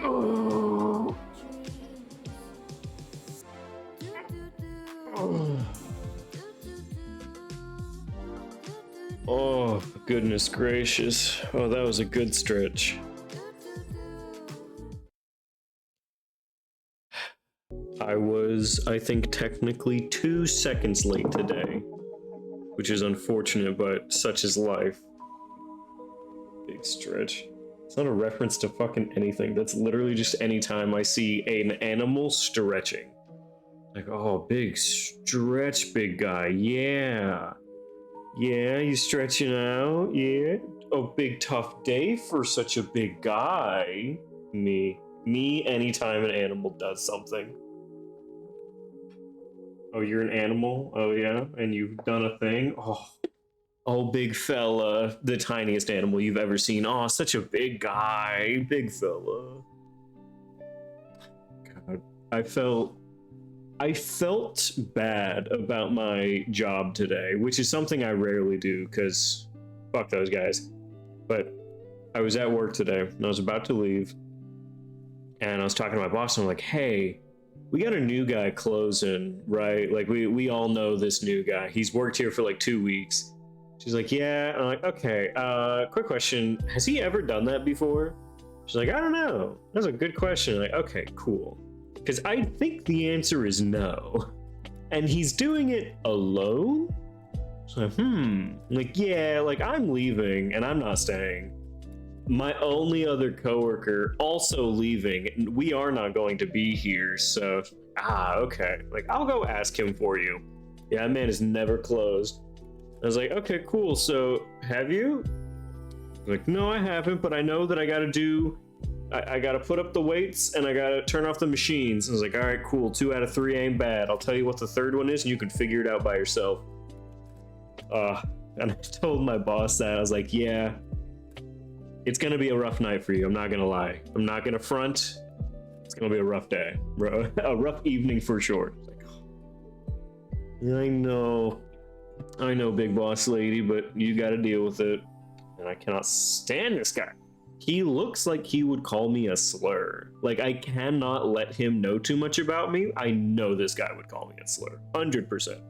Oh. Oh, goodness gracious. Oh, that was a good stretch. I was, I think, technically 2 seconds late today, which is unfortunate, but such is life. Big stretch. It's not a reference to fucking anything. That's literally just any time I see an animal stretching. Like, oh, big stretch, big guy. Yeah. Yeah, you stretching out? Yeah. Oh, big tough day for such a big guy. Me anytime an animal does something. Oh, you're an animal? Oh, yeah? And you've done a thing? Oh, big fella. The tiniest animal you've ever seen. Oh, such a big guy. Big fella. God, I felt bad about my job today, which is something I rarely do, because fuck those guys. But I was at work today, and I was about to leave, and I was talking to my boss, and I'm like, hey, we got a new guy closing, right? Like, we all know this new guy. He's worked here for like 2 weeks. She's like, yeah. And I'm like, okay, quick question. Has he ever done that before? She's like, I don't know. That's a good question. I'm like, okay, cool. Because I think the answer is no. And he's doing it alone? So, like, yeah, like, I'm leaving and I'm not staying. My only other coworker also leaving, and we are not going to be here, so, okay. Like, I'll go ask him for you. Yeah, that man is never closed. I was like, okay, cool, so, have you? Like, no, I haven't, but I know that I gotta put up the weights, and I gotta turn off the machines. I was like, alright, cool, 2 out of 3 ain't bad. I'll tell you what the third one is, and you can figure it out by yourself. And I told my boss that. I was like, yeah, it's gonna be a rough night for you, I'm not gonna lie. I'm not gonna front. It's gonna be a rough day. A rough evening for sure. Like, I know, big boss lady, but you gotta deal with it. And I cannot stand this guy. He looks like he would call me a slur. Like, I cannot let him know too much about me. I know this guy would call me a slur. 100%.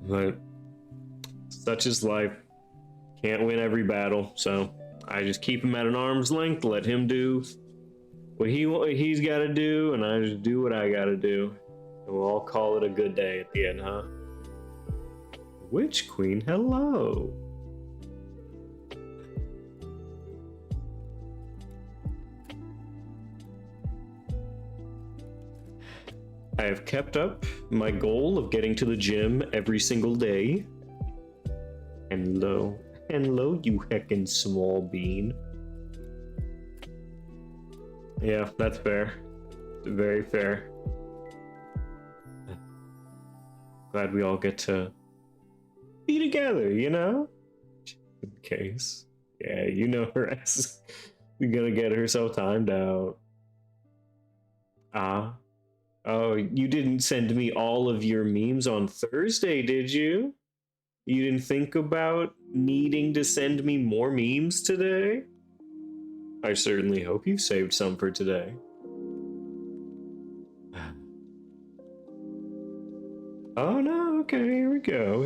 But such is life. Can't win every battle, so I just keep him at an arm's length, let him do what he's got to do, and I just do what I got to do. And we'll all call it a good day at the end, huh? Witch Queen, hello. I have kept up my goal of getting to the gym every single day. Hello, you heckin' small bean. Yeah, that's fair. Very fair. Glad we all get to be together, you know? In case. Yeah, you know her ass. We're gonna get herself timed out. Oh, you didn't send me all of your memes on Thursday, did you? You didn't think about needing to send me more memes today? I certainly hope you've saved some for today. Oh no, okay, here we go.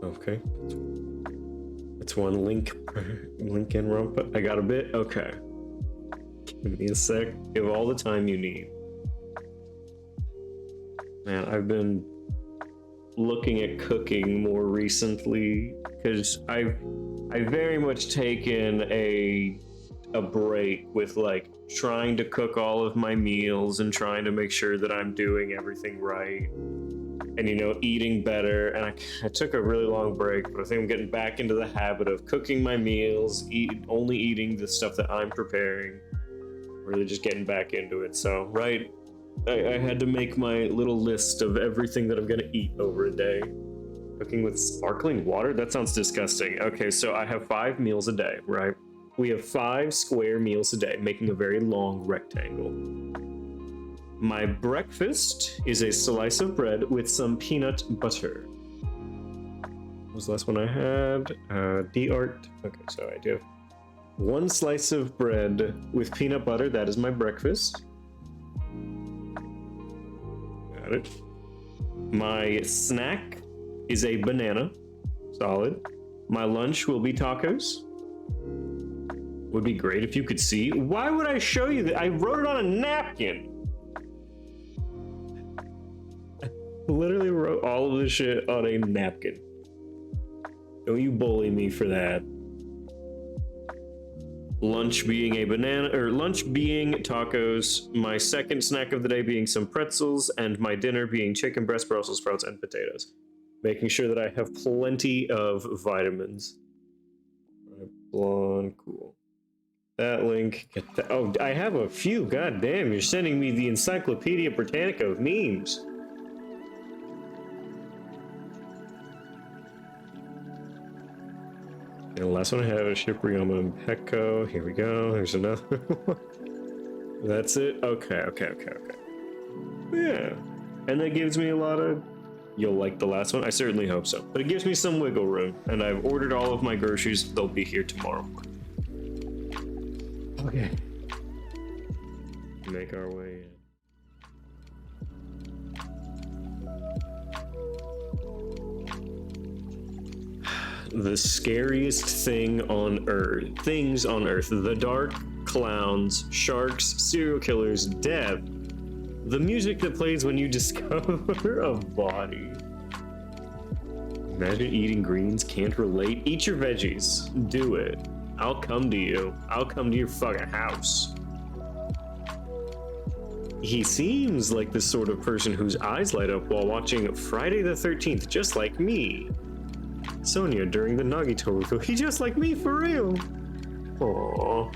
Okay. It's one link and rump. I got a bit? Okay. Give me a sec. Give all the time you need. Man, I've been looking at cooking more recently because I've very much taken a break with like trying to cook all of my meals and trying to make sure that I'm doing everything right and, you know, eating better. And I took a really long break, but I think I'm getting back into the habit of cooking my meals, only eating the stuff that I'm preparing, really just getting back into it. So, right, I had to make my little list of everything that I'm gonna eat over a day. Cooking with sparkling water? That sounds disgusting. Okay, so I have 5 meals a day, right? We have 5 square meals a day, making a very long rectangle. My breakfast is a slice of bread with some peanut butter. What was the last one I had? D-art. Okay, so I do have one slice of bread with peanut butter. That is my breakfast. Got it. My snack is a banana. Solid. My lunch will be tacos. Would be great if you could see. Why would I show you that? I wrote it on a napkin. I literally wrote all of this shit on a napkin. Don't you bully me for that. Lunch being a banana, or lunch being tacos, my second snack of the day being some pretzels, and my dinner being chicken breast, Brussels sprouts, and potatoes. Making sure that I have plenty of vitamins. Blonde, cool. That link, get that. Oh, I have a few, goddamn, you're sending me the Encyclopedia Britannica of memes. And the last one I have is Shipriyama and Pecco. Here we go. There's another one. That's it. Okay. Yeah. And that gives me a lot of... You'll like the last one? I certainly hope so. But it gives me some wiggle room. And I've ordered all of my groceries. They'll be here tomorrow. Okay. Make our way in. The scariest things on Earth. The dark, clowns, sharks, serial killers, death. The music that plays when you discover a body. Imagine eating greens, can't relate. Eat your veggies. Do it. I'll come to you. I'll come to your fucking house. He seems like the sort of person whose eyes light up while watching Friday the 13th, just like me. Sonia during the Nagito review. He just like me for real. Aww.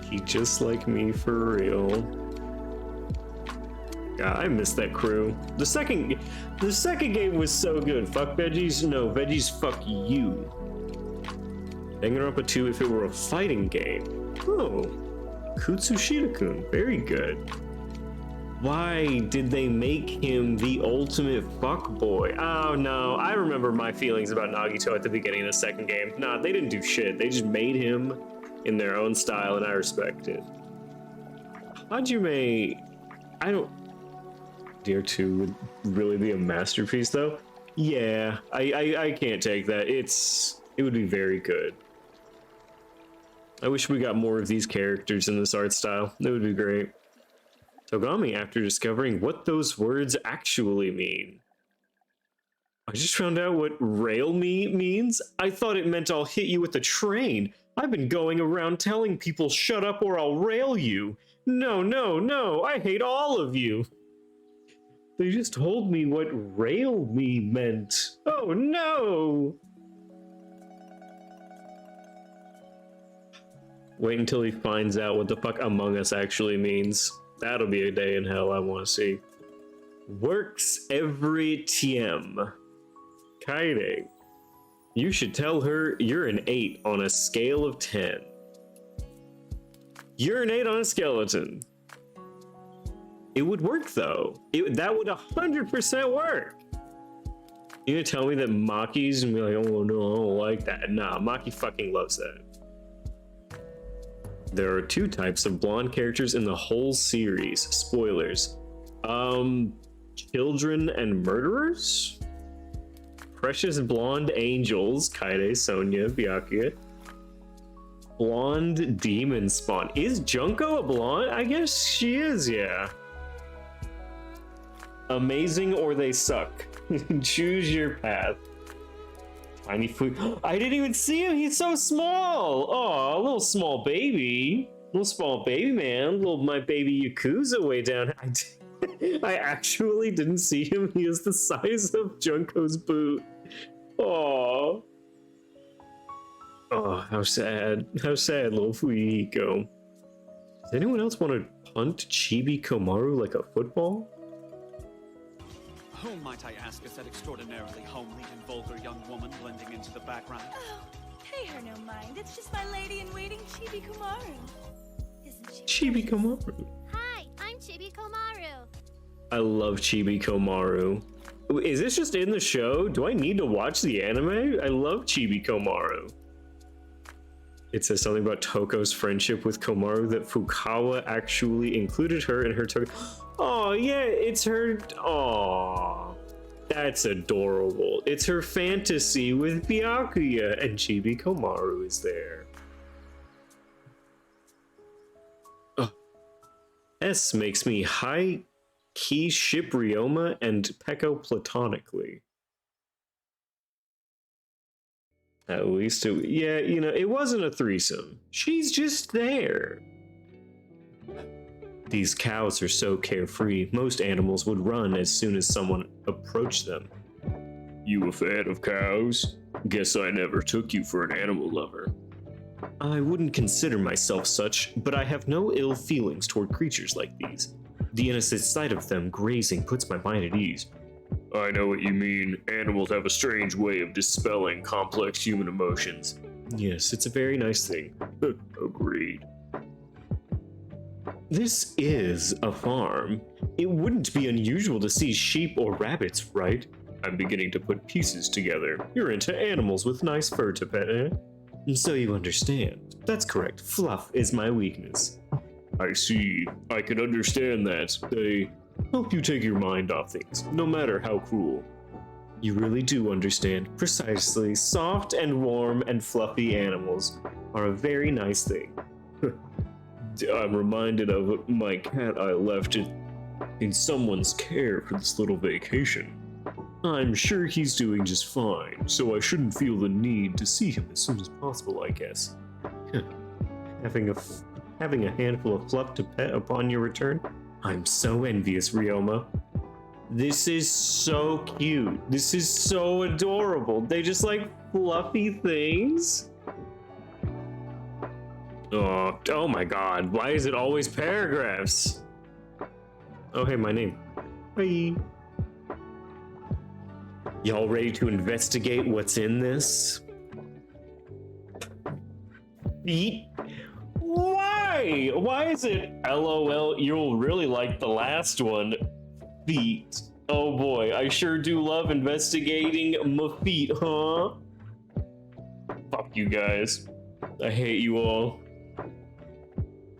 He just like me for real. Yeah, I miss that crew. The second game was so good. Fuck veggies? No, veggies fuck you. Danganronpa 2 if it were a fighting game. Oh. Kutsushita-kun. Very good. Why did they make him the ultimate fuckboy? Oh no, I remember my feelings about Nagito at the beginning of the second game. Nah, they didn't do shit. They just made him in their own style, and I respect it. Hajime, I don't... Dear 2 would really be a masterpiece, though. Yeah, I can't take that. It would be very good. I wish we got more of these characters in this art style. That would be great. Togami, after discovering what those words actually mean. I just found out what rail me means. I thought it meant I'll hit you with a train. I've been going around telling people shut up or I'll rail you. No, I hate all of you. They just told me what rail me meant. Oh no! Wait until he finds out what the fuck Among Us actually means. That'll be a day in hell I want to see. Works every TM. Kaide. You should tell her you're an 8 on a scale of 10. You're an 8 on a skeleton. It would work though. That would 100% work. You gonna tell me that Maki's gonna be like, oh no, I don't like that. Nah, Maki fucking loves that. There are 2 types of blonde characters in the whole series. Spoilers. Children and murderers? Precious blonde angels, Kaide, Sonia, Byakuya. Blonde demon spawn. Is Junko a blonde? I guess she is, yeah. Amazing or they suck. Choose your path. Tiny food. I didn't even see him. He's so small. Oh, a little small baby. Little small baby man. Little my baby Yakuza way down. I actually didn't see him. He is the size of Junko's boot. Oh. Oh, how sad. How sad, little Fuyiko. Does anyone else want to punt Chibi Komaru like a football? Whom might I ask is that extraordinarily homely and vulgar young woman blending into the background? Oh, pay her no mind. It's just my lady-in-waiting Chibi Komaru. Isn't Chibi Komaru. Hi, I'm Chibi Komaru. I love Chibi Komaru. Is this just in the show? Do I need to watch the anime? I love Chibi Komaru. It says something about Toko's friendship with Komaru, that Fukawa actually included her in her Toko. Oh yeah, it's her. Oh, that's adorable. It's her fantasy with Byakuya, and Chibi Komaru is there. S makes me high-key ship Ryoma and Peko platonically. At least, yeah, you know, it wasn't a threesome. She's just there. These cows are so carefree, most animals would run as soon as someone approached them. You a fan of cows? Guess I never took you for an animal lover. I wouldn't consider myself such, but I have no ill feelings toward creatures like these. The innocent sight of them grazing puts my mind at ease. I know what you mean. Animals have a strange way of dispelling complex human emotions. Yes, it's a very nice thing. Agreed. This is a farm. It wouldn't be unusual to see sheep or rabbits, right? I'm beginning to put pieces together. You're into animals with nice fur to pet, eh? So you understand. That's correct. Fluff is my weakness. I see. I can understand that. They help you take your mind off things, no matter how cruel. You really do understand. Precisely. Soft and warm and fluffy animals are a very nice thing. I'm reminded of my cat I left in someone's care for this little vacation. I'm sure he's doing just fine, so I shouldn't feel the need to see him as soon as possible, I guess. Having a handful of fluff to pet upon your return? I'm so envious, Ryoma. This is so cute. This is so adorable. They just like fluffy things. Oh my god, why is it always paragraphs? Oh, hey, my name. Bye. Y'all ready to investigate what's in this? Why? Why is it LOL? You'll really like the last one. Feet. Oh boy, I sure do love investigating my feet, huh? Fuck you guys. I hate you all.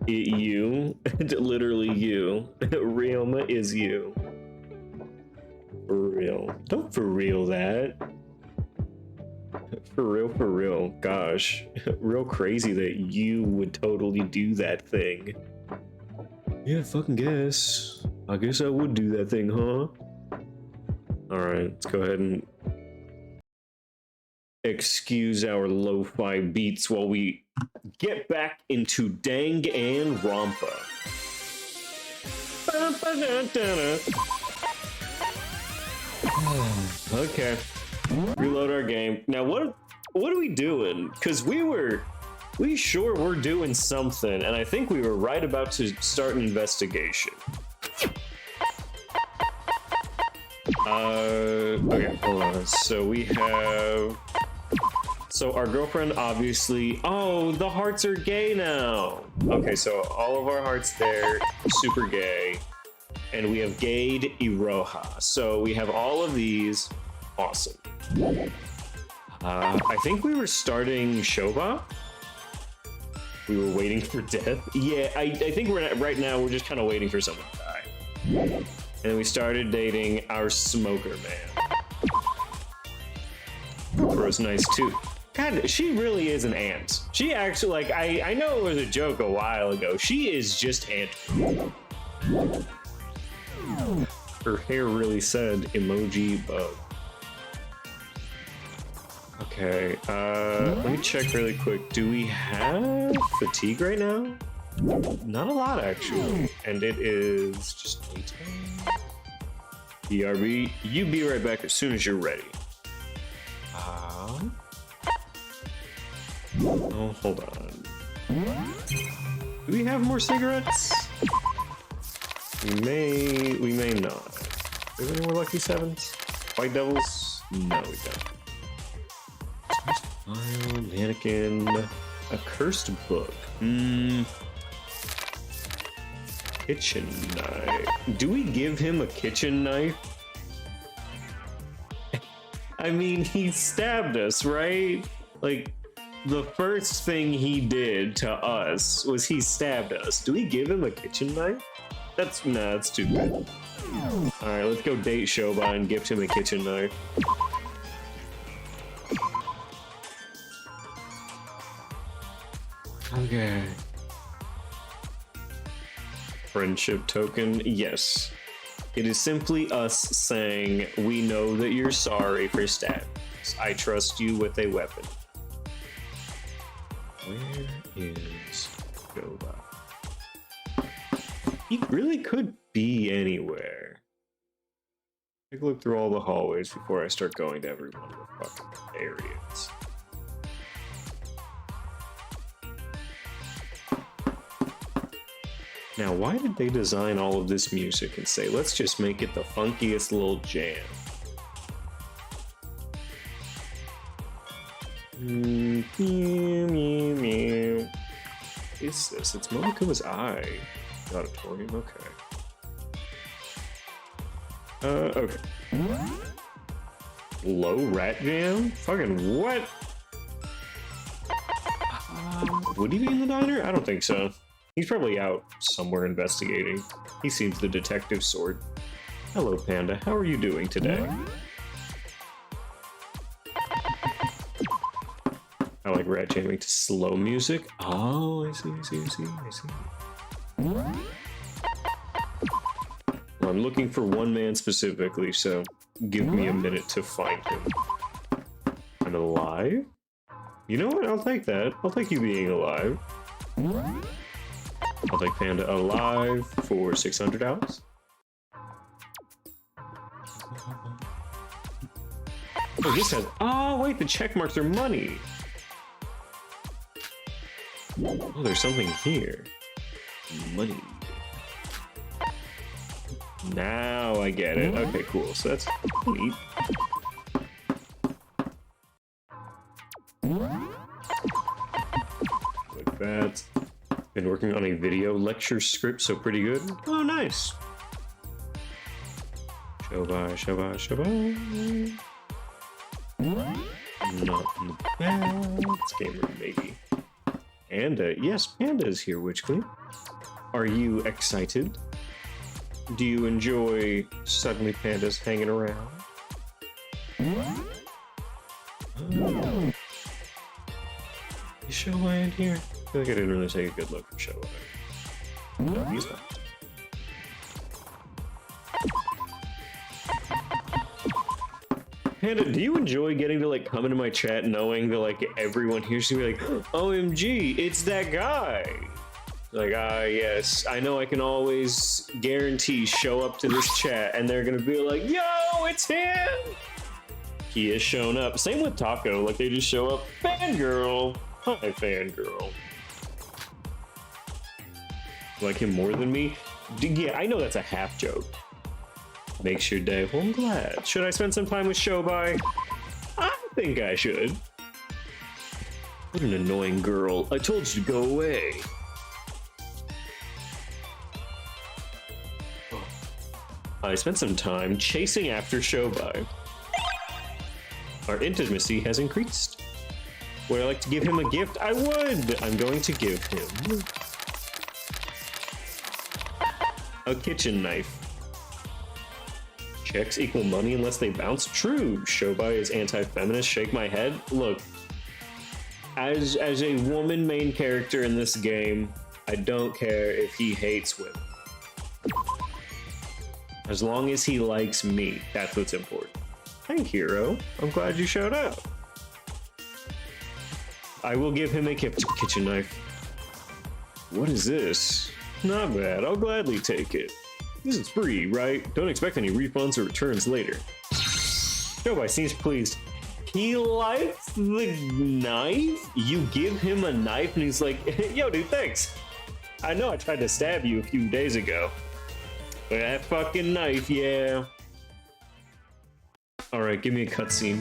You. Literally you. Ryoma is you. For real. Don't for real that. For real. Gosh. Real crazy that you would totally do that thing. Yeah, fucking guess. I guess I would do that thing, huh? Alright, let's go ahead and excuse our lo-fi beats while we get back into Danganronpa. Okay. Reload our game. Now what are we doing? Because we sure were doing something, and I think we were right about to start an investigation. Okay, hold on. So our girlfriend obviously, oh, the hearts are gay now. Okay, so all of our hearts there, super gay. And we have Gade Iroha. So we have all of these. Awesome. I think we were starting Shoba. We were waiting for death. Yeah, I think right now we're just kind of waiting for someone to die. And we started dating our smoker man. Bro's nice too. God, she really is an ant. She actually, like, I know it was a joke a while ago. She is just ant. Her hair really said emoji bug. Okay, let me check really quick. Do we have fatigue right now? Not a lot, actually. And it is just daytime. BRB, you be right back as soon as you're ready. Oh, hold on. Do we have more cigarettes? We may not. Do we have any more Lucky Sevens? White Devils? No, we don't. File, mannequin, a cursed book. kitchen knife. Do we give him a kitchen knife? I mean, he stabbed us, right? Like, the first thing he did to us was he stabbed us. Do we give him a kitchen knife? That's too good. Alright, let's go date Shobai and gift him a kitchen knife. Okay. Friendship token, yes. It is simply us saying, we know that you're sorry for stabbing us. I trust you with a weapon. Where is Shobai? He really could be anywhere. Take a look through all the hallways before I start going to every one of the fucking areas. Now, why did they design all of this music and say, let's just make it the funkiest little jam? What is this? It's Monaco's Eye. The auditorium, okay. Okay. Low rat jam? Fucking what? Would he be in the diner? I don't think so. He's probably out somewhere investigating. He seems the detective sort. Hello, Panda. How are you doing today? I like rat jamming to slow music. Oh, I see. Well, I'm looking for one man specifically, so give me a minute to find him. I'm alive? You know what? I'll take that. I'll take you being alive. I'll take Panda alive for 600 hours. Oh, this has... Oh, wait, the check marks are money. Oh, there's something here. Money. Now I get it. Okay, cool. So that's neat. Like that. Been working on a video lecture script, so pretty good. Oh, nice. Shobai. Not in the back. It's gamer, maybe. Panda. Yes, Panda is here, Witch Queen. Are you excited? Do you enjoy suddenly pandas hanging around? Oh. Is Shobai in here? I feel like I didn't really take a good look for Shobai. No, he's not. Panda, do you enjoy getting to like come into my chat knowing that like everyone here's gonna be like, OMG, it's that guy? Like, yes, I know I can always guarantee show up to this chat and they're gonna be like, yo, it's him! He has shown up. Same with Taco, like they just show up, fangirl. Hi, fangirl. Like him more than me? Yeah, I know that's a half joke. Makes your day. Well, I'm glad. Should I spend some time with Shobai? I think I should. What an annoying girl. I told you to go away. I spent some time chasing after Shobai. Our intimacy has increased. Would I like to give him a gift? I would! I'm going to give him a kitchen knife. Checks equal money unless they bounce? True. Shobai is anti-feminist. Shake my head. Look, as a woman main character in this game, I don't care if he hates women. As long as he likes me, that's what's important. Hey, hero. I'm glad you showed up. I will give him a kitchen knife. What is this? Not bad. I'll gladly take it. This is free, right? Don't expect any refunds or returns later. Shobai seems pleased. He likes the knife? You give him a knife and he's like, yo, dude, thanks. I know I tried to stab you a few days ago. But that fucking knife, yeah. Alright, give me a cutscene.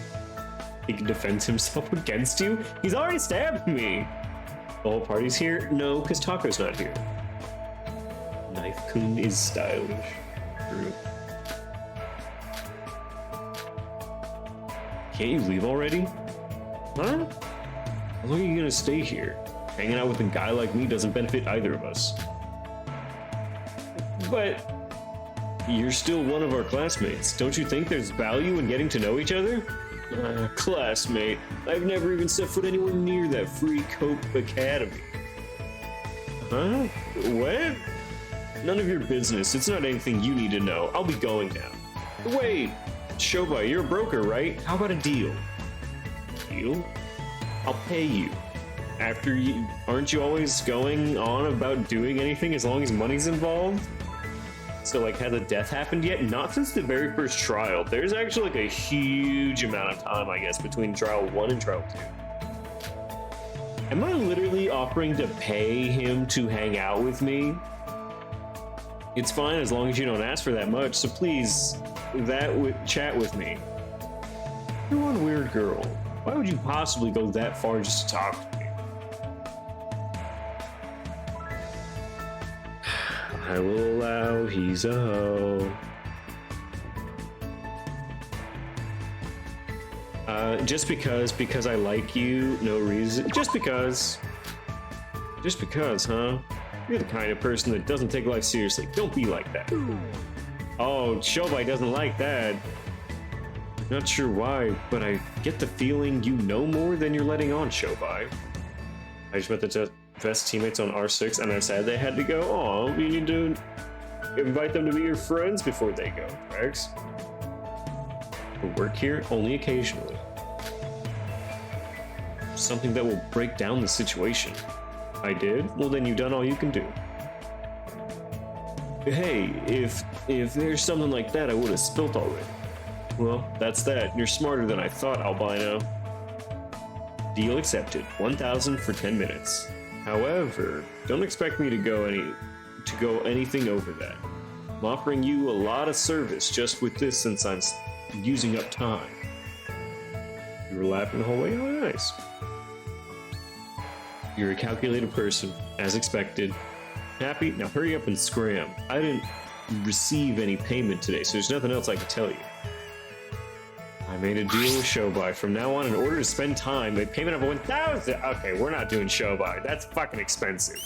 He can defend himself against you? He's already stabbed me! The whole party's here? No, because Taco's not here. Knife-kun is stylish. True. Can't you leave already? Huh? How long are you gonna stay here? Hanging out with a guy like me doesn't benefit either of us. But you're still one of our classmates. Don't you think there's value in getting to know each other? Classmate. I've never even set foot anywhere near that free Cope Academy. Huh? What? None of your business. It's not anything you need to know. I'll be going now. Wait, Shobai, you're a broker, right? How about a deal? Deal? I'll pay you. After you... Aren't you always going on about doing anything as long as money's involved? So, like, has a death happened yet? Not since the very first trial. There's actually, like, a huge amount of time, I guess, between trial 1 and trial 2. Am I literally offering to pay him to hang out with me? It's fine as long as you don't ask for that much, so please, chat with me. You're one weird girl. Why would you possibly go that far just to talk to me? I will allow he's a hoe. Just because I like you, no reason. Just because, huh? You're the kind of person that doesn't take life seriously. Don't be like that. Oh, Shobai doesn't like that. Not sure why, but I get the feeling you know more than you're letting on, Shobai. I just met the best teammates on R6 and I'm sad they had to go. Oh, you need to invite them to be your friends before they go, Rex. But work here only occasionally. Something that will break down the situation. I did? Well, then you've done all you can do. Hey, if there's something like that, I would have spilt already. Well, that's that. You're smarter than I thought, albino. Deal accepted. 1,000 for 10 minutes. However, don't expect me to go anything over that. I'm offering you a lot of service just with this since I'm using up time. You were laughing the whole way? Oh, nice. You're a calculated person, as expected. Happy? Now hurry up and scram. I didn't receive any payment today, so there's nothing else I can tell you. I made a deal with Shobai. From now on, in order to spend time, a payment of 1,000. Okay, we're not doing Shobai. That's fucking expensive.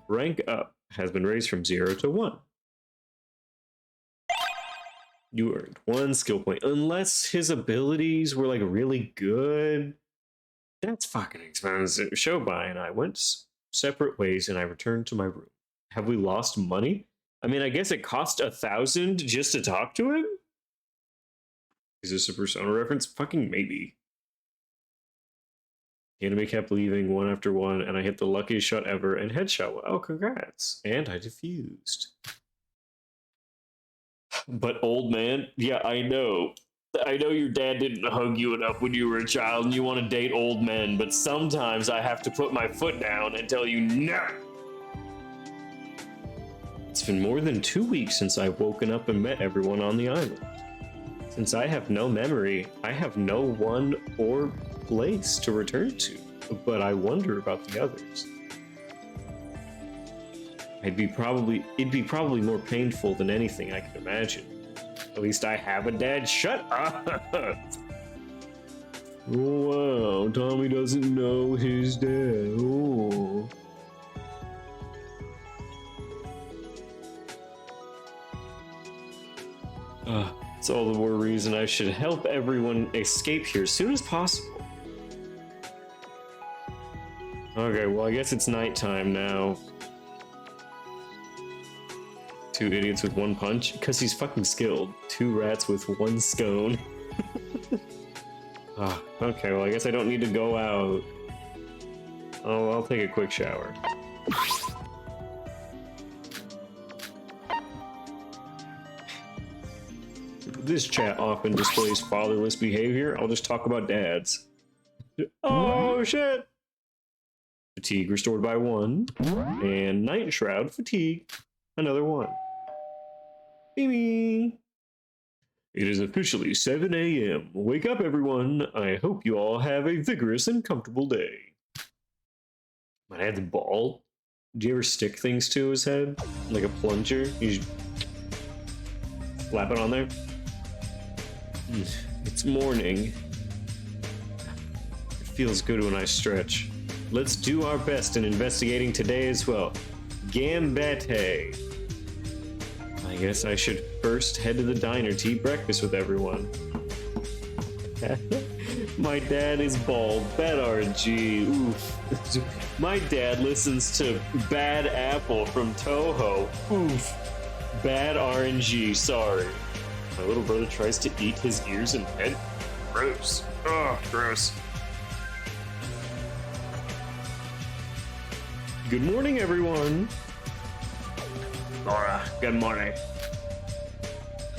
Rank up has been raised from 0 to 1. You earned 1 skill point. Unless his abilities were like really good. That's fucking expensive. Shobai and I went separate ways and I returned to my room. Have we lost money? I mean, I guess it cost 1,000 just to talk to him? Is this a Persona reference? Fucking maybe. The enemy kept leaving one after one, and I hit the luckiest shot ever and headshot. Oh, congrats. And I defused. But old man, yeah, I know. I know your dad didn't hug you enough when you were a child and you want to date old men, but sometimes I have to put my foot down and tell you no. It's been more than 2 weeks since I've woken up and met everyone on the island. Since I have no memory, I have no one or place to return to, but I wonder about the others. It'd be probably more painful than anything I could imagine. At least I have a dad. Shut up! Wow, Tommy doesn't know his dad. Oh. It's all the more reason I should help everyone escape here as soon as possible. Okay, well, I guess it's nighttime now. 2 idiots with 1 punch? Because he's fucking skilled. 2 rats with 1 scone. Okay, well, I guess I don't need to go out. Oh, I'll take a quick shower. This chat often displays fatherless behavior. I'll just talk about dads. Oh, shit! Fatigue restored by 1. And Night Shroud fatigue. Another 1. Beamy. It is officially 7 a.m. Wake up, everyone. I hope you all have a vigorous and comfortable day. My dad's bald. Do you ever stick things to his head? Like a plunger? You just slap it on there? It's morning. It feels good when I stretch. Let's do our best in investigating today as well. Gambete. I guess I should first head to the diner to eat breakfast with everyone. My dad is bald. Bad RNG. Oof. My dad listens to Bad Apple from Toho. Oof. Bad RNG. Sorry. My little brother tries to eat his ears and head. Gross. Oh, gross. Good morning, everyone. Laura, good morning.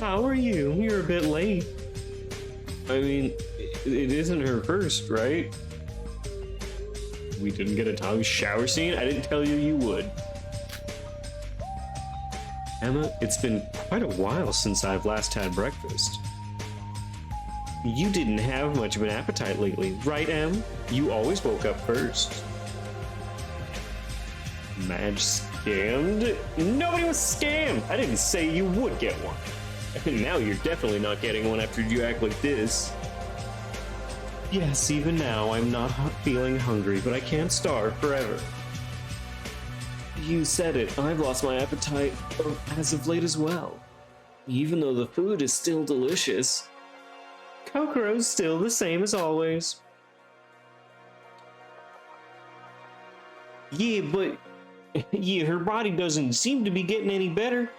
How are you? You're a bit late. I mean, it isn't her first, right? We didn't get a Tommy shower scene? I didn't tell you you would. Emma, it's been quite a while since I've last had breakfast. You didn't have much of an appetite lately, right, Em? You always woke up first. Madge scammed? Nobody was scammed! I didn't say you would get one. And now you're definitely not getting one after you act like this. Yes, even now I'm not feeling hungry, but I can't starve forever. You said it, I've lost my appetite as of late as well. Even though the food is still delicious. Kokoro's still the same as always. Yeah, but her body doesn't seem to be getting any better.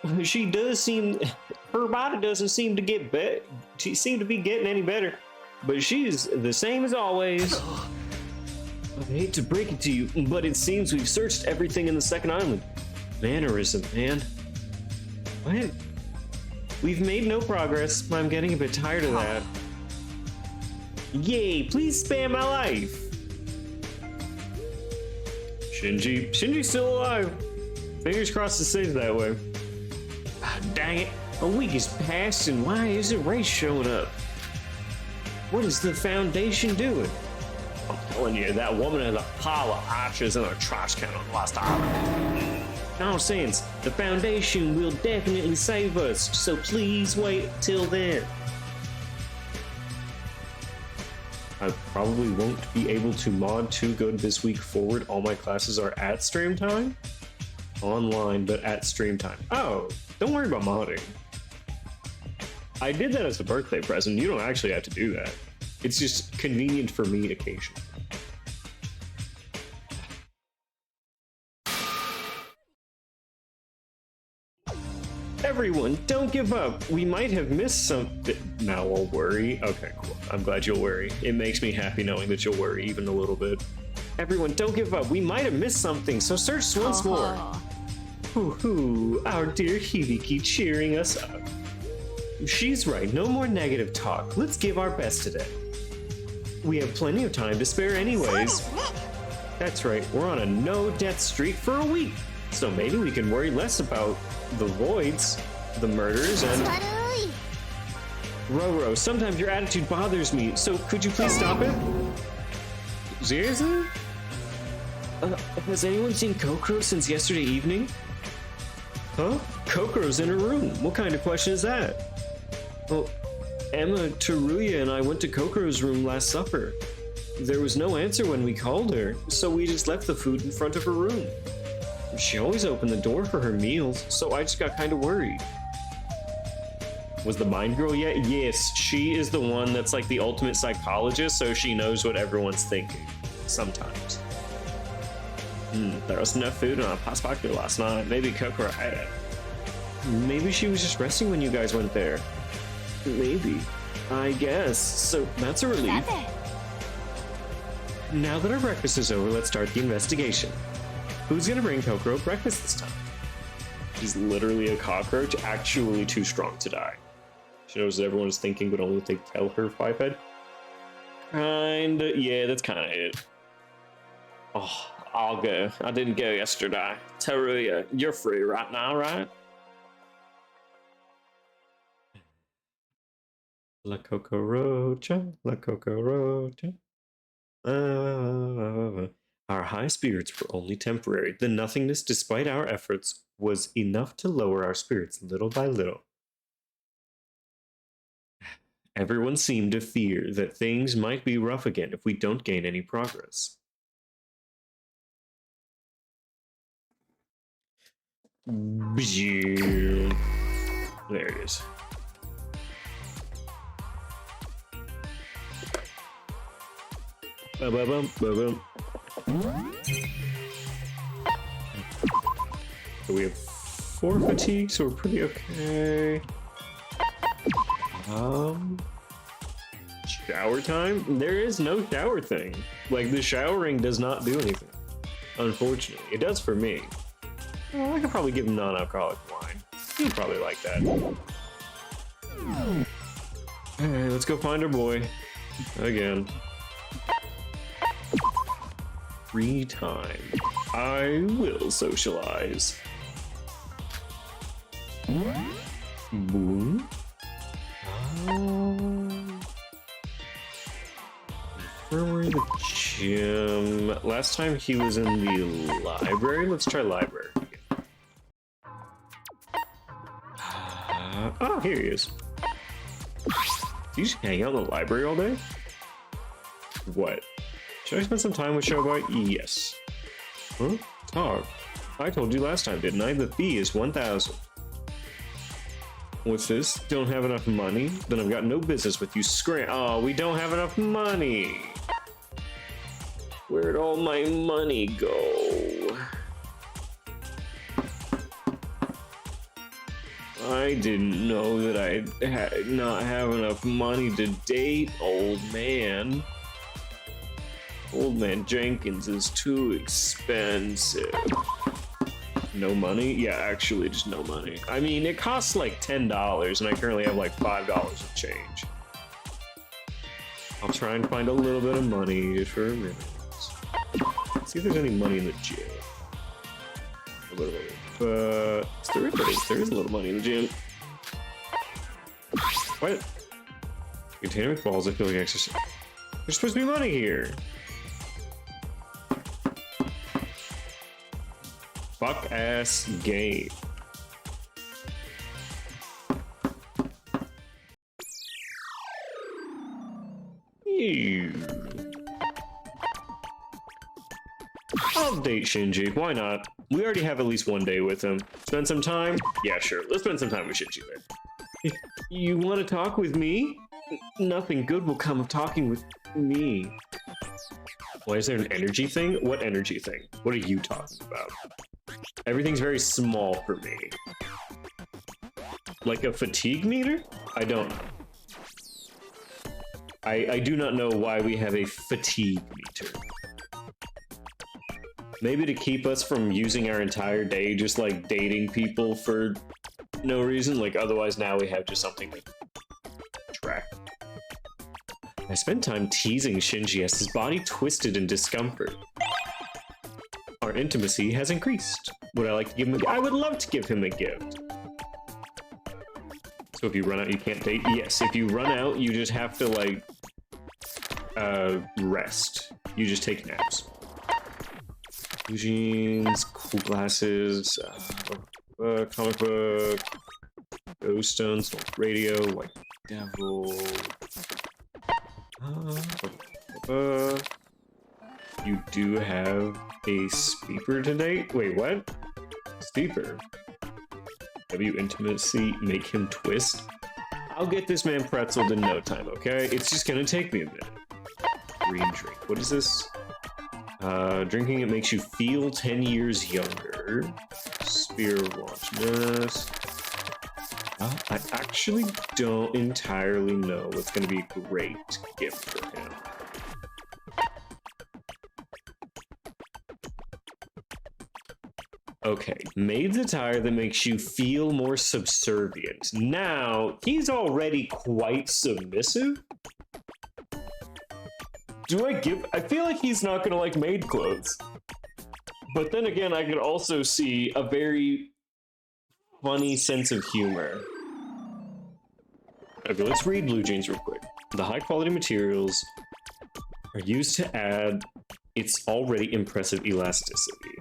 Her body doesn't seem to get better. She seemed to be getting any better, but she's the same as always. I hate to break it to you, but it seems we've searched everything in the second island. Mannerism, man. What? We've made no progress. I'm getting a bit tired of that. Yay, please spare my life. Shinji's still alive. Fingers crossed it stays that way. Ah, dang it. A week has passed and why isn't Ray showing up? What is the Foundation doing? I'm telling you, that woman has a pile of archers in her trash can on Lost Island. Nonsense. The Foundation will definitely save us, so please wait till then. I probably won't be able to mod Too Good this week forward. All my classes are at stream time? Online, but at stream time. Oh, don't worry about modding. I did that as a birthday present. You don't actually have to do that. It's just convenient for me occasionally. Everyone, don't give up. We might have missed something. Now I'll worry. Okay, cool. I'm glad you'll worry. It makes me happy knowing that you'll worry even a little bit. Everyone, don't give up. We might have missed something, so search once more. Hoo-hoo, our dear Hibiki cheering us up. She's right. No more negative talk. Let's give our best today. We have plenty of time to spare anyways. That's right. We're on a no-death streak for a week. So maybe we can worry less about the voids, the murders, and... Roro, sometimes your attitude bothers me, so could you please stop it? Seriously? Has anyone seen Kokoro since yesterday evening? Huh? Kokoro's in her room. What kind of question is that? Well, Emma, Teruya, and I went to Kokoro's room last supper. There was no answer when we called her, so we just left the food in front of her room. She always opened the door for her meals, so I just got kind of worried. Was the mind girl yet? Yes, she is the one that's like the ultimate psychologist, so she knows what everyone's thinking. Sometimes. There was enough food on a paspaku last night. Maybe Kokoro had it. Maybe she was just resting when you guys went there. Maybe. I guess. So that's a relief. Now that our breakfast is over, let's start the investigation. Who's gonna bring Kokoro breakfast this time? She's literally a cockroach, actually too strong to die. She knows what everyone is thinking, but only if they tell her 5-head. Kinda, yeah, that's kinda it. Oh, I'll go. I didn't go yesterday. Teruya, you're free right now, right? La Kokorocha, La Kokorocha. Our high spirits were only temporary. The nothingness, despite our efforts, was enough to lower our spirits little by little. Everyone seemed to fear that things might be rough again if we don't gain any progress. There it is. Ba-ba-bum. So we have 4 fatigue, so we're pretty okay. Shower time? There is no shower thing. Like, the showering does not do anything. Unfortunately. It does for me. Well, I could probably give him non-alcoholic wine. He'd probably like that. Alright, let's go find our boy. Again. Free time. I will socialize. Boom. Infirmary, the gym. Last time he was in the library. Let's try library. Oh, here he is. Do you just hang out in the library all day? What? Should I spend some time with Showboy? Yes. Huh? Talk. I told you last time, didn't I? The fee is 1,000. What's this? Don't have enough money? Then I've got no business with you. Oh, we don't have enough money. Where'd all my money go? I didn't know that I'd not have enough money to date, old man. Old man Jenkins is too expensive. No money? Yeah, actually just no money. I mean, it costs like $10 and I currently have like $5 of change. I'll try and find a little bit of money just for a minute. See if there's any money in the gym. A little bit. There is a little money in the gym. What? Container with balls, I feel like exercise. There's supposed to be money here. Fuck ass game. Ew. I'll date Shinji, why not? We already have at least one day with him. Spend some time? Yeah, sure. Let's spend some time with Shinji then. You want to talk with me? Nothing good will come of talking with me. Why is there an energy thing? What energy thing? What are you talking about? Everything's very small for me. Like a fatigue meter? I don't know. I do not know why we have a fatigue meter. Maybe to keep us from using our entire day just like dating people for no reason. Like otherwise now we have just something to track. I spent time teasing Shinji as his body twisted in discomfort. Our intimacy has increased. Would I like to give him I would love to give him a gift. So if you run out, you can't date? Yes, if you run out, you just have to, like, rest. You just take naps. Blue jeans, cool glasses, comic book, ghost stones, radio, white devil. You do have a speaker to date? Wait, what? Speaker? W intimacy, make him twist? I'll get this man pretzeled in no time, okay? It's just gonna take me a minute. Green drink. What is this? Drinking it makes you feel 10 years younger. Spear launch miss. I actually don't entirely know what's gonna be a great gift for him. Okay, maid's attire that makes you feel more subservient. Now, he's already quite submissive. I feel like he's not gonna like maid clothes. But then again, I could also see a very funny sense of humor. Okay, let's read blue jeans real quick. The high quality materials are used to add its already impressive elasticity.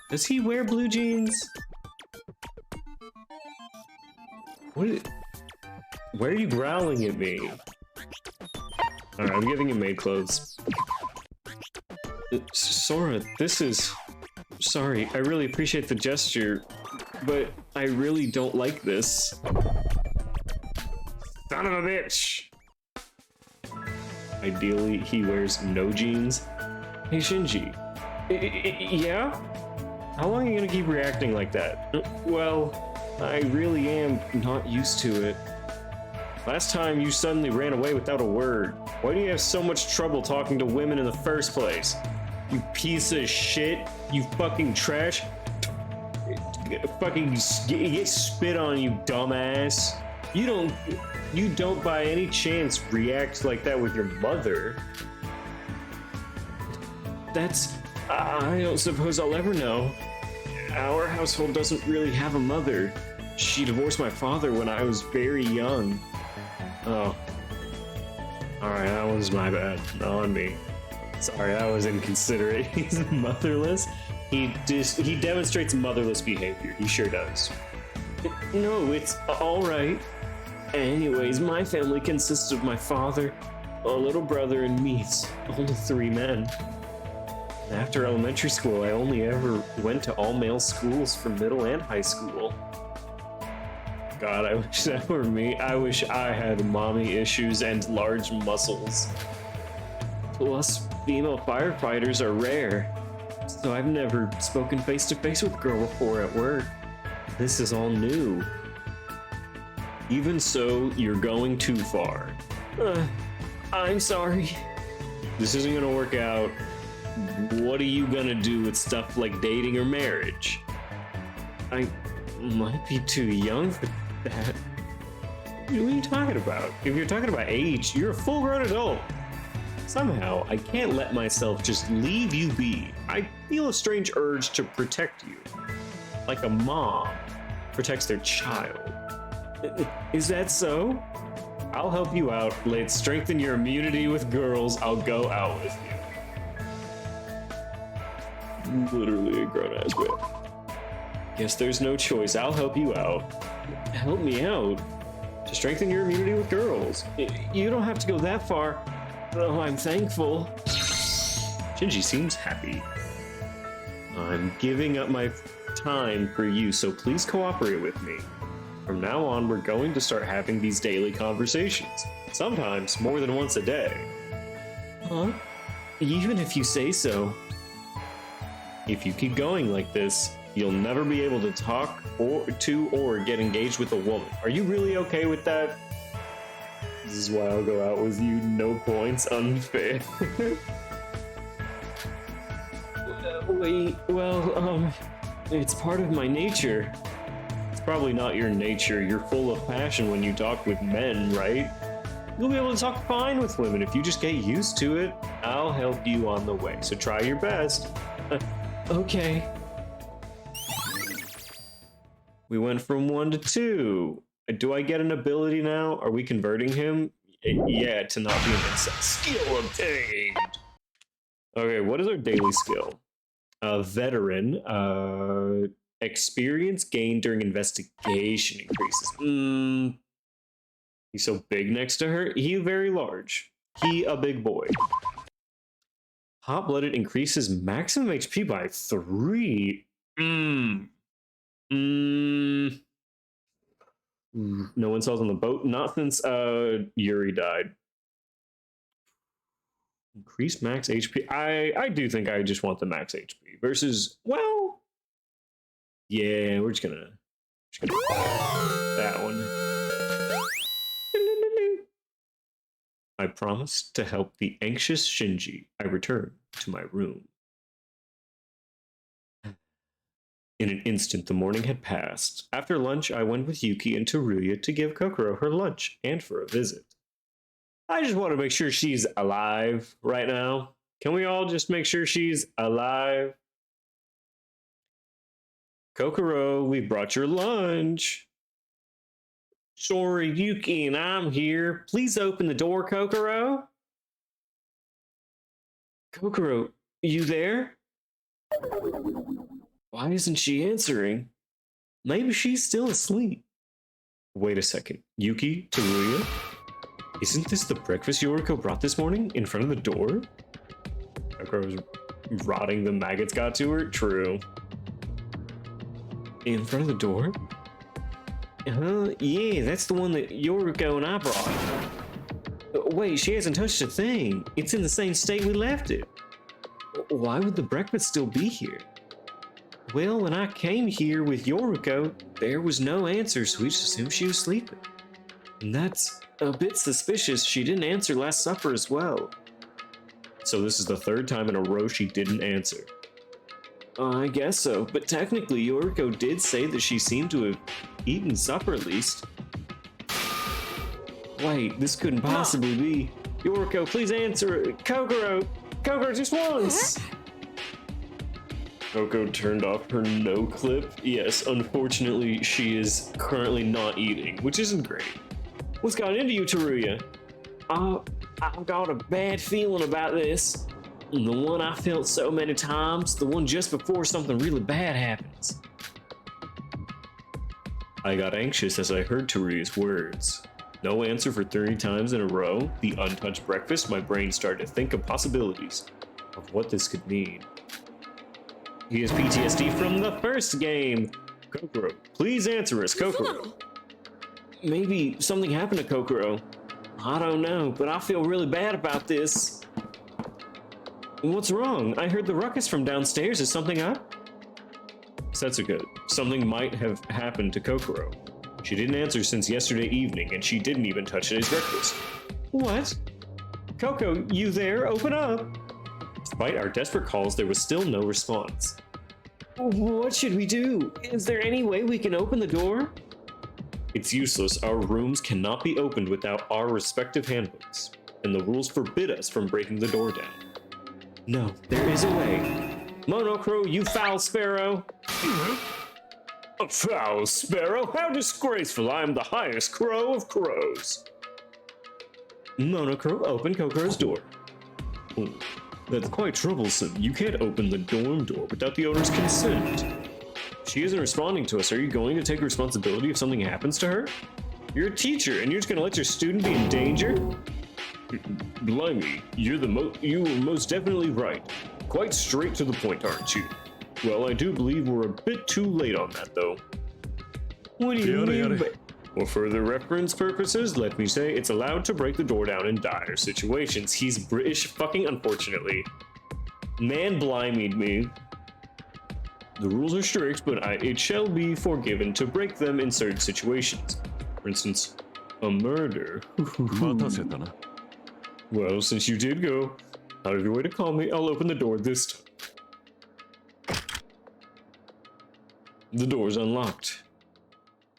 Does he wear blue jeans? Why are you growling at me? Alright, I'm giving him maid clothes. Sora, this is... Sorry, I really appreciate the gesture, but I really don't like this. Son of a bitch! Ideally, he wears no jeans. Hey, Shinji. Yeah? How long are you gonna keep reacting like that? Well, I really am not used to it. Last time you suddenly ran away without a word. Why do you have so much trouble talking to women in the first place? You piece of shit. You fucking trash. Fucking get spit on, you dumbass. You don't by any chance react like that with your mother. That's... I don't suppose I'll ever know. Our household doesn't really have a mother. She divorced my father when I was very young. Oh. Alright, that was my bad. Not on me. Sorry, I was inconsiderate. He's motherless. He demonstrates motherless behavior. He sure does. No, it's alright. Anyways, my family consists of my father, a little brother, and me. It's only 3 men. After elementary school, I only ever went to all-male schools for middle and high school. God, I wish that were me. I wish I had mommy issues and large muscles. Plus, female firefighters are rare, so I've never spoken face-to-face with a girl before at work. This is all new. Even so, you're going too far. I'm sorry. This isn't gonna work out. What are you gonna do with stuff like dating or marriage? I might be too young for that. What are you talking about? If you're talking about age, you're a full-grown adult. Somehow, I can't let myself just leave you be. I feel a strange urge to protect you. Like a mom protects their child. Is that so? I'll help you out. Let's strengthen your immunity with girls. I'll go out with you. Literally a grown-ass man. Guess there's no choice. I'll help you out. Help me out? To strengthen your immunity with girls. You don't have to go that far. Oh, I'm thankful. Shinji seems happy. I'm giving up my time for you, so please cooperate with me. From now on, we're going to start having these daily conversations. Sometimes more than once a day. Huh? Even if you say so. If you keep going like this, you'll never be able to talk or get engaged with a woman. Are you really okay with that? This is why I'll go out with you. No points. Unfair. Wait, well, it's part of my nature. It's probably not your nature. You're full of passion when you talk with men, right? You'll be able to talk fine with women if you just get used to it. I'll help you on the way, so try your best. Okay. We went from 1 to 2. Do I get an ability now? Are we converting him? Yeah, to not be an insect. Skill obtained! Okay, what is our daily skill? Veteran. Experience gained during investigation increases. He's so big next to her. He very large. He a big boy. Hot-blooded increases maximum HP by 3. No one sells on the boat. Not since Yuri died. Increase max HP. I do think I just want the max HP versus, well, yeah, we're just gonna that one. I promised to help the anxious Shinji. I returned to my room. In an instant, the morning had passed. After lunch, I went with Yuki and Teruya to give Kokoro her lunch and for a visit. I just want to make sure she's alive right now. Can we all just make sure she's alive? Kokoro, we brought your lunch. Sorry, Yuki and I'm here. Please open the door, Kokoro. Kokoro, you there? Why isn't she answering? Maybe she's still asleep. Wait a second. Yuki, Teruya? Isn't this the breakfast Yoriko brought this morning in front of the door? Kokoro's rotting the maggots got to her? True. In front of the door? Yeah, that's the one that Yoriko and I brought. Wait, she hasn't touched a thing. It's in the same state we left it. Why would the breakfast still be here? Well, when I came here with Yoriko, there was no answer, so we just assumed she was sleeping. And that's a bit suspicious. She didn't answer last supper as well. So this is the third time in a row she didn't answer. I guess so, but technically Yoriko did say that she seemed to have eaten supper at least. Wait, this couldn't possibly be. Yoriko, please answer. Kokoro! Kokoro, just once! Coco turned off her no clip. Yes, unfortunately, she is currently not eating, which isn't great. What's got into you, Teruya? I've got a bad feeling about this. The one I felt so many times, the one just before something really bad happens. I got anxious as I heard Teruya's words. No answer for 30 times in a row, the untouched breakfast, my brain started to think of possibilities of what this could mean. He has PTSD from the first game. Kokoro, please answer us, Kokoro. Maybe something happened to Kokoro. I don't know, but I feel really bad about this. What's wrong? I heard the ruckus from downstairs. Is something up? Setsuka, something might have happened to Kokoro. She didn't answer since yesterday evening, and she didn't even touch today's breakfast. What? Coco, you there? Open up! Despite our desperate calls, there was still no response. What should we do? Is there any way we can open the door? It's useless. Our rooms cannot be opened without our respective handbooks, and the rules forbid us from breaking the door down. No, there is a way. Monocro, you foul sparrow! A foul sparrow? How disgraceful! I am the highest crow of crows. Monocro, open Kokoro's door. Oh, that's quite troublesome. You can't open the dorm door without the owner's consent. She isn't responding to us. Are you going to take responsibility if something happens to her? You're a teacher, and you're just going to let your student be in danger? Blimey, you were most definitely right. Quite straight to the point, aren't you? Well, I do believe we're a bit too late on that, though. What do you mean? For further reference purposes, let me say it's allowed to break the door down in dire situations. He's British, fucking unfortunately. Man blimeyed me. The rules are strict, but it shall be forgiven to break them in certain situations. For instance, a murder. Well, since you did go out of your way to call me, I'll open the door this time. The door's unlocked.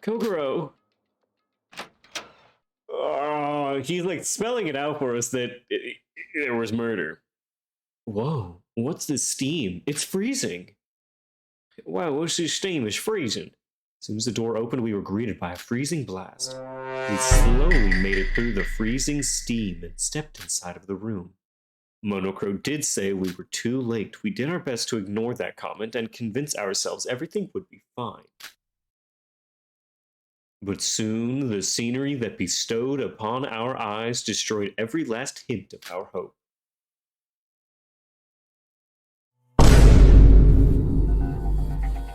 Kokoro! Oh, he's like spelling it out for us that there was murder. Whoa, what's this steam? It's freezing. Wow, what's this steam? It's freezing. As soon as the door opened, we were greeted by a freezing blast. We slowly made it through the freezing steam and stepped inside of the room. Monocro did say we were too late. We did our best to ignore that comment and convince ourselves everything would be fine. But soon, the scenery that bestowed upon our eyes destroyed every last hint of our hope.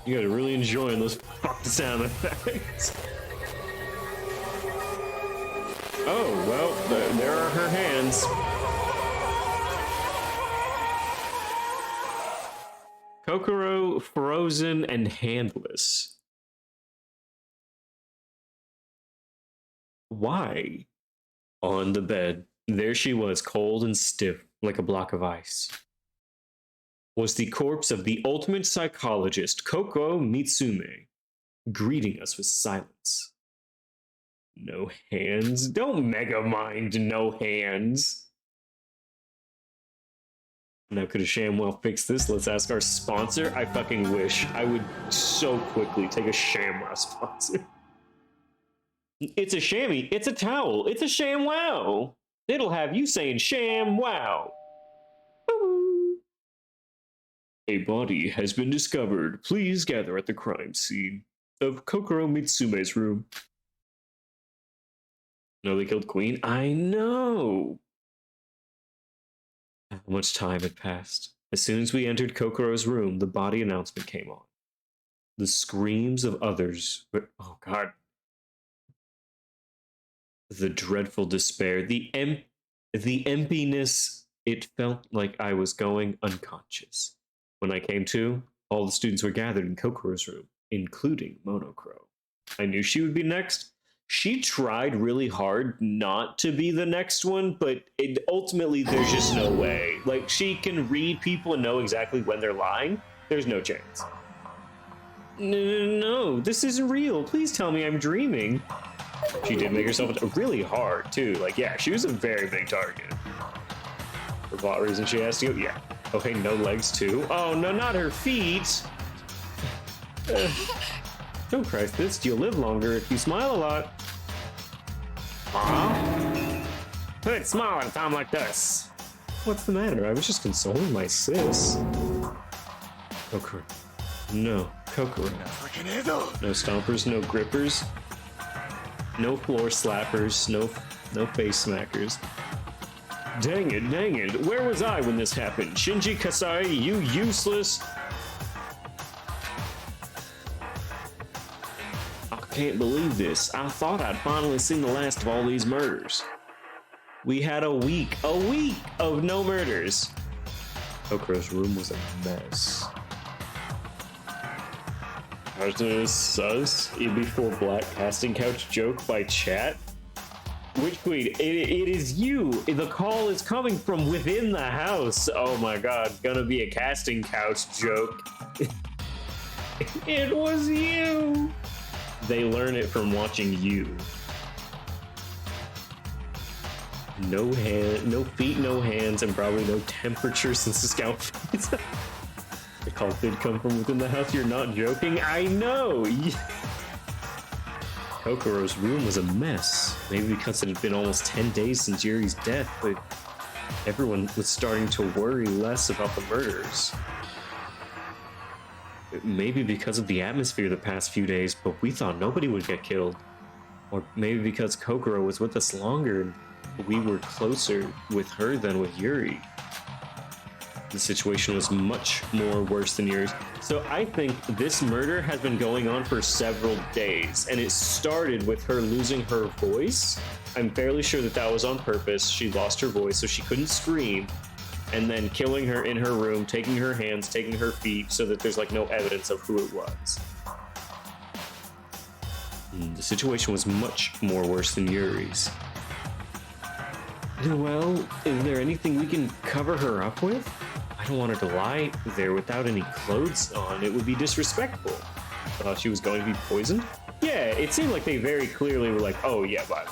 You guys are really enjoying those fucked sound effects. Oh, well, there are her hands. Kokoro, frozen, and handless. Why? On the bed, there she was, cold and stiff, like a block of ice. Was the corpse of the ultimate psychologist, Koko Mitsume, greeting us with silence. No hands? Don't mega mind no hands. Now, could a ShamWow fix this? Let's ask our sponsor. I fucking wish. I would so quickly take a ShamWow sponsor. It's a chamois. It's a towel. It's a ShamWow. It'll have you saying ShamWow. Woo! A body has been discovered. Please gather at the crime scene of Kokoro Mitsume's room. No, they killed Queen? I know! How much time had passed? As soon as we entered Kokoro's room, the body announcement came on. The screams of others, oh god. The dreadful despair, the emptiness, it felt like I was going unconscious. When I came to, all the students were gathered in Kokoro's room, including Monocro. I knew she would be next. She tried really hard not to be the next one, but ultimately there's just no way. Like, she can read people and know exactly when they're lying. There's no chance. No, this isn't real. Please tell me I'm dreaming. She did make herself really hard, too. Like, yeah, she was a very big target. For what reason she has to go? Yeah. Okay, no legs, too. Oh, no, not her feet. Don't cry, Fist. You'll live longer if you smile a lot. Aw? Quit smiling at a time like this. What's the matter? I was just consoling my sis. Kokoro. No, Kokoro. No stompers, no grippers. No floor slappers, no face smackers. Dang it. Where was I when this happened? Shinji Kasai, you useless. I can't believe this. I thought I'd finally seen the last of all these murders. We had a week of no murders. Kokoro's room was a mess. Sus, EB4 Black casting couch joke by chat. Which queen? It is you. The call is coming from within the house. Oh my god, gonna be a casting couch joke. It was you. They learn it from watching you. No feet, no hands, and probably no temperature since the scout face. The call did come from within the house. You're not joking? I know! Kokoro's room was a mess. Maybe because it had been almost 10 days since Yuri's death, but everyone was starting to worry less about the murders. Maybe because of the atmosphere the past few days, but we thought nobody would get killed. Or maybe because Kokoro was with us longer and we were closer with her than with Yuri. The situation was much more worse than Yuri's. So I think this murder has been going on for several days, and it started with her losing her voice. I'm fairly sure that was on purpose. She lost her voice, so she couldn't scream. And then killing her in her room, taking her hands, taking her feet, so that there's like no evidence of who it was. The situation was much more worse than Yuri's. Well, is there anything we can cover her up with? I don't want her to lie there without any clothes on. It would be disrespectful. I thought she was going to be poisoned? Yeah, it seemed like they very clearly were like, oh yeah, but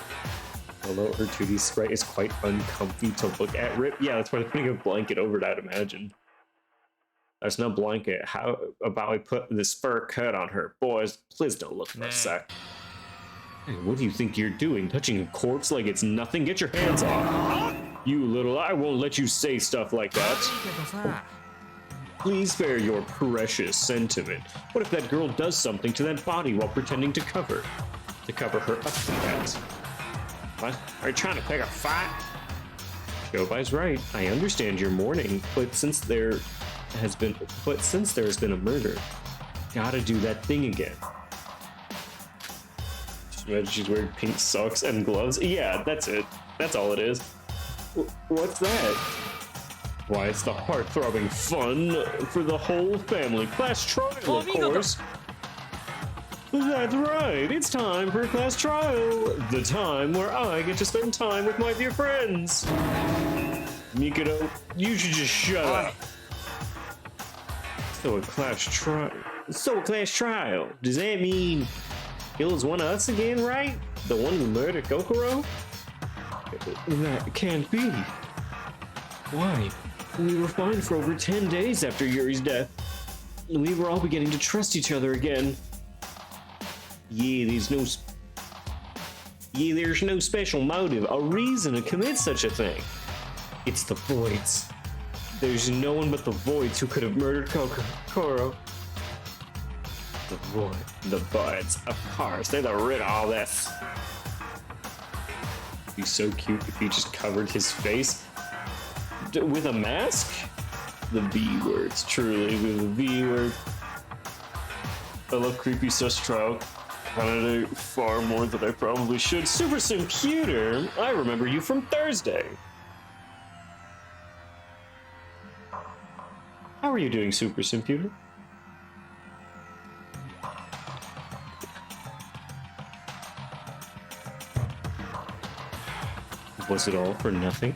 although her 2D sprite is quite uncomfy to look at, Rip. Yeah, that's why they're putting a blanket over it, I'd imagine. There's no blanket. How about we put this fur coat on her? Boys, please don't look for a sec. Hey, what do you think you're doing? Touching a corpse like it's nothing? Get your hands off. You little, I won't let you say stuff like that. Please spare your precious sentiment. What if that girl does something to that body while pretending to cover her up to that? What? Are you trying to pick a fight? Shobai's right. I understand your mourning, but since there has been a murder, gotta do that thing again. Just imagine she's wearing pink socks and gloves. Yeah, that's it. That's all it is. What's that? Why, it's the heart-throbbing fun for the whole family. Class trial, of course. That's right, it's time for class trial. The time where I get to spend time with my dear friends. Mikado, you should just shut up. So a class trial. Does that mean Hill's one of us again, right? The one who murdered Kokoro? That can't be. Why? We were fine for over 10 days after Yuri's death. We were all beginning to trust each other again. Yeah, there's no special motive, a reason to commit such a thing. It's the voids. There's no one but the voids who could have murdered Kokoro. The voids, of course, they're the root of all this. It'd be so cute if he just covered his face with a mask. The V words, truly, with the V word. I love creepy sus trout. Canada far more than I probably should. Super Computer, I remember you from Thursday. How are you doing, Super Computer? Was it all for nothing?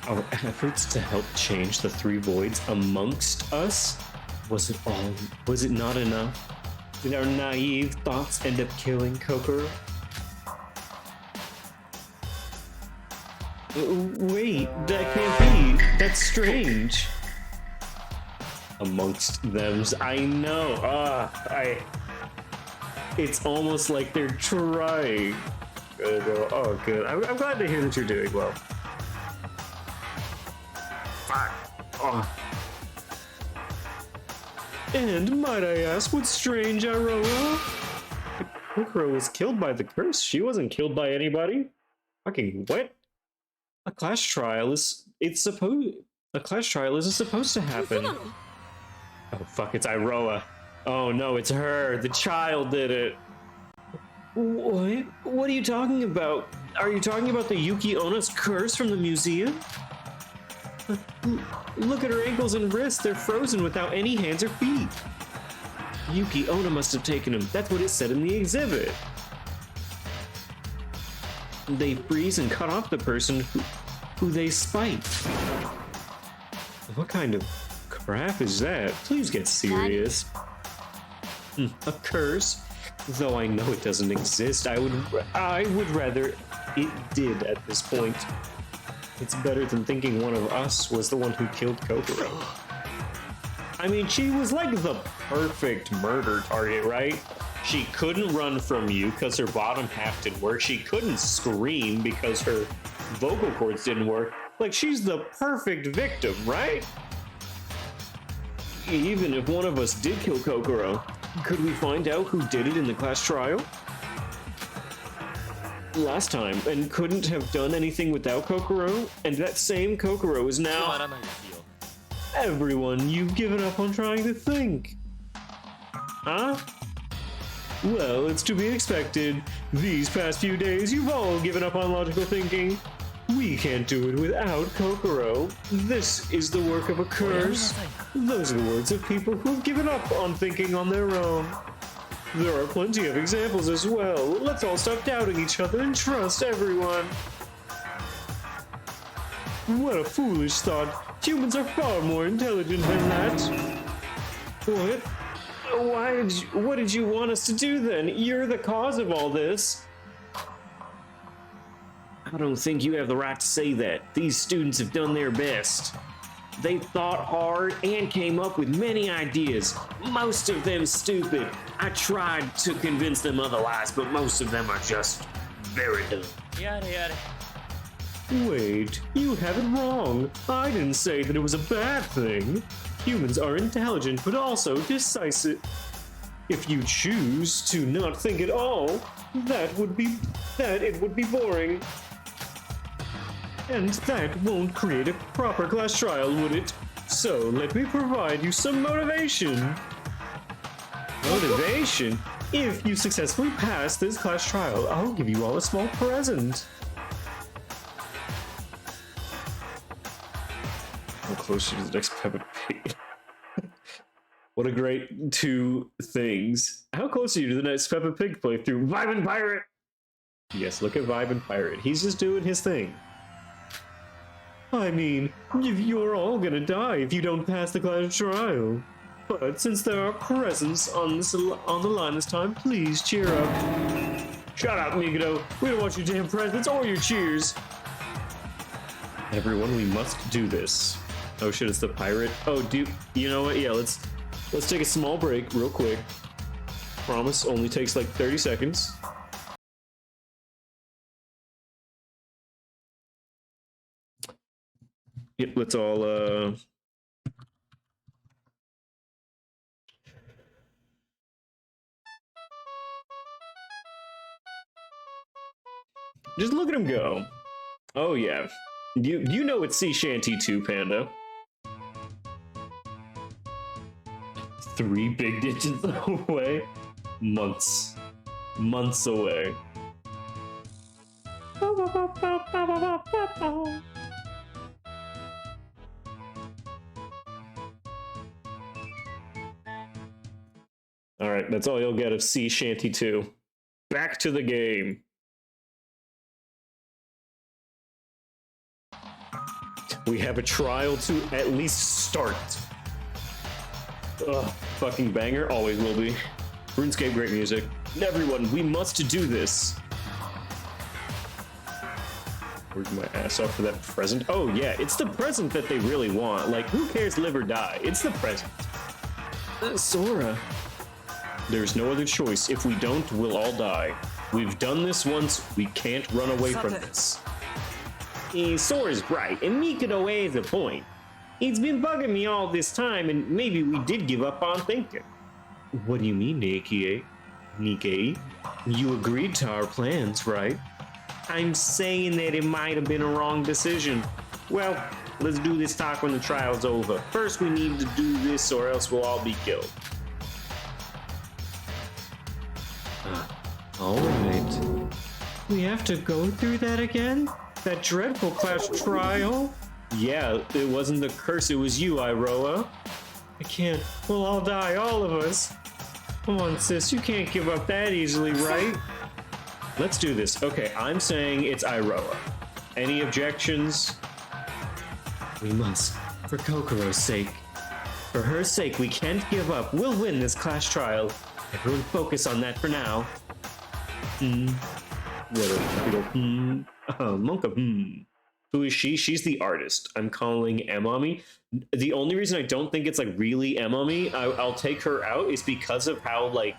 Our efforts to help change the three voids amongst us? Was it not enough? Did our naive thoughts end up killing Kokoro? Wait, that can't be. That's strange. Amongst thems, I know. It's almost like they're trying. Oh, good. I'm glad to hear that you're doing well. Fuck. Oh. And might I ask what's strange, Aurora? Kokoro was killed by the curse. She wasn't killed by anybody. Fucking what? A class trial isn't supposed to happen. Oh fuck, it's Iroha. Oh no, it's her. The child did it. What? What are you talking about? Are you talking about the Yuki Ona's curse from the museum? Look at her ankles and wrists. They're frozen without any hands or feet. Yuki Onna must have taken them. That's what it said in the exhibit. They freeze and cut off the person who they spite. What kind of crap is that? Please get serious. A curse? Though I know it doesn't exist, I would rather it did at this point. It's better than thinking one of us was the one who killed Kokoro. I mean, she was like the perfect murder target, right? She couldn't run from you because her bottom half didn't work. She couldn't scream because her vocal cords didn't work. Like, she's the perfect victim, right? Even if one of us did kill Kokoro, could we find out who did it in the class trial? Last time, and couldn't have done anything without Kokoro, and that same Kokoro is now... Everyone, you've given up on trying to think. Huh? Well, it's to be expected. These past few days, you've all given up on logical thinking. We can't do it without Kokoro. This is the work of a curse. Those are the words of people who've given up on thinking on their own. There are plenty of examples as well. Let's all stop doubting each other and trust everyone. What a foolish thought. Humans are far more intelligent than that. What? What did you want us to do then? You're the cause of all this. I don't think you have the right to say that. These students have done their best. They thought hard and came up with many ideas, most of them stupid. I tried to convince them otherwise, but most of them are just very dumb. Wait, you have it wrong. I didn't say that it was a bad thing. Humans are intelligent, but also decisive. If you choose to not think at all, it would be boring. And that won't create a proper class trial, would it? So let me provide you some motivation. Motivation? If you successfully pass this class trial, I'll give you all a small present. How close to the next Peppa Pig? What a great two things. How close are you to the next Peppa Pig playthrough? Vibe and Pirate! Yes, look at Vibe and Pirate. He's just doing his thing. I mean, you're all gonna die if you don't pass the class trial. But since there are presents on the line this time, please cheer up. Shut up, Mikado. We don't want your damn presents or your cheers. Everyone, we must do this. Oh shit, it's the pirate. Oh, you know what? Yeah, let's take a small break real quick. Promise, only takes like 30 seconds. let's all just look at him go. Oh yeah. You know it's sea shanty too, Panda. 3 big digits away. Months away. All right, that's all you'll get of Sea Shanty 2. Back to the game. We have a trial to at least start. Ugh, fucking banger, always will be. RuneScape, great music. Everyone, we must do this. Worked my ass off for that present. Oh yeah, it's the present that they really want. Like, who cares live or die? It's the present. Sora. There's no other choice. If we don't, we'll all die. We've done this once. We can't run away from this. Sora's right, and Mikado has a point. It's been bugging me all this time, and maybe we did give up on thinking. What do you mean, Nikkei? You agreed to our plans, right? I'm saying that it might have been a wrong decision. Well, let's do this talk when the trial's over. First, we need to do this, or else we'll all be killed. All right. We have to go through that again? That dreadful class trial? Yeah, it wasn't the curse, it was you, Iroha. I can't. We'll all die, all of us. Come on, sis, you can't give up that easily, right? Let's do this. Okay, I'm saying it's Iroha. Any objections? We must, for Kokoro's sake. For her sake, we can't give up. We'll win this class trial. Everyone focus on that for now. Monka, Who is she? She's the artist. I'm calling Emami. The only reason I don't think it's like really Emami, I'll take her out, is because of how like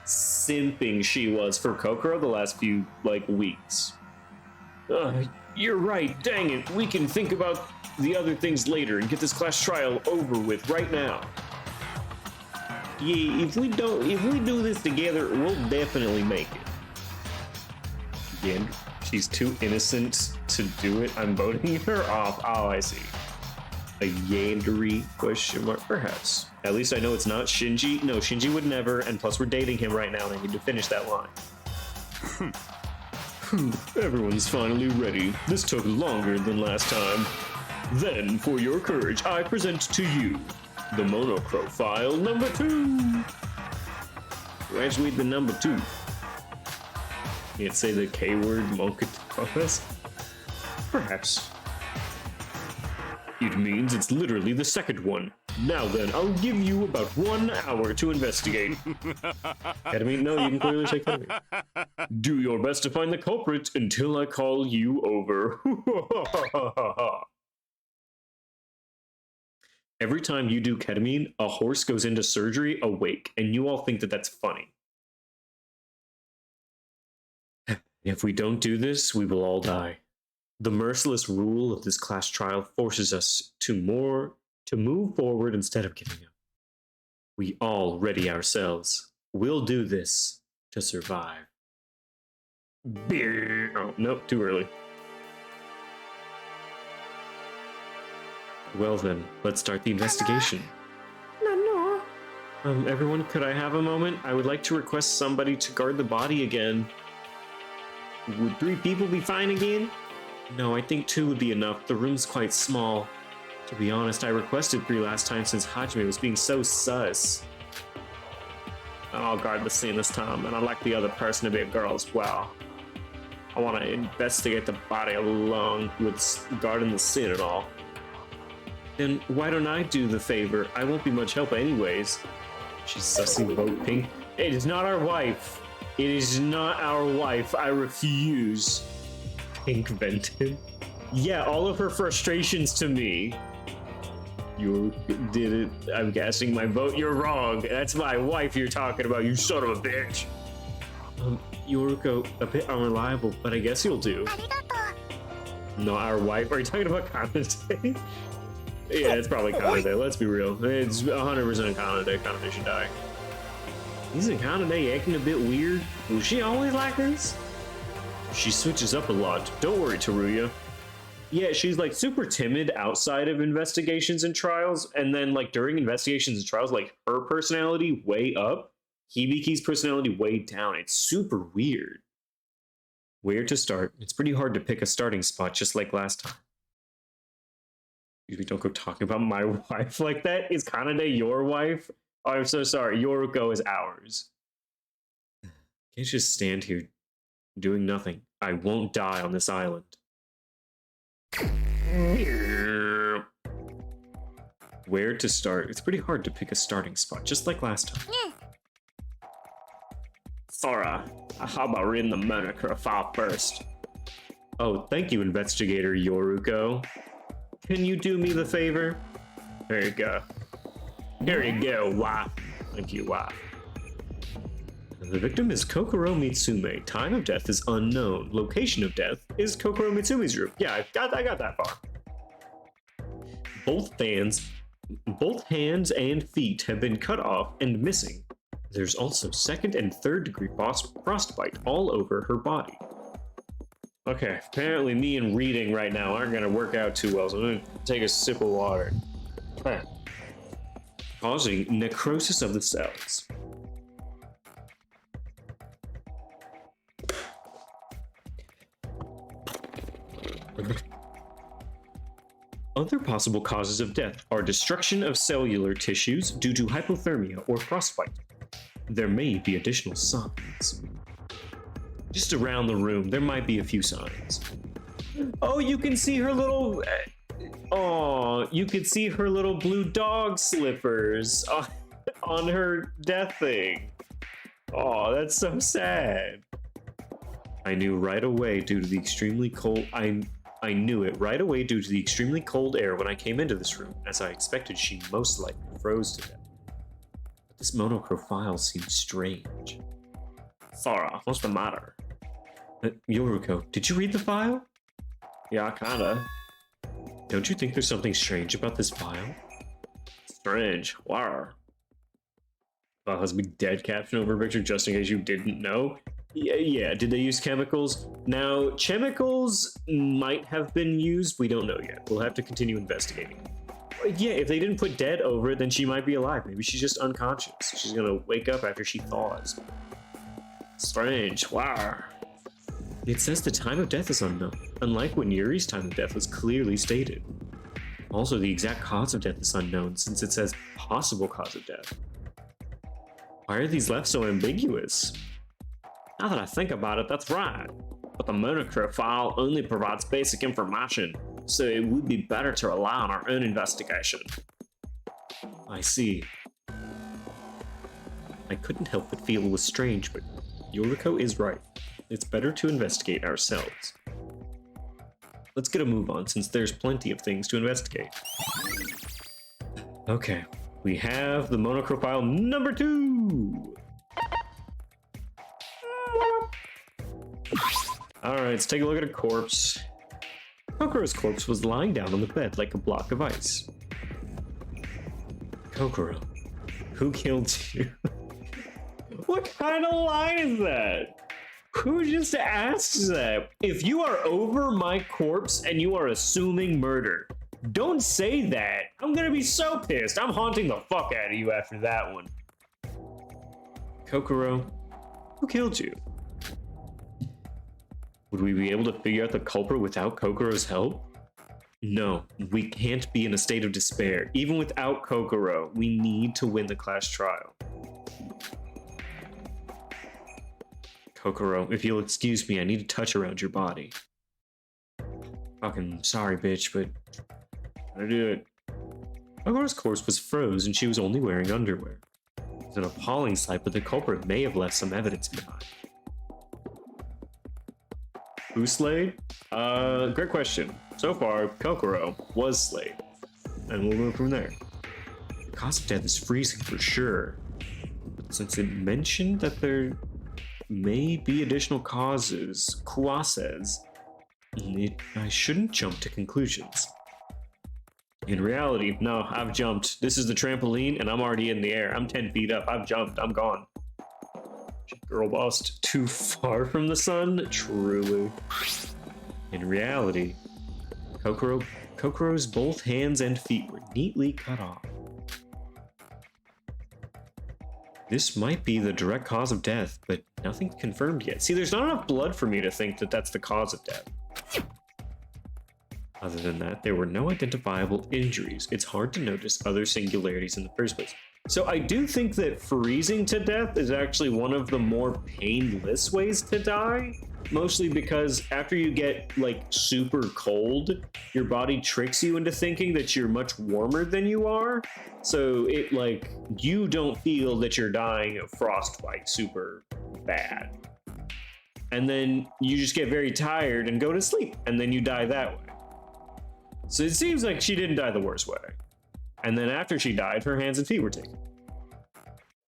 simping she was for Kokoro the last few like weeks. You're right. Dang it. We can think about the other things later and get this class trial over with right now. Yeah, if we do this together, we'll definitely make it. Again, she's too innocent to do it. I'm voting her off. Oh, I see. A Yandere question mark? Perhaps. At least I know it's not Shinji. No, Shinji would never, and plus we're dating him right now and I need to finish that line. Everyone's finally ready. This took longer than last time. Then, for your courage, I present to you the Monocro file number 2. Let's read the number 2. Can't say the K word, Monka. Perhaps. It means it's literally the second one. Now then, I'll give you about 1 hour to investigate. Ketamine? No, you can clearly say ketamine. Do your best to find the culprit until I call you over. Every time you do ketamine, a horse goes into surgery awake, and you all think that that's funny. If we don't do this, we will all die. The merciless rule of this class trial forces us to move forward instead of giving up. We all ready ourselves. We'll do this to survive. Oh, nope, too early. Well then, let's start the investigation. No. Everyone, could I have a moment? I would like to request somebody to guard the body again. Would 3 people be fine again? No, I think 2 would be enough. The room's quite small. To be honest, I requested 3 last time since Hajime was being so sus. I'll guard the scene this time, and I'd like the other person to be a girl as well. I want to investigate the body along with guarding the scene and all. Then why don't I do the favor? I won't be much help anyways. She's sussing vote pink. It is not our wife. It is not our wife. I refuse. Pink vented. Yeah, all of her frustrations to me. You did it. I'm casting my vote. You're wrong. That's my wife you're talking about, you son of a bitch. Yoriko, a bit unreliable, but I guess you'll do. No, our wife. Are you talking about Kanade? Yeah, it's probably Kanade. Let's be real. It's 100% Kanade. Kanade should die. Isn't Kanade acting a bit weird? Was she always like this? She switches up a lot. Don't worry, Teruya. Yeah, she's like super timid outside of investigations and trials, and then like during investigations and trials, like her personality way up, Hibiki's personality way down. It's super weird. Where to start? It's pretty hard to pick a starting spot, just like last time. We don't go talking about my wife like that. Is Kanade your wife? Oh, I'm so sorry. Yoruko is ours. Can't just stand here doing nothing. I won't die on this island. Where to start? It's pretty hard to pick a starting spot, just like last time. Sora, how about reading the Monocro file first? Oh, thank you, Investigator Yoruko. Can you do me the favor? There you go. There you go, wife. Thank you, wife. The victim is Kokoro Mitsume. Time of death is unknown. Location of death is Kokoro Mitsume's room. Yeah, I got that far. Both hands and feet have been cut off and missing. There's also second and third degree frostbite all over her body. Okay, apparently me and reading right now aren't gonna work out too well, so I'm gonna take a sip of water. Causing necrosis of the cells. Other possible causes of death are destruction of cellular tissues due to hypothermia or frostbite. There may be additional signs. Just around the room, there might be a few signs. Oh, you can see her little... Oh, you can see her little blue dog slippers on her death thing. Oh, that's so sad. I knew right away due to the extremely cold... I knew it right away due to the extremely cold air when I came into this room, as I expected she most likely froze to death. But this monochrome file seems strange. Sora, what's the matter? Yoruko, did you read the file? Yeah, kinda. Don't you think there's something strange about this file? Strange? Why? File has a big dead caption over a picture just in case you didn't know. Yeah, did they use chemicals? Now, chemicals might have been used. We don't know yet. We'll have to continue investigating. Yeah, if they didn't put dead over it, then she might be alive. Maybe she's just unconscious. She's gonna wake up after she thaws. Strange. Wow. It says the time of death is unknown, unlike when Yuri's time of death was clearly stated. Also, the exact cause of death is unknown, since it says possible cause of death. Why are these left so ambiguous? Now that I think about it, that's right. But the monochrome file only provides basic information, so it would be better to rely on our own investigation. I see. I couldn't help but feel it was strange, but Yoruko is right. It's better to investigate ourselves. Let's get a move on, since there's plenty of things to investigate. Okay, we have the monochrome file number 2! Alright, let's take a look at a corpse. Kokoro's corpse was lying down on the bed like a block of ice. Kokoro, who killed you? What kind of line is that? Who just asks that? If you are over my corpse and you are assuming murder, don't say that. I'm gonna be so pissed. I'm haunting the fuck out of you after that one. Kokoro, who killed you? Would we be able to figure out the culprit without Kokoro's help? No, we can't be in a state of despair. Even without Kokoro, we need to win the class trial. Kokoro, if you'll excuse me, I need to touch around your body. Fucking sorry, bitch, but I do it. Kokoro's corpse was froze and she was only wearing underwear. It's an appalling sight, but the culprit may have left some evidence behind. Who slayed? Great question. So far, Kokoro was slayed. And we'll move from there. The cause of death is freezing for sure. But since it mentioned that there may be additional causes, Kwa says, I shouldn't jump to conclusions. In reality, no, I've jumped. This is the trampoline, and I'm already in the air. I'm 10 feet up. I've jumped. I'm gone. Girl bossed too far from the sun? Truly. In reality, Kokoro's both hands and feet were neatly cut off. This might be the direct cause of death, but nothing's confirmed yet. See, there's not enough blood for me to think that that's the cause of death. Other than that, there were no identifiable injuries. It's hard to notice other singularities in the first place. So I do think that freezing to death is actually one of the more painless ways to die. Mostly because after you get like super cold, your body tricks you into thinking that you're much warmer than you are. So it like, you don't feel that you're dying of frostbite super bad. And then you just get very tired and go to sleep, and then you die that way. So it seems like she didn't die the worst way. And then after she died, her hands and feet were taken.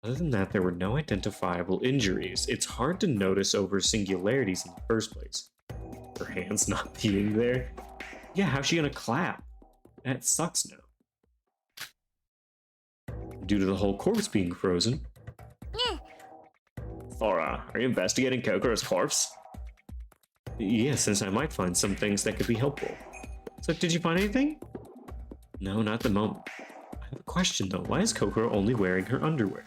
Other than that, there were no identifiable injuries. It's hard to notice over singularities in the first place. Her hands not being there. Yeah, how's she gonna clap? That sucks now. Due to the whole corpse being frozen. Thora, are you investigating Kokoro's corpse? Yeah, since I might find some things that could be helpful. So, did you find anything? No, not at the moment. I have a question though. Why is Kokoro only wearing her underwear?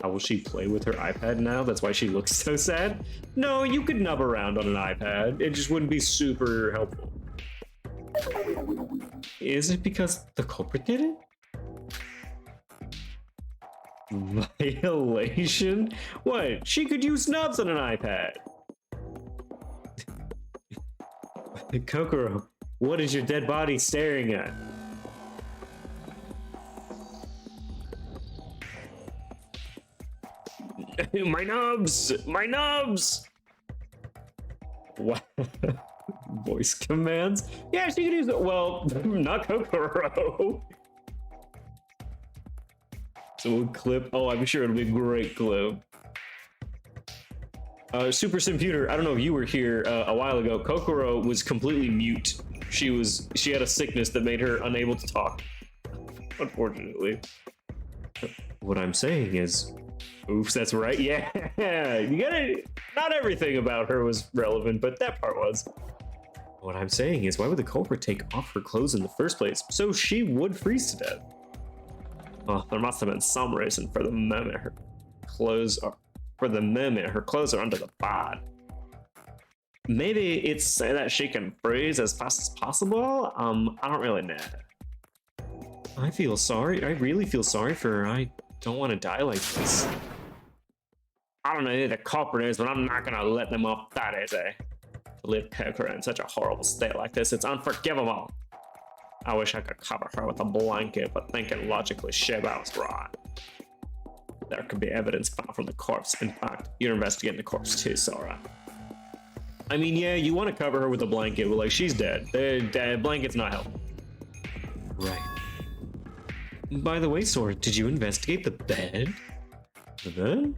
How will she play with her iPad now? That's why she looks so sad? No, you could nub around on an iPad. It just wouldn't be super helpful. Is it because the culprit did it? Violation? What? She could use nubs on an iPad. Kokoro, what is your dead body staring at? My nubs! My nubs! What? Voice commands? Yeah, she could use it. Well, not Kokoro. So a clip. Oh, I'm sure it'll be a great clip. Super Computer, I don't know if you were here a while ago. Kokoro was completely mute. She had a sickness that made her unable to talk. Unfortunately. What I'm saying is, oops, that's right. Yeah, you gotta. Not everything about her was relevant, but that part was. What I'm saying is, why would the culprit take off her clothes in the first place? So she would freeze to death. Oh, there must have been some reason for the moment her clothes are. For the moment, her clothes are under the bod. Maybe it's so that she can freeze as fast as possible? I don't really know. I feel sorry. I really feel sorry for her. I don't want to die like this. I don't know who the culprit is, but I'm not gonna let them off that easy. To leave Kokoro in such a horrible state like this, it's unforgivable. I wish I could cover her with a blanket, but thinking logically, Shiba was right. There could be evidence found from the corpse. In fact, you're investigating the corpse too, Sora. I mean, yeah, you want to cover her with a blanket, but like, she's dead. The blanket's not helping. Right. By the way, Sora, did you investigate the bed? The bed?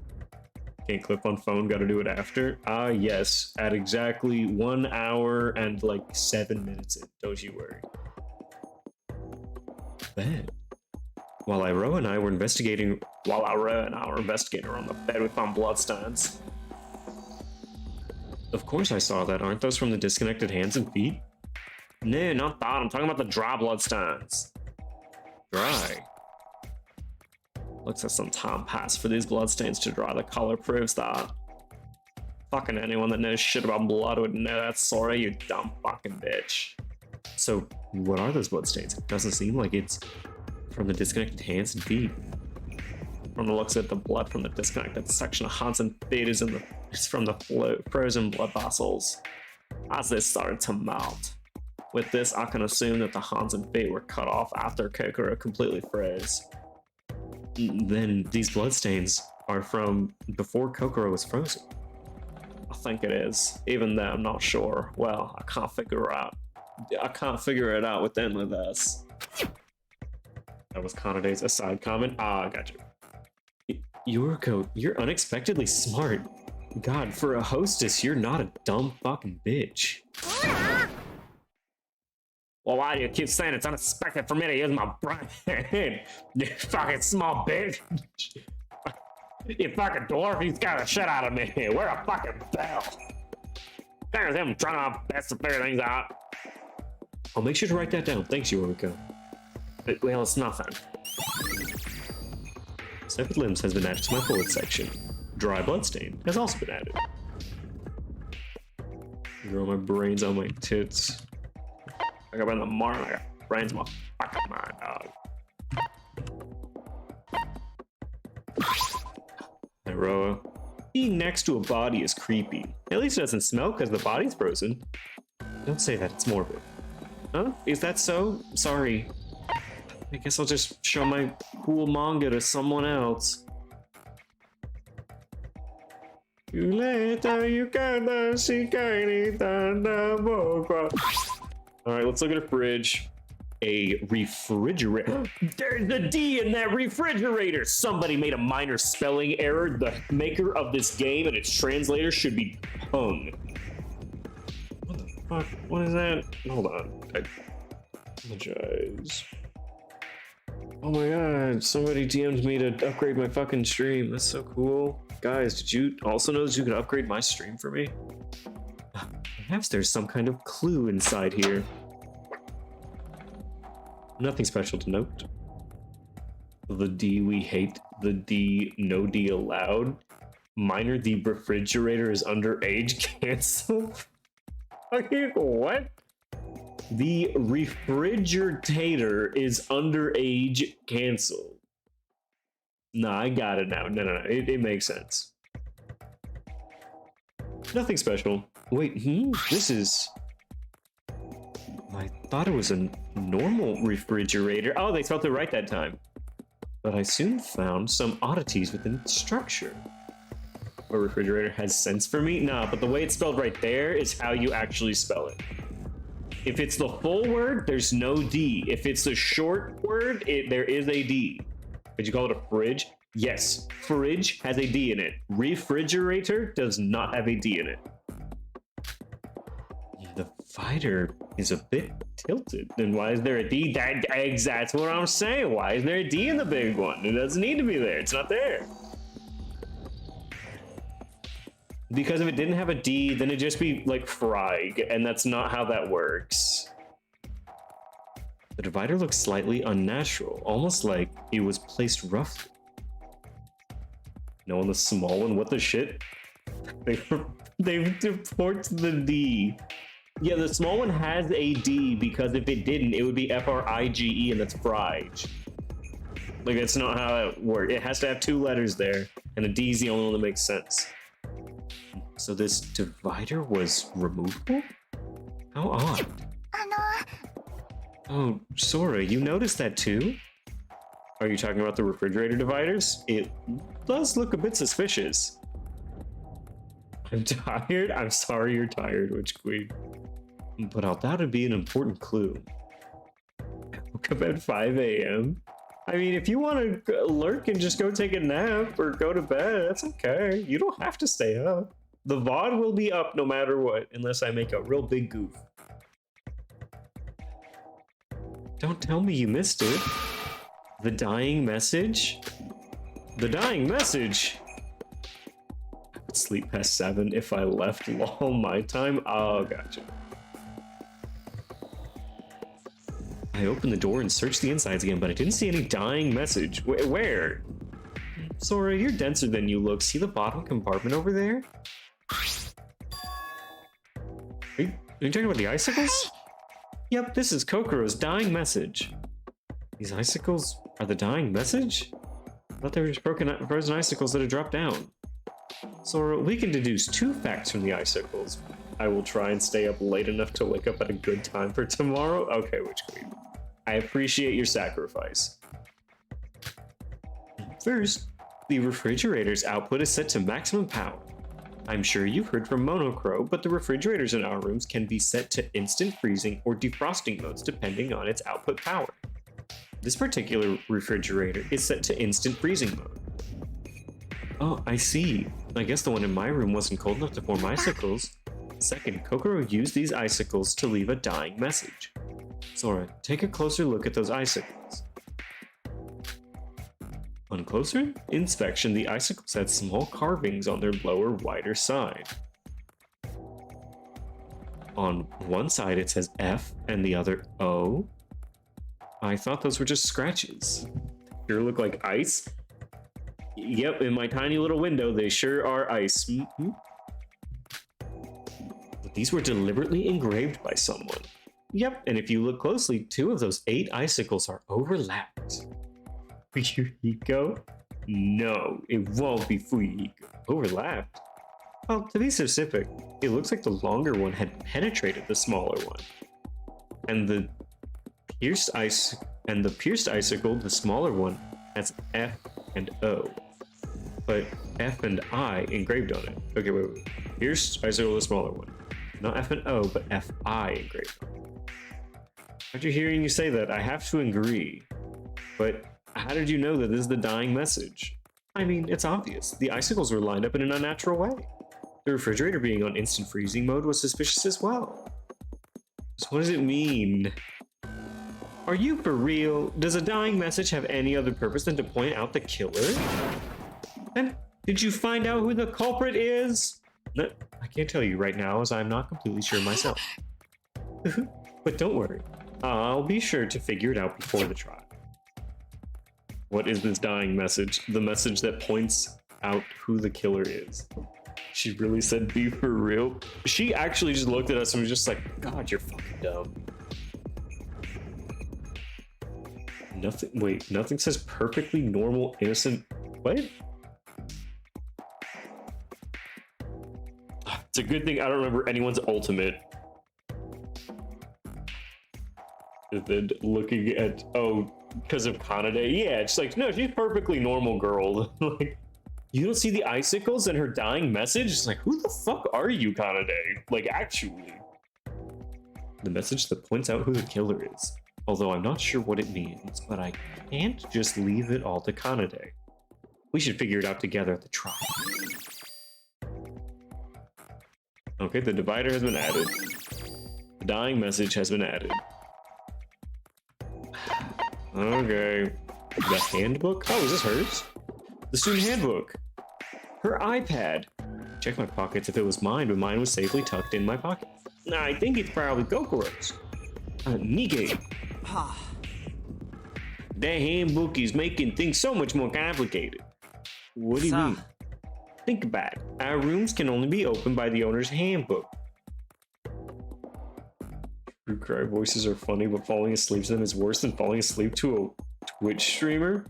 Can't clip on phone, gotta do it after. Yes, at exactly 1 hour and like 7 minutes in, don't you worry. Bed? While Iro and I were investigating on the bed, we found bloodstains. Of course I saw that. Aren't those from the disconnected hands and feet? No, not that. I'm talking about the dry bloodstains. Dry? Looks like some time passed for these bloodstains to dry. The color proves that. Fucking anyone that knows shit about blood would know that, Sora, you dumb fucking bitch. So, what are those bloodstains? It doesn't seem like it's from the disconnected hands and feet. From the looks of the blood from the disconnected section of hands and feet is from the frozen blood vessels as they started to melt. With this, I can assume that the hands and feet were cut off after Kokoro completely froze. Then these bloodstains are from before Kokoro was frozen. I think it is, even though I'm not sure. Well, I can't figure it out with them with us. That was Kanade's aside comment. I got you. Yuriko, you're unexpectedly smart. God, for a hostess, you're not a dumb fucking bitch. Well, why do you keep saying it's unexpected for me to use my brain? You fucking small bitch. You fucking dwarf, you scared the shit out of me. We're a fucking bell. There's him trying our best to figure things out. I'll make sure to write that down. Thanks, Yoriko. Well, it's nothing. Severed limbs has been added to my bullet section. Dry bloodstain has also been added. Grow my brains on my tits. I got in the morning, I got brains in my fucking mind, dog. Iroha. Being next to a body is creepy. At least it doesn't smell because the body's frozen. Don't say that, it's morbid. Huh? Is that so? Sorry. I guess I'll just show my cool manga to someone else. Alright, let's look at a fridge. A refrigerator. There's a D in that refrigerator! Somebody made a minor spelling error. The maker of this game and its translator should be hung. What the fuck? What is that? Hold on. I apologize. Oh my god, somebody DM'd me to upgrade my fucking stream. That's so cool. Guys, did you also know that you could upgrade my stream for me? Perhaps there's some kind of clue inside here. Nothing special to note. The D we hate, the D no D allowed. Minor, the refrigerator is underage, cancel. Okay, what? The refrigerator is underage, cancel. Nah, I got it now. No. It makes sense. Nothing special. Wait, this is... I thought it was a normal refrigerator. Oh, they spelled it right that time. But I soon found some oddities within its structure. A refrigerator has sense for me? Nah, but the way it's spelled right there is how you actually spell it. If it's the full word, there's no D. If it's the short word, there is a D. Did you call it a fridge? Yes, fridge has a D in it. Refrigerator does not have a D in it. The fighter is a bit tilted. Then why is there a D? That's what I'm saying. Why is there a D in the big one? It doesn't need to be there. It's not there. Because if it didn't have a D, then it'd just be like Frag, and that's not how that works. The divider looks slightly unnatural, almost like it was placed roughly. No, on the small one, what the shit? They've deported the D. Yeah, the small one has a D because if it didn't, it would be Frige, and that's Frige. Like, that's not how it works. It has to have two letters there, and a D is the only one that makes sense. So this divider was removable? How odd. Oh, Sora, you noticed that too? Are you talking about the refrigerator dividers? It does look a bit suspicious. I'm tired? I'm sorry you're tired, Witch Queen. But I thought it'd be an important clue. I woke up at 5 a.m. I mean, if you want to lurk and just go take a nap or go to bed, that's okay. You don't have to stay up. The VOD will be up no matter what, unless I make a real big goof. Don't tell me you missed it. The dying message? The dying message? I would sleep past 7 if I left lol my time. Oh, gotcha. I opened the door and searched the insides again, but I didn't see any dying message. Where? Sora, you're denser than you look. See the bottom compartment over there? Are you talking about the icicles? Yep, this is Kokoro's dying message. These icicles are the dying message? I thought they were just frozen icicles that had dropped down. Sora, we can deduce 2 facts from the icicles. I will try and stay up late enough to wake up at a good time for tomorrow. Okay, Witch Queen. I appreciate your sacrifice. First, the refrigerator's output is set to maximum power. I'm sure you've heard from Monocro, but the refrigerators in our rooms can be set to instant freezing or defrosting modes depending on its output power. This particular refrigerator is set to instant freezing mode. Oh, I see. I guess the one in my room wasn't cold enough to form icicles. Second, Kokoro used these icicles to leave a dying message. Sora, take a closer look at those icicles. On closer inspection, the icicles had small carvings on their lower, wider side. On one side it says F and the other O. I thought those were just scratches. Sure look like ice. Yep, in my tiny little window, they sure are ice. Mm-hmm. But these were deliberately engraved by someone. Yep, and if you look closely, 2 of those 8 icicles are overlapped. Fuyuhiko? No, it won't be Fuyuhiko. Overlapped? Well, to be specific, it looks like the longer one had penetrated the smaller one. And the pierced icicle, the smaller one, has F and O. But F and I engraved on it. Okay, wait. Pierced icicle, the smaller one. Not F and O, but F-I engraved on it. After hearing you say that, I have to agree. But how did you know that this is the dying message? I mean, it's obvious. The icicles were lined up in an unnatural way. The refrigerator being on instant freezing mode was suspicious as well. So what does it mean? Are you for real? Does a dying message have any other purpose than to point out the killer? And did you find out who the culprit is? No, I can't tell you right now as I'm not completely sure myself. But don't worry, I'll be sure to figure it out before the trial. What is this dying message? The message that points out who the killer is. She really said, be for real? She actually just looked at us and was just like, God, you're fucking dumb. Nothing says perfectly normal, innocent. What? It's a good thing I don't remember anyone's ultimate. And then looking at, oh, because of Kanade? Yeah, it's like, no, she's perfectly normal girl. Like, you don't see the icicles and her dying message? It's like, who the fuck are you, Kanade? Like, actually. The message that points out who the killer is. Although I'm not sure what it means, but I can't just leave it all to Kanade. We should figure it out together at the trial. Okay, the divider has been added. The dying message has been added. Okay. The handbook? Oh, is this hers? The student handbook. Her iPad. Check my pockets if it was mine, but mine was safely tucked in my pocket. I think it's probably Kokoro's. Nige. That handbook is making things so much more complicated. What do you mean? Think about it. Our rooms can only be opened by the owner's handbook. True cry voices are funny, but falling asleep to them is worse than falling asleep to a Twitch streamer.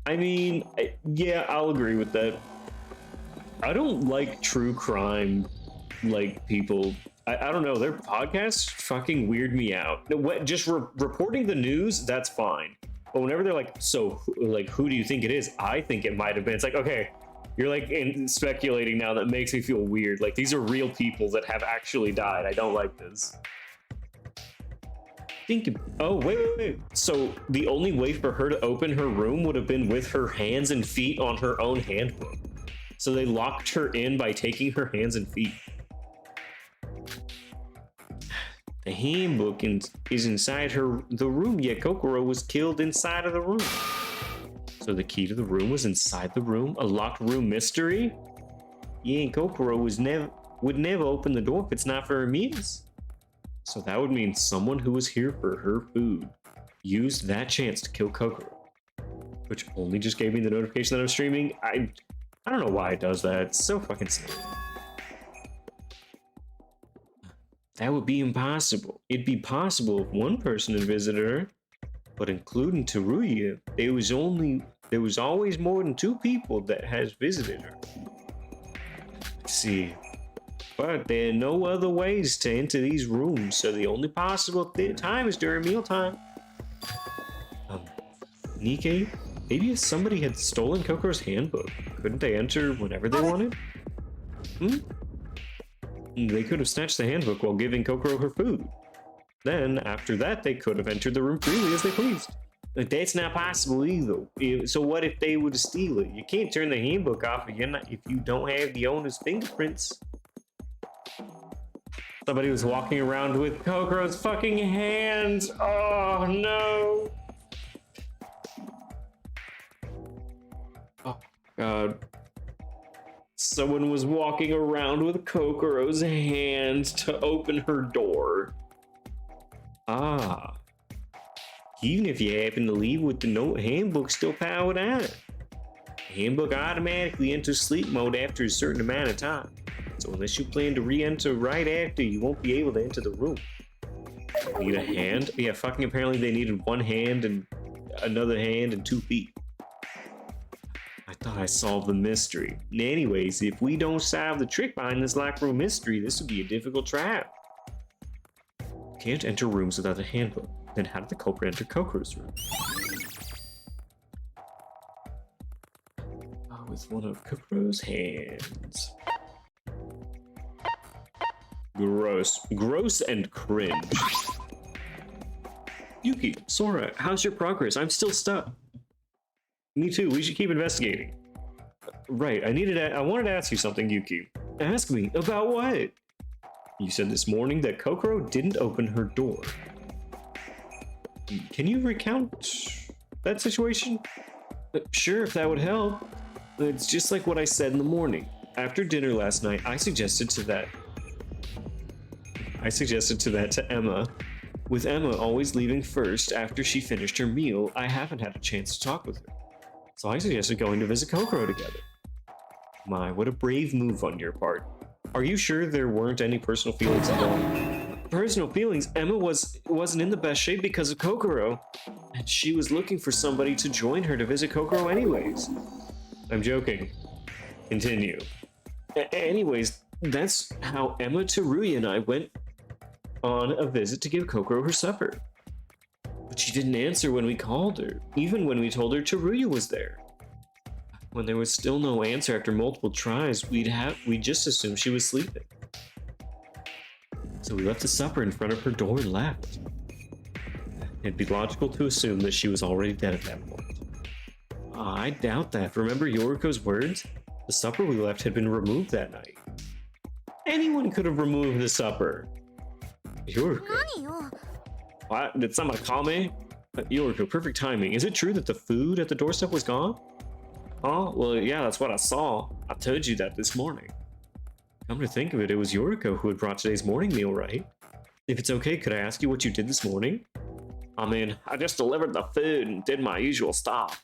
I mean, yeah, I'll agree with that. I don't like true crime, like, people. I don't know, their podcasts fucking weird me out. Just reporting the news, that's fine. But whenever they're like, so, like, who do you think it is? I think it might have been. It's like, okay, you're like speculating now. That makes me feel weird. Like, these are real people that have actually died. I don't like this. Oh, wait. So the only way for her to open her room would have been with her hands and feet on her own handbook. So they locked her in by taking her hands and feet. The handbook is inside the room, yet Kokoro was killed inside of the room. So the key to the room was inside the room? A locked room mystery? Yeah, Kokoro would never open the door if it's not for her meals. So that would mean someone who was here for her food used that chance to kill Kokoro. Which only just gave me the notification that I'm streaming. I don't know why it does that. It's so fucking silly. That would be impossible. It'd be possible if one person had visited her, but including Teruya, there was always more than 2 people that has visited her. Let's see. But there are no other ways to enter these rooms, so the only possible time is during mealtime. Nikkei, maybe if somebody had stolen Kokoro's handbook, couldn't they enter whenever they wanted? They could have snatched the handbook while giving Kokoro her food. Then, after that, they could have entered the room freely as they pleased. But that's not possible either. So what if they were to steal it? You can't turn the handbook off if you don't have the owner's fingerprints. Somebody was walking around with Kokoro's fucking hands. Oh no. Oh god. Someone was walking around with Kokoro's hands to open her door. Ah. Even if you happen to leave with the note, handbook still powered on. Handbook automatically enters sleep mode after a certain amount of time. So unless you plan to re-enter right after, you won't be able to enter the room. Need a hand? Yeah, fucking apparently they needed one hand and another hand and 2 feet. I thought I solved the mystery. Anyways, if we don't solve the trick behind this locked room mystery, this would be a difficult trap. You can't enter rooms without a handbook. Then how did the culprit enter Kokoro's room? Oh, with one of Kokoro's hands. Gross. Gross and cringe. Yuki, Sora, how's your progress? I'm still stuck. Me too, we should keep investigating. Right, I wanted to ask you something, Yuki. Ask me, about what? You said this morning that Kokoro didn't open her door. Can you recount that situation? Sure, if that would help. It's just like what I said in the morning. After dinner last night, I suggested that to Emma. With Emma always leaving first after she finished her meal, I haven't had a chance to talk with her. So I suggested going to visit Kokoro together. My, what a brave move on your part. Are you sure there weren't any personal feelings involved? Personal feelings? Emma wasn't in the best shape because of Kokoro, and she was looking for somebody to join her to visit Kokoro anyways. I'm joking. Continue. Anyways, that's how Emma, Teruya, and I went on a visit to give Kokoro her supper. But she didn't answer when we called her, even when we told her Teruya was there. When there was still no answer after multiple tries, we just assumed she was sleeping. So we left the supper in front of her door and left. It'd be logical to assume that she was already dead at that point. I doubt that. Remember Yoriko's words? The supper we left had been removed that night. Anyone could have removed the supper. Yoriko. What? Did somebody call me? Yoriko, perfect timing. Is it true that the food at the doorstep was gone? Oh, well, yeah, that's what I saw. I told you that this morning. Come to think of it, it was Yoriko who had brought today's morning meal, right? If it's okay, could I ask you what you did this morning? I mean, I just delivered the food and did my usual stuff.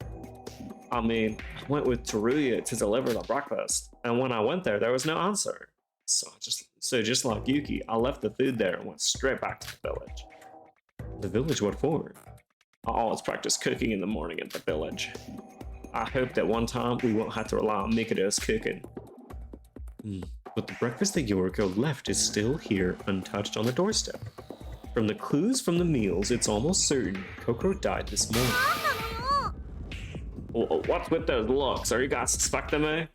I mean, I went with Teruya to deliver the breakfast, and when I went there was no answer. So just like Yuki, I left the food there and went straight back to the village. The village? What for? I always practice cooking in the morning at the village. I hope that one time we won't have to rely on Mikado's cooking. But the breakfast that Yoriko left is still here, untouched on the doorstep. From the clues from the meals, it's almost certain Kokoro died this morning. Well, what's with those looks? Are you guys suspecting me?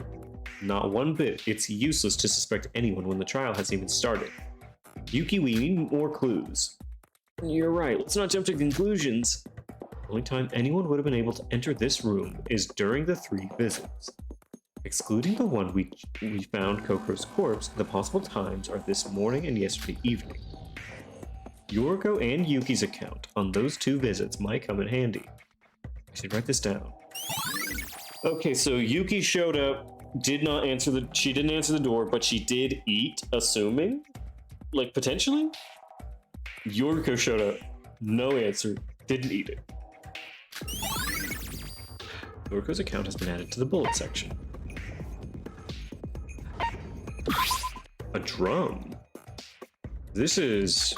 Not one bit. It's useless to suspect anyone when the trial hasn't even started. Yuki, we need more clues. You're right, let's not jump to conclusions. The only time anyone would have been able to enter this room is during the 3 visits. Excluding the one we found Kokoro's corpse, the possible times are this morning and yesterday evening. Yoriko and Yuki's account on those 2 visits might come in handy. I should write this down. Okay, so Yuki showed up, she didn't answer the door, but she did eat, assuming? Like, potentially? Yoriko showed up, no answer, didn't eat it. Yoriko's account has been added to the bullet section. A drum? This is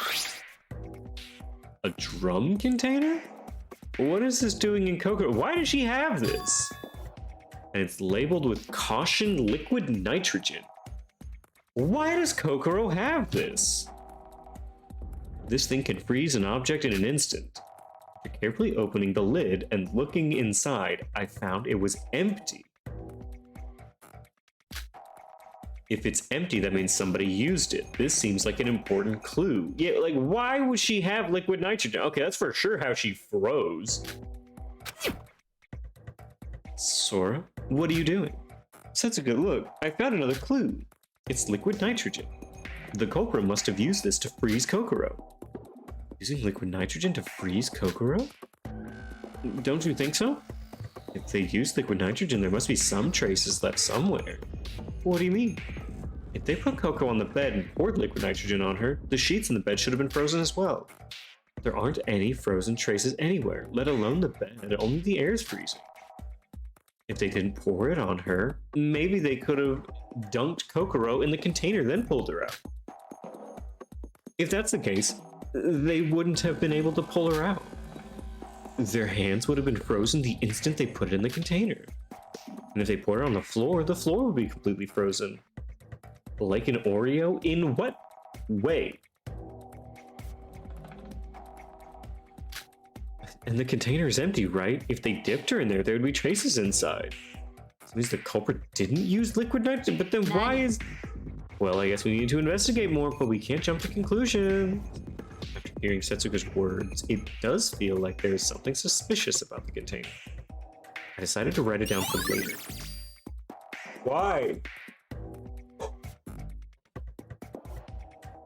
a drum container? What is this doing in Kokoro? Why does she have this? And it's labeled with caution liquid nitrogen. Why does Kokoro have this? This thing can freeze an object in an instant. After carefully opening the lid and looking inside, I found it was empty. If it's empty, that means somebody used it. This seems like an important clue. Yeah, like, why would she have liquid nitrogen? Okay, that's for sure how she froze. Sora, what are you doing? Such a good look. I found another clue. It's liquid nitrogen. The culprit must have used this to freeze Kokoro. Using liquid nitrogen to freeze Kokoro? Don't you think so? If they used liquid nitrogen, there must be some traces left somewhere. What do you mean? If they put Coco on the bed and poured liquid nitrogen on her, the sheets in the bed should have been frozen as well. There aren't any frozen traces anywhere, let alone the bed, only the air's freezing. If they didn't pour it on her, maybe they could have dunked Kokoro in the container, then pulled her out. If that's the case, they wouldn't have been able to pull her out. Their hands would have been frozen the instant they put it in the container. And if they poured it on the floor would be completely frozen. Like an Oreo? In what way? And the container is empty, right? If they dipped her in there, there would be traces inside. That means the culprit didn't use liquid nitrogen, but then why is... Well, I guess we need to investigate more, but we can't jump to conclusions. After hearing Setsuka's words, it does feel like there's something suspicious about the container. I decided to write it down for later. Why?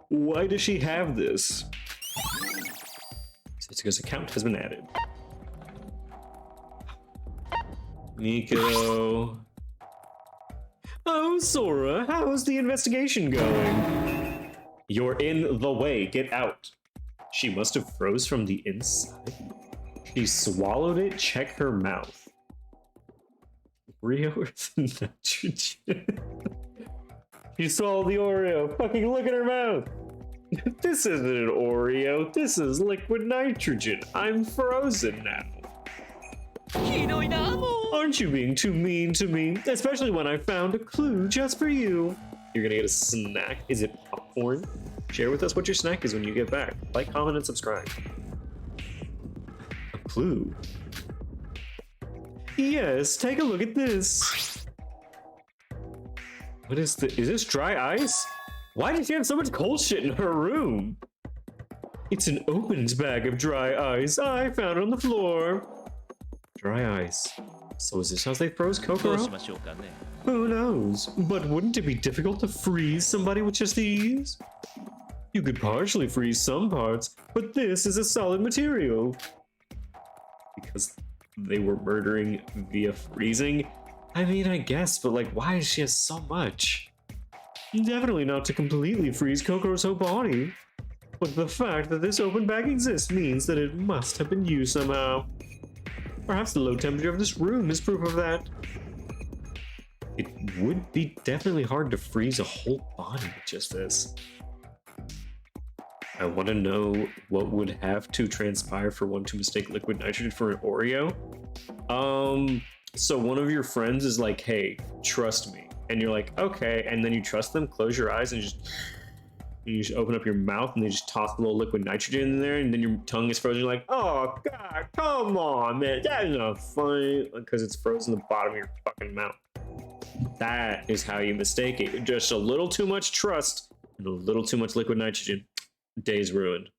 Why does she have this? Setsuka's account has been added. Nico. Oh, Sora, how's the investigation going? You're in the way. Get out. She must have froze from the inside. She swallowed it. Check her mouth. Oreo is nitrogen. She swallowed the Oreo. Fucking look at her mouth. This isn't an Oreo. This is liquid nitrogen. I'm frozen now. Aren't you being too mean to me? Especially when I found a clue just for you. You're gonna get a snack. Is it popcorn? Share with us what your snack is when you get back. Like, comment, and subscribe. A clue? Yes, take a look at this. What is this? Is this dry ice? Why did she have so much cold shit in her room? It's an opened bag of dry ice. I found it on the floor. Dry ice. So is this how they froze Kokoro? Who knows? But wouldn't it be difficult to freeze somebody with just these? You could partially freeze some parts, but this is a solid material. Because they were murdering via freezing? I mean, I guess, but like, why does she have so much? Definitely not to completely freeze Kokoro's whole body. But the fact that this open bag exists means that it must have been used somehow. Perhaps the low temperature of this room is proof of that. It would be definitely hard to freeze a whole body with just this. I want to know what would have to transpire for one to mistake liquid nitrogen for an Oreo. So one of your friends is like, hey, trust me. And you're like, okay. And then you trust them, close your eyes, and you just open up your mouth and they just toss a little liquid nitrogen in there, and then your tongue is frozen. You're like, oh God, come on, man. That's not funny. Because it's frozen in the bottom of your fucking mouth. That is how you mistake it. Just a little too much trust and a little too much liquid nitrogen. Day's ruined.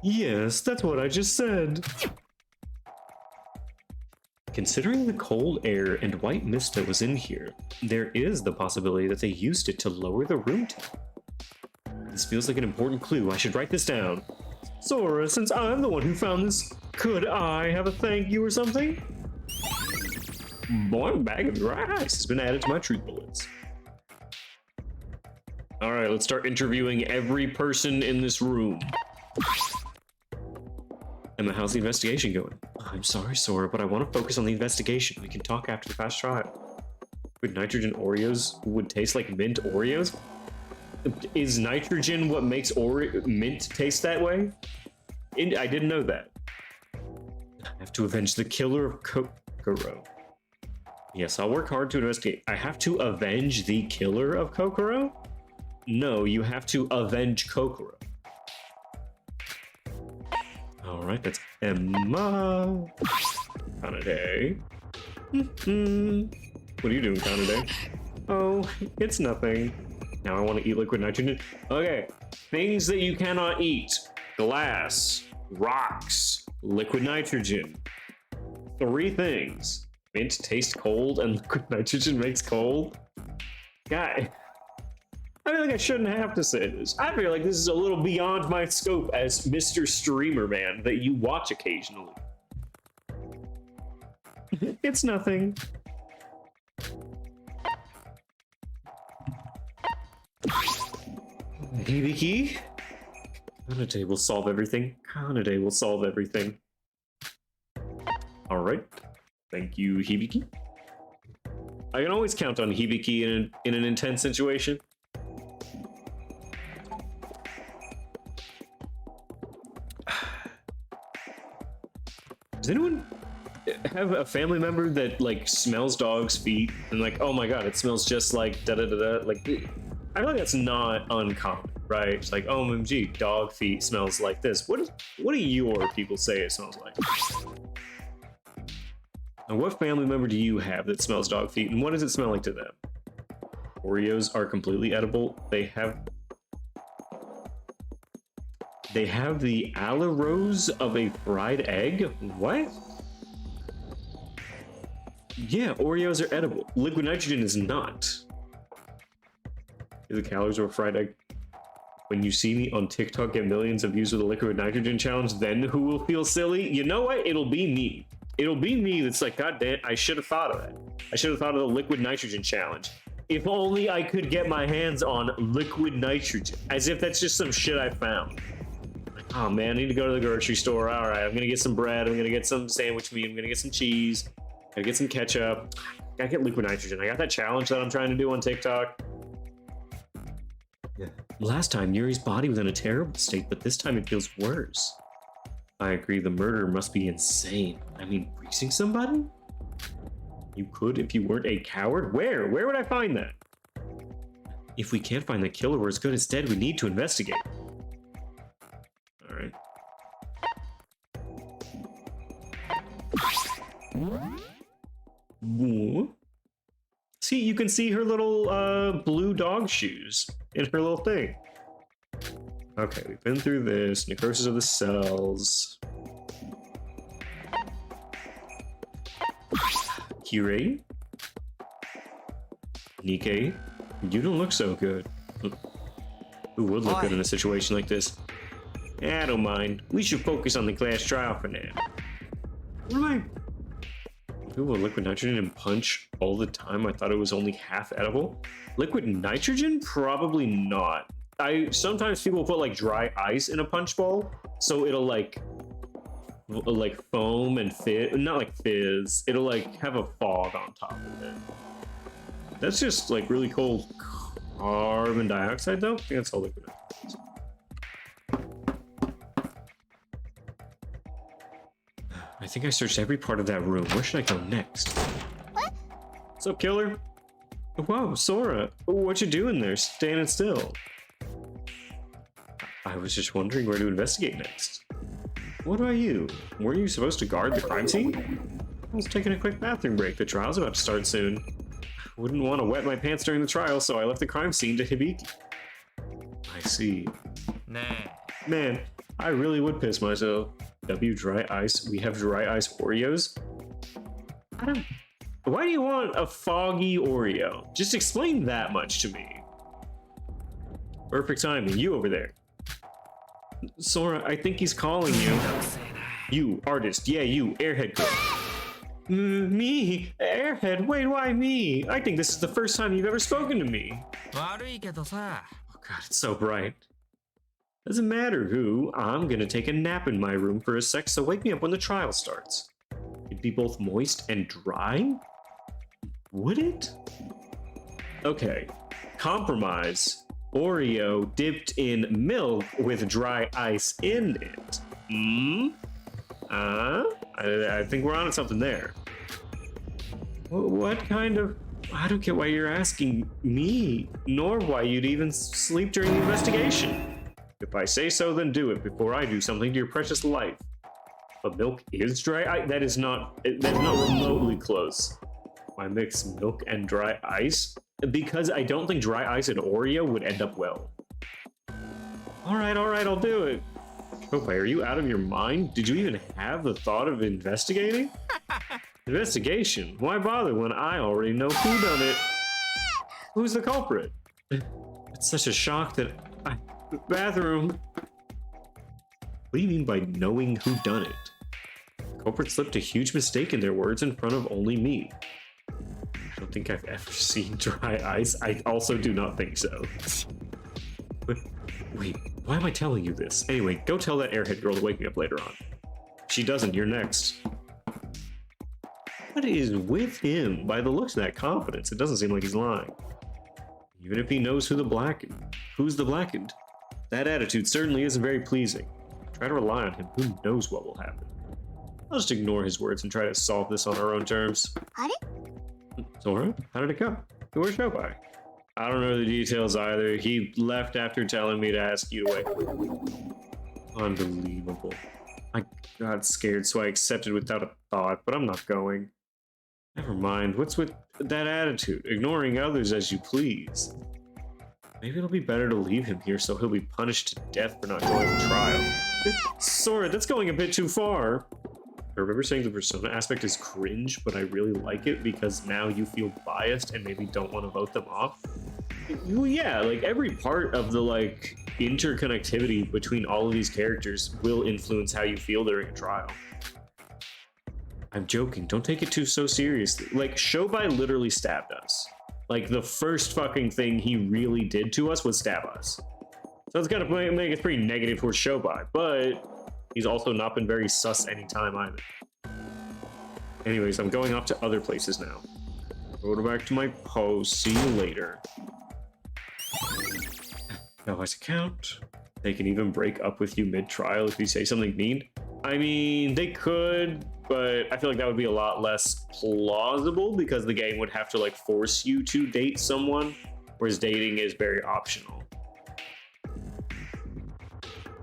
Yes, that's what I just said. Considering the cold air and white mist that was in here, there is the possibility that they used it to lower the room temp. This feels like an important clue. I should write this down. Sora, since I'm the one who found this, could I have a thank you or something? One bag of dry ice has been added to my truth bullets. All right, let's start interviewing every person in this room. Emma, how's the investigation going? I'm sorry, Sora, but I want to focus on the investigation. We can talk after the past trial. Would nitrogen Oreos would taste like mint Oreos? Is nitrogen what makes mint taste that way? I didn't know that. I have to avenge the killer of Kokoro. Yes, I'll work hard to investigate. I have to avenge the killer of Kokoro? No, you have to avenge Kokoro. Alright, that's Emma. Kanade. What are you doing, Kanade? Oh, it's nothing. Now I want to eat liquid nitrogen. Okay, things that you cannot eat. Glass, rocks, liquid nitrogen. 3 things. Mint tastes cold and liquid nitrogen makes cold? Guy, I feel like I shouldn't have to say this. I feel like this is a little beyond my scope as Mr. Streamer Man that you watch occasionally. It's nothing. Hibiki? Kanade will solve everything. Kanade will solve everything. Alright. Thank you, Hibiki. I can always count on Hibiki in an intense situation. Does anyone have a family member that like smells dogs' feet and like, oh my god, it smells just like da da da da? Like, I feel like that's not uncommon, right? It's like, OMG, dog feet smells like this. What do your people say it smells like? And what family member do you have that smells dog feet, and what does it smell like to them? Oreos are completely edible. They have the allurose of a fried egg? What? Yeah, Oreos are edible. Liquid nitrogen is not. The calories of a fried egg. When you see me on TikTok get millions of views with the liquid nitrogen challenge, then who will feel silly? You know what? It'll be me. It'll be me that's like, god damn, I should have thought of that. I should have thought of the liquid nitrogen challenge. If only I could get my hands on liquid nitrogen. As if that's just some shit I found. Oh man, I need to go to the grocery store. All right, I'm gonna get some bread. I'm gonna get some sandwich meat. I'm gonna get some cheese. Gotta get some ketchup. Gotta get liquid nitrogen. I got that challenge that I'm trying to do on TikTok. Yeah. Last time, Yuri's body was in a terrible state, but this time it feels worse. I agree, the murderer must be insane. I mean, freezing somebody? You could if you weren't a coward? Where? Where would I find that? If we can't find the killer, we're as good as dead. We need to investigate. Alright. See, you can see her little blue dog shoes in her little thing. Okay, we've been through this. Necrosis of the cells. Kirei? Nikkei? You don't look so good. Who would look good in a situation like this? I don't mind. We should focus on the class trial for now. What am I? People with liquid nitrogen and punch all the time. I thought it was only half edible. Liquid nitrogen? Probably not. Sometimes people put like dry ice in a punch bowl, so it'll like foam and fizz. Not like fizz. It'll like have a fog on top of it. That's just like really cold carbon dioxide, though. I think that's all liquid nitrogen. I think I searched every part of that room. Where should I go next? What? What's up, killer? Whoa, Sora. What you doing there, standing still? I was just wondering where to investigate next. What about you? Were you supposed to guard the crime scene? I was taking a quick bathroom break. The trial's about to start soon. Wouldn't want to wet my pants during the trial, so I left the crime scene to Hibiki. I see. Nah. Man, I really would piss myself. W dry ice. We have dry ice Oreos. Why do you want a foggy Oreo? Just explain that much to me. Perfect timing. You over there. Sora, I think he's calling you. You, artist. Yeah, you, Airhead girl. Me? Airhead? Wait, why me? I think this is the first time you've ever spoken to me. Oh god, it's so bright. Doesn't matter who, I'm gonna take a nap in my room for a sec, so wake me up when the trial starts. It'd be both moist and dry? Would it? Okay, compromise. Oreo dipped in milk with dry ice in it. I think we're on something there. What kind of... I don't get why you're asking me, nor why you'd even sleep during the investigation. If I say so, then do it before I do something to your precious life. But milk is dry? That is not remotely close. Why mix milk and dry ice? Because I don't think dry ice and Oreo would end up well. All right, I'll do it. Okay, are you out of your mind? Did you even have the thought of investigating? Investigation? Why bother when I already know who done it? Who's the culprit? It's such a shock that bathroom. What do you mean by knowing who done it? Culprit slipped a huge mistake in their words in front of only me. I don't think I've ever seen dry ice. I also do not think so. Wait, why am I telling you this? Anyway, go tell that airhead girl to wake me up later on. If she doesn't, you're next. What is with him? By the looks of that confidence, it doesn't seem like he's lying. Even if he knows who's the blackened. That attitude certainly isn't very pleasing. Try to rely on him. Who knows what will happen? I'll just ignore his words and try to solve this on our own terms. Sora, how did it go? Where's Shobai? I don't know the details either. He left after telling me to ask you to wait. Unbelievable. I got scared, so I accepted without a thought, but I'm not going. Never mind. What's with that attitude? Ignoring others as you please. Maybe it'll be better to leave him here so he'll be punished to death for not going to trial. Sora, that's going a bit too far. I remember saying the persona aspect is cringe, but I really like it because now you feel biased and maybe don't want to vote them off. Well, yeah, like every part of the like interconnectivity between all of these characters will influence how you feel during a trial. I'm joking, don't take it so seriously. Like, Shobai literally stabbed us. Like, the first fucking thing he really did to us was stab us. So it's gonna make it pretty negative towards Shobai, but he's also not been very sus anytime either. Anyways, I'm going off to other places now. Go back to my post, see you later. Otherwise account. They can even break up with you mid-trial if you say something mean. I mean, they could, but I feel like that would be a lot less plausible because the game would have to like force you to date someone, whereas dating is very optional.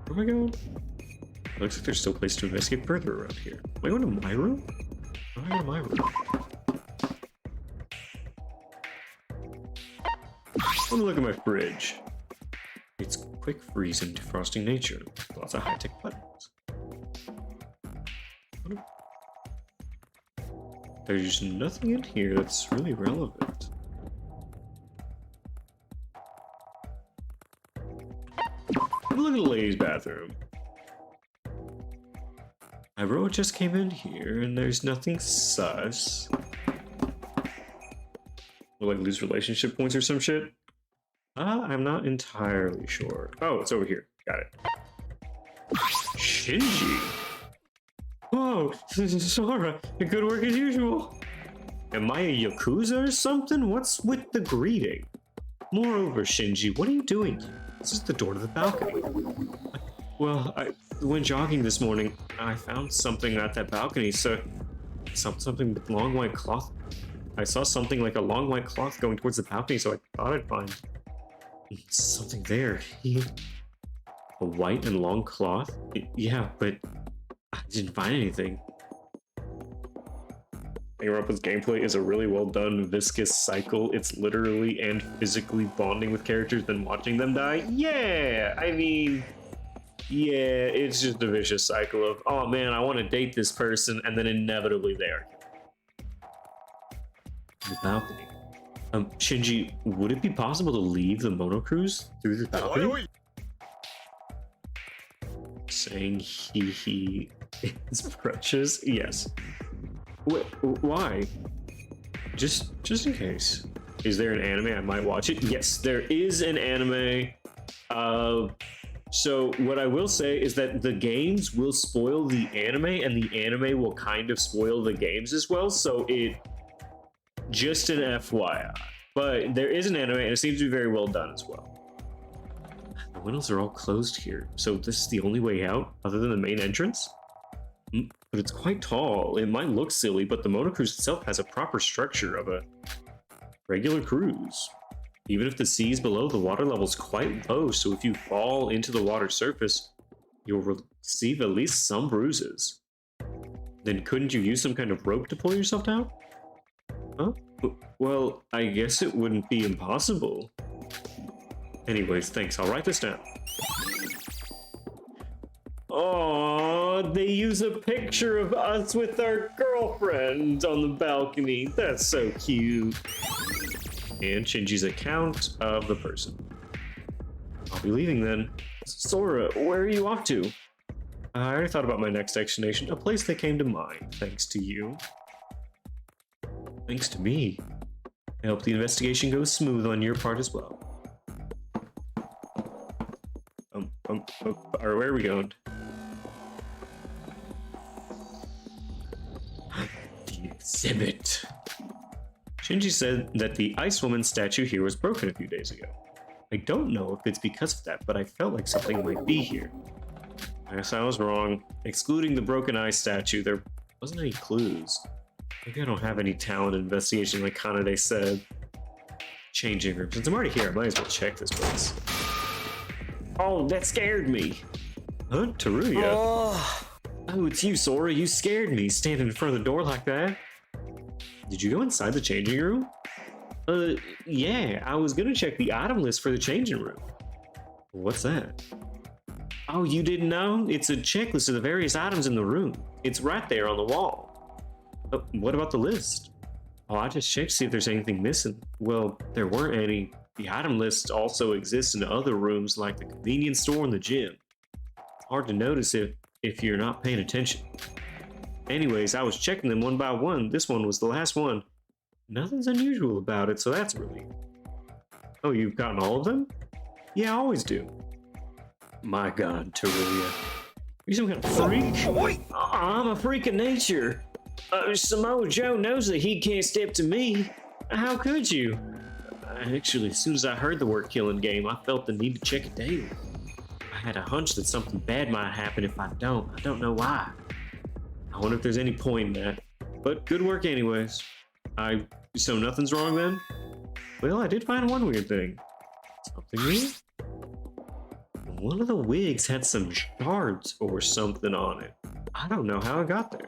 Where am I going? Looks like there's still a place to investigate further around here. Am I going to my room? Am I going to my room? Let me look at my fridge. It's quick freeze and defrosting nature. Lots of high-tech buttons. There's nothing in here that's really relevant. Look at the ladies' bathroom. Iroha just came in here and there's nothing sus. Will I lose relationship points or some shit? I'm not entirely sure. Oh, it's over here. Got it. Shinji. Whoa, Sora, good work as usual. Am I a Yakuza or something? What's with the greeting? Moreover, Shinji, what are you doing? This is the door to the balcony. Well, I went jogging this morning. I found something at that balcony, so something with long white cloth. I saw something like a long white cloth going towards the balcony, so I thought I'd find something there. A white and long cloth? Yeah, but I didn't find anything. Europa's gameplay is a really well done viscous cycle. It's literally and physically bonding with characters than watching them die. Yeah, I mean, yeah, it's just a vicious cycle of, oh man, I want to date this person, and then inevitably they are killed. The balcony. Shinji, would it be possible to leave the mono cruise through the balcony? Saying he is precious? Yes. Why? Just in case. Is there an anime I might watch it? Yes, there is an anime. So what I will say is that the games will spoil the anime, and the anime will kind of spoil the games as well. So just an FYI. But there is an anime, and it seems to be very well done as well. The windows are all closed here, so this is the only way out other than the main entrance? But it's quite tall. It might look silly, but the mono cruise itself has a proper structure of a regular cruise. Even if the sea is below, the water level is quite low, so if you fall into the water surface, you'll receive at least some bruises. Then couldn't you use some kind of rope to pull yourself down? Huh? Well, I guess it wouldn't be impossible. Anyways, thanks. I'll write this down. Oh, they use a picture of us with our girlfriend on the balcony. That's so cute. And Shinji's account of the person. be leaving then. Sora, where are you off to? I already thought about my next destination, a place that came to mind, thanks to you. Thanks to me. I hope the investigation goes smooth on your part as well. Where are we going? The exhibit. Shinji said that the Ice Woman statue here was broken a few days ago. I don't know if it's because of that, but I felt like something might be here. I guess I was wrong. Excluding the broken ice statue, there wasn't any clues. Maybe I don't have any talent in investigation like Kanade said. Changing room. Since I'm already here, I might as well check this place. Oh, that scared me. Huh? Teruya? Oh, it's you, Sora. You scared me standing in front of the door like that. Did you go inside the changing room? Yeah, I was gonna check the item list for the changing room. What's that? Oh, you didn't know? It's a checklist of the various items in the room. It's right there on the wall. What about the list? Oh, I just checked to see if there's anything missing. Well, there weren't any. The item list also exists in other rooms like the convenience store and the gym. It's hard to notice if you're not paying attention. Anyways, I was checking them one by one. This one was the last one. Nothing's unusual about it, so that's a relief. Oh, you've gotten all of them? Yeah, I always do. My God, Teruya. You some kind of freak? I'm a freak of nature. Samoa Joe knows that he can't step to me. How could you? Actually, as soon as I heard the word killing game, I felt the need to check it daily. I had a hunch that something bad might happen if I don't. I don't know why. I wonder if there's any point in that. But good work anyways. So nothing's wrong then? Well, I did find one weird thing. Something weird? One of the wigs had some shards or something on it. I don't know how it got there.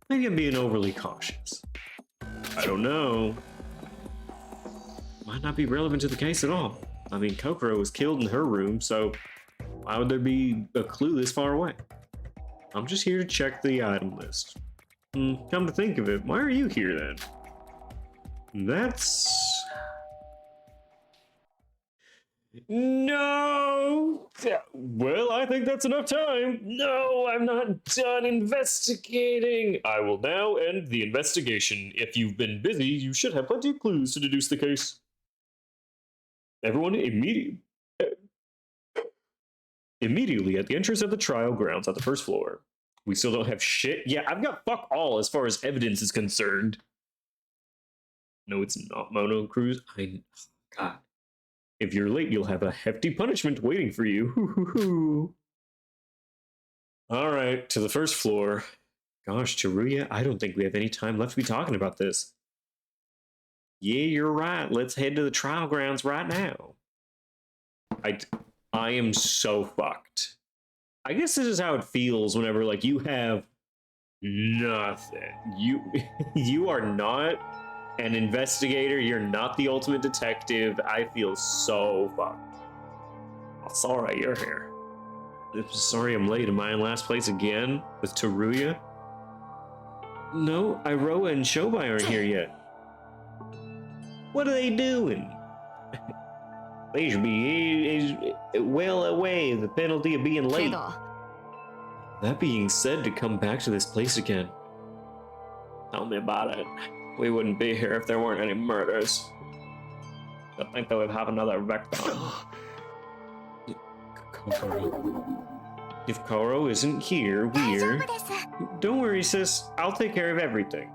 Maybe I'm being overly cautious. I don't know. Might not be relevant to the case at all. I mean, Kokoro was killed in her room, so why would there be a clue this far away? I'm just here to check the item list. Come to think of it, why are you here then? That's... No! Well, I think that's enough time. No, I'm not done investigating. I will now end the investigation. If you've been busy, you should have plenty of clues to deduce the case. Everyone immediately at the entrance of the trial grounds on the first floor. We still don't have shit. Yeah, I've got fuck all as far as evidence is concerned. No, it's not Mono Cruz. God. If you're late, you'll have a hefty punishment waiting for you. All right, to the first floor. Gosh, Teruya, I don't think we have any time left to be talking about this. Yeah, you're right. Let's head to the trial grounds right now. I am so fucked. I guess this is how it feels whenever, like, you have nothing. You are not an investigator. You're not the ultimate detective. I feel so fucked. Oh, sorry, you're here. Sorry I'm late. Am I in last place again with Teruya? No, Iroha and Shobai aren't here yet. What are they doing? They should be well away of the penalty of being late. That being said, to come back to this place again. Tell me about it. We wouldn't be here if there weren't any murders. I think that we'd have another victim. If Koro isn't here, we're... Don't worry, sis. I'll take care of everything.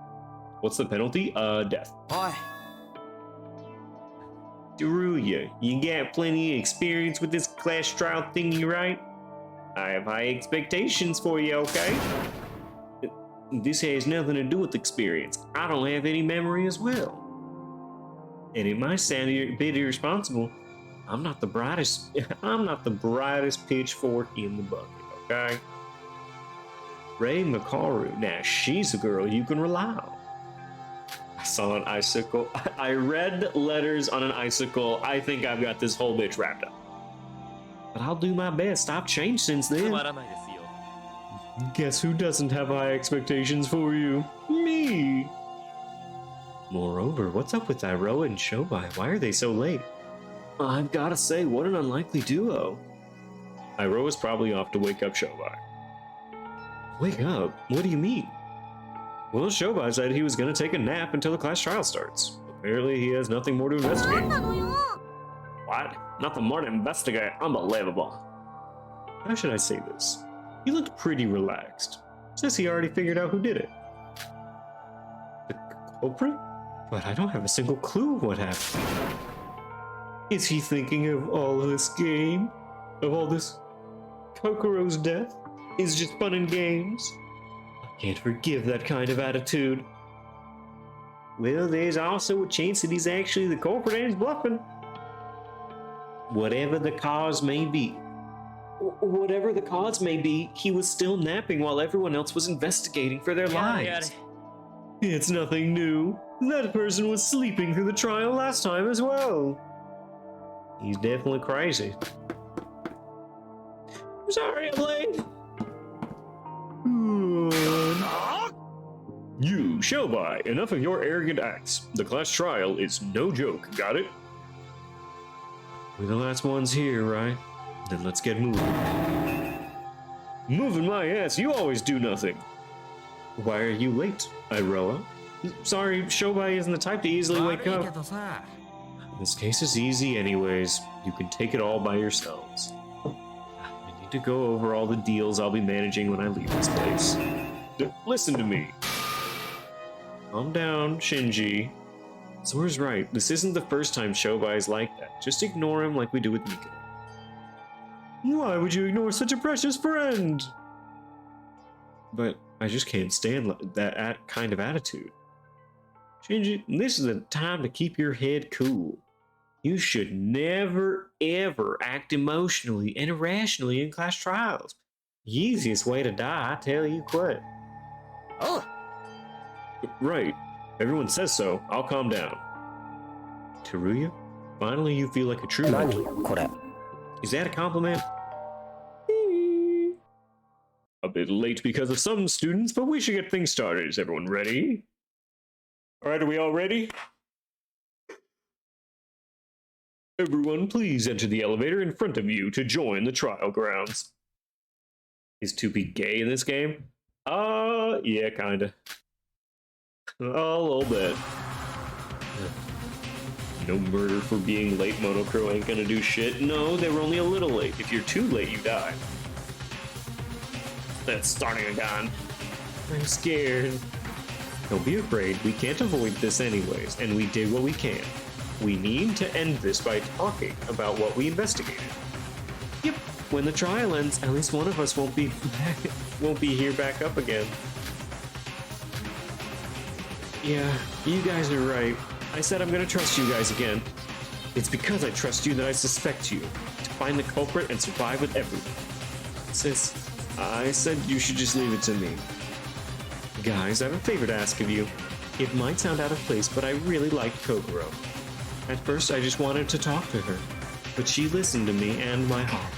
What's the penalty? Death. Hi. Teruya, you got plenty of experience with this class trial thingy, right? I have high expectations for you, okay? This has nothing to do with experience. I don't have any memory as well. And it might sound a bit irresponsible. I'm not the brightest pitchfork in the bucket, okay? Ray Makaru, now she's a girl you can rely on. I saw an icicle. I read letters on an icicle. I think I've got this whole bitch wrapped up. But I'll do my best. I've changed since then. Guess who doesn't have high expectations for you? Me. Moreover, what's up with Iroha and Shobai? Why are they so late? I've gotta say, what an unlikely duo. Iroh is probably off to wake up Shobai. Wake up? What do you mean? Well, Shobai said he was gonna take a nap until the class trial starts. Apparently he has nothing more to investigate. What? Nothing more to investigate? Unbelievable. How should I say this? He looked pretty relaxed. Says he already figured out who did it. The culprit? But I don't have a single clue what happened. Is he thinking of all this game? Of all this Kokoro's death? Is just fun and games? I can't forgive that kind of attitude. Well, there's also a chance that he's actually the culprit and he's bluffing. Whatever the cause may be. Whatever the cause may be, he was still napping while everyone else was investigating for their lives. It's nothing new. That person was sleeping through the trial last time as well. He's definitely crazy. I'm sorry I'm late. You, Shobai, enough of your arrogant acts. The class trial is no joke, got it? We're the last ones here, right? Then let's get moving. Moving my ass, you always do nothing. Why are you late, Iroha? Sorry, Shobai isn't the type to easily wake up. This case is easy anyways. You can take it all by yourselves. I need to go over all the deals I'll be managing when I leave this place. Listen to me. Calm down, Shinji. Sora's right. This isn't the first time Shobai is like that. Just ignore him like we do with Miko. Why would you ignore such a precious friend? But I just can't stand that kind of attitude. Shinji, this is the time to keep your head cool. You should never, ever act emotionally and irrationally in class trials. The easiest way to die, I tell you what. Oh! Right. Everyone says so. I'll calm down. Teruya, finally you feel like a true mentor. Is that a compliment? A bit late because of some students, but we should get things started. Is everyone ready? Alright, are we all ready? Everyone, please enter the elevator in front of you to join the trial grounds. Is 2P gay in this game? Yeah, kinda. A little bit. No murder for being late, Monocro ain't gonna do shit. No, they were only a little late. If you're too late, you die. That's starting again. I'm scared. Don't be afraid, we can't avoid this anyways, and we did what we can. We need to end this by talking about what we investigated. Yep, when the trial ends, at least one of us won't be here back up again. Yeah, you guys are right. I said I'm gonna trust you guys again. It's because I trust you that I suspect you. To find the culprit and survive with everyone. Sis, I said you should just leave it to me. Guys, I have a favor to ask of you. It might sound out of place, but I really liked Kokoro. At first, I just wanted to talk to her, but she listened to me and my heart.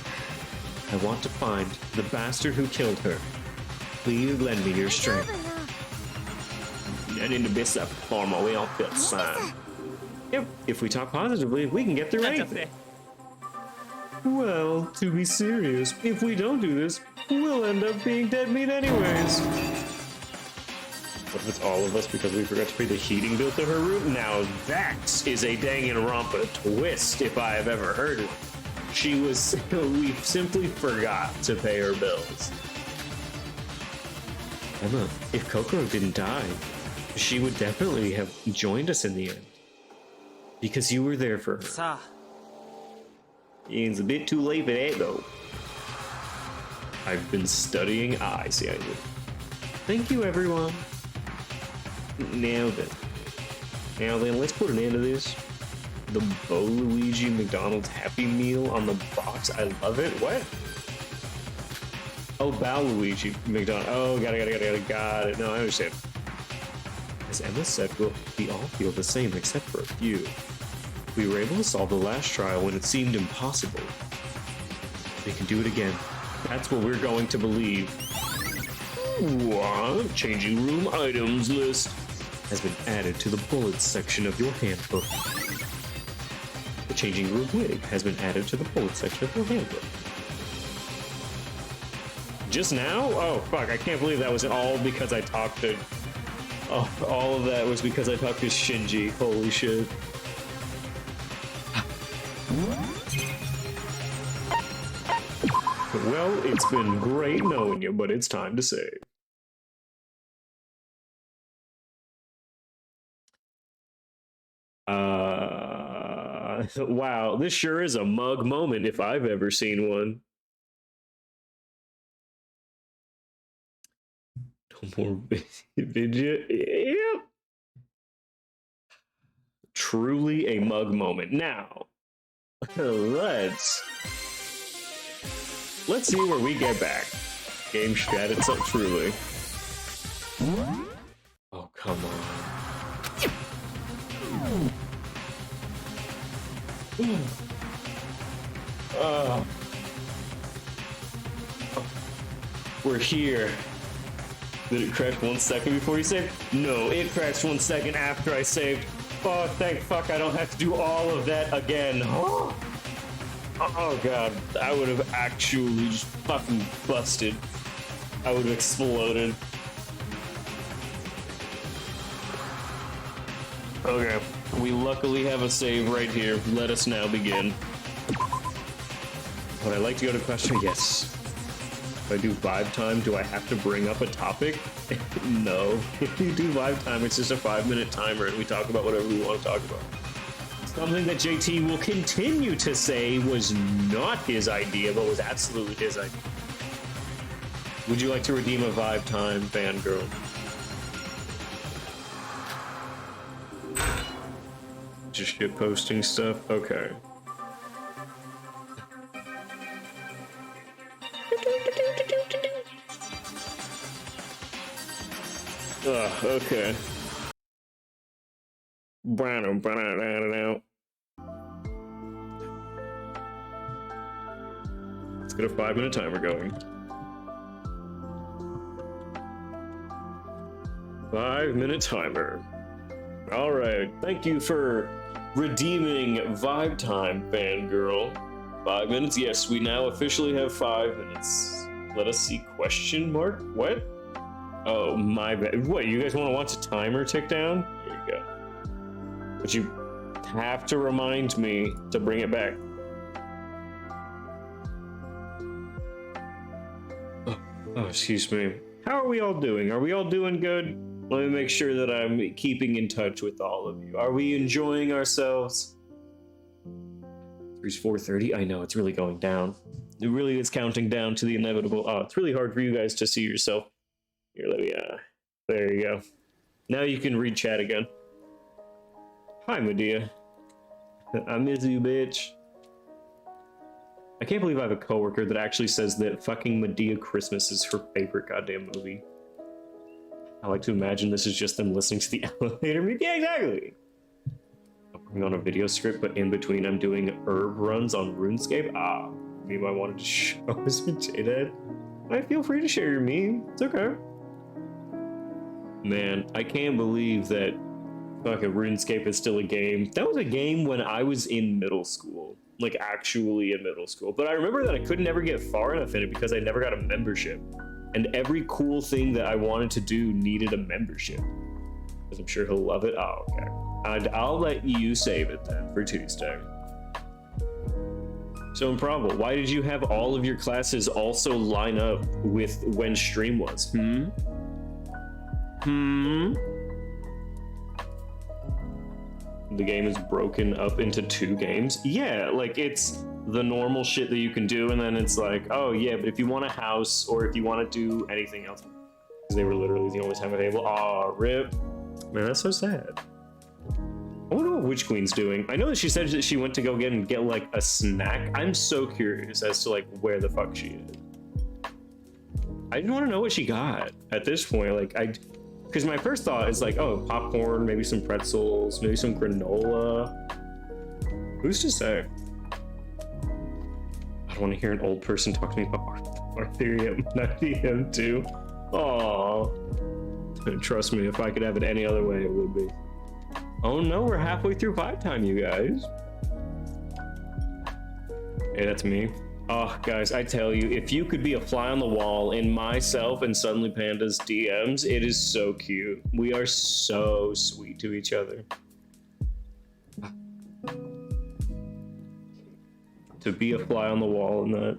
I want to find the bastard who killed her. Please lend me your strength. And in the best of form, we all feel fine. Yep, if we talk positively, we can get through anything. Well, to be serious, if we don't do this, we'll end up being dead meat anyways. What if it's all of us because we forgot to pay the heating bill to her room? Now that is a Danganronpa twist if I have ever heard it. We simply forgot to pay her bills. Emma, if Kokoro didn't die, she would definitely have joined us in the end. Because you were there for her. It's a bit too late for that though. I've been studying eyes, yeah. Thank you, everyone. Now then, let's put an end to this. The Luigi McDonald's Happy Meal on the box. I love it. What? Oh, Luigi McDonald. Oh, got it. No, I understand. As Emma said, we all feel the same except for a few. We were able to solve the last trial when it seemed impossible. We can do it again. That's what we're going to believe. What? Changing room items list has been added to the bullets section of your handbook. The changing room wig has been added to the forward section of your handbook. Just now? Oh, fuck, I can't believe that was all because I talked to... Oh, all of that was because I talked to Shinji. Holy shit. Well, it's been great knowing you, but it's time to save. Wow, this sure is a mug moment if I've ever seen one. No more video. Yep. Truly a mug moment. Now, let's see where we get back. Game strat, it's up truly. Oh, come on. We're here. Did it crash 1 second before you saved? No, it crashed 1 second after I saved. Oh, thank fuck I don't have to do all of that again. Oh god, I would have actually just fucking busted. I would have exploded. Okay, we luckily have a save right here. Let us now begin. Would I like to go to question? Yes. If I do vibe time, do I have to bring up a topic? No. If you do vibe time, it's just a 5-minute timer and we talk about whatever we want to talk about. Something that JT will continue to say was not his idea, but was absolutely his idea. Would you like to redeem a vibe time, fangirl? Just shit posting stuff? Okay. Okay. Let's get a 5-minute timer going. 5-minute timer. All right. Thank you for redeeming vibe time, fangirl. 5 minutes. Yes, we now officially have 5 minutes. Let us see. Question mark? What? Oh, my bad. What, you guys want to watch a timer tick down? Here you go. But you have to remind me to bring it back. Oh, excuse me. How are we all doing? Are we all doing good? Let me make sure that I'm keeping in touch with all of you. Are we enjoying ourselves? It's 4:30. I know, it's really going down. It really is counting down to the inevitable. Oh, it's really hard for you guys to see yourself. Here, let me, there you go. Now you can read chat again. Hi, Medea. I miss you, bitch. I can't believe I have a coworker that actually says that fucking Medea Christmas is her favorite goddamn movie. I like to imagine this is just them listening to the elevator music. Yeah, exactly. I'm working on a video script, but in between I'm doing herb runs on RuneScape. Ah, meme I wanted to show us with J-Dad. Feel free to share your meme. It's okay. Man, I can't believe that fucking RuneScape is still a game. That was a game when I was in middle school. Like, actually in middle school. But I remember that I could never get far enough in it because I never got a membership. And every cool thing that I wanted to do needed a membership. Because I'm sure he'll love it. Oh, okay. I'll let you save it then for Tuesday. So, Improbable, why did you have all of your classes also line up with when stream was? The game is broken up into 2 games? Yeah, like it's the normal shit that you can do, and then it's like, oh yeah, but if you want a house or if you want to do anything else, because they were literally the only time available. Aw, rip. Man, that's so sad. I wonder what Witch Queen's doing. I know that she said that she went to go get like a snack. I'm so curious as to like where the fuck she is. I just want to know what she got at this point. Like because my first thought is like, oh, popcorn, maybe some pretzels, maybe some granola. Who's to say? I don't want to hear an old person talk to me about Arthurian 90M too. Aww. Trust me, if I could have it any other way, it would be. Oh no, we're halfway through 5 time, you guys. Hey, that's me. Oh, guys, I tell you, if you could be a fly on the wall in myself and Suddenly Panda's DMs, it is so cute. We are so sweet to each other. To be a fly on the wall in that.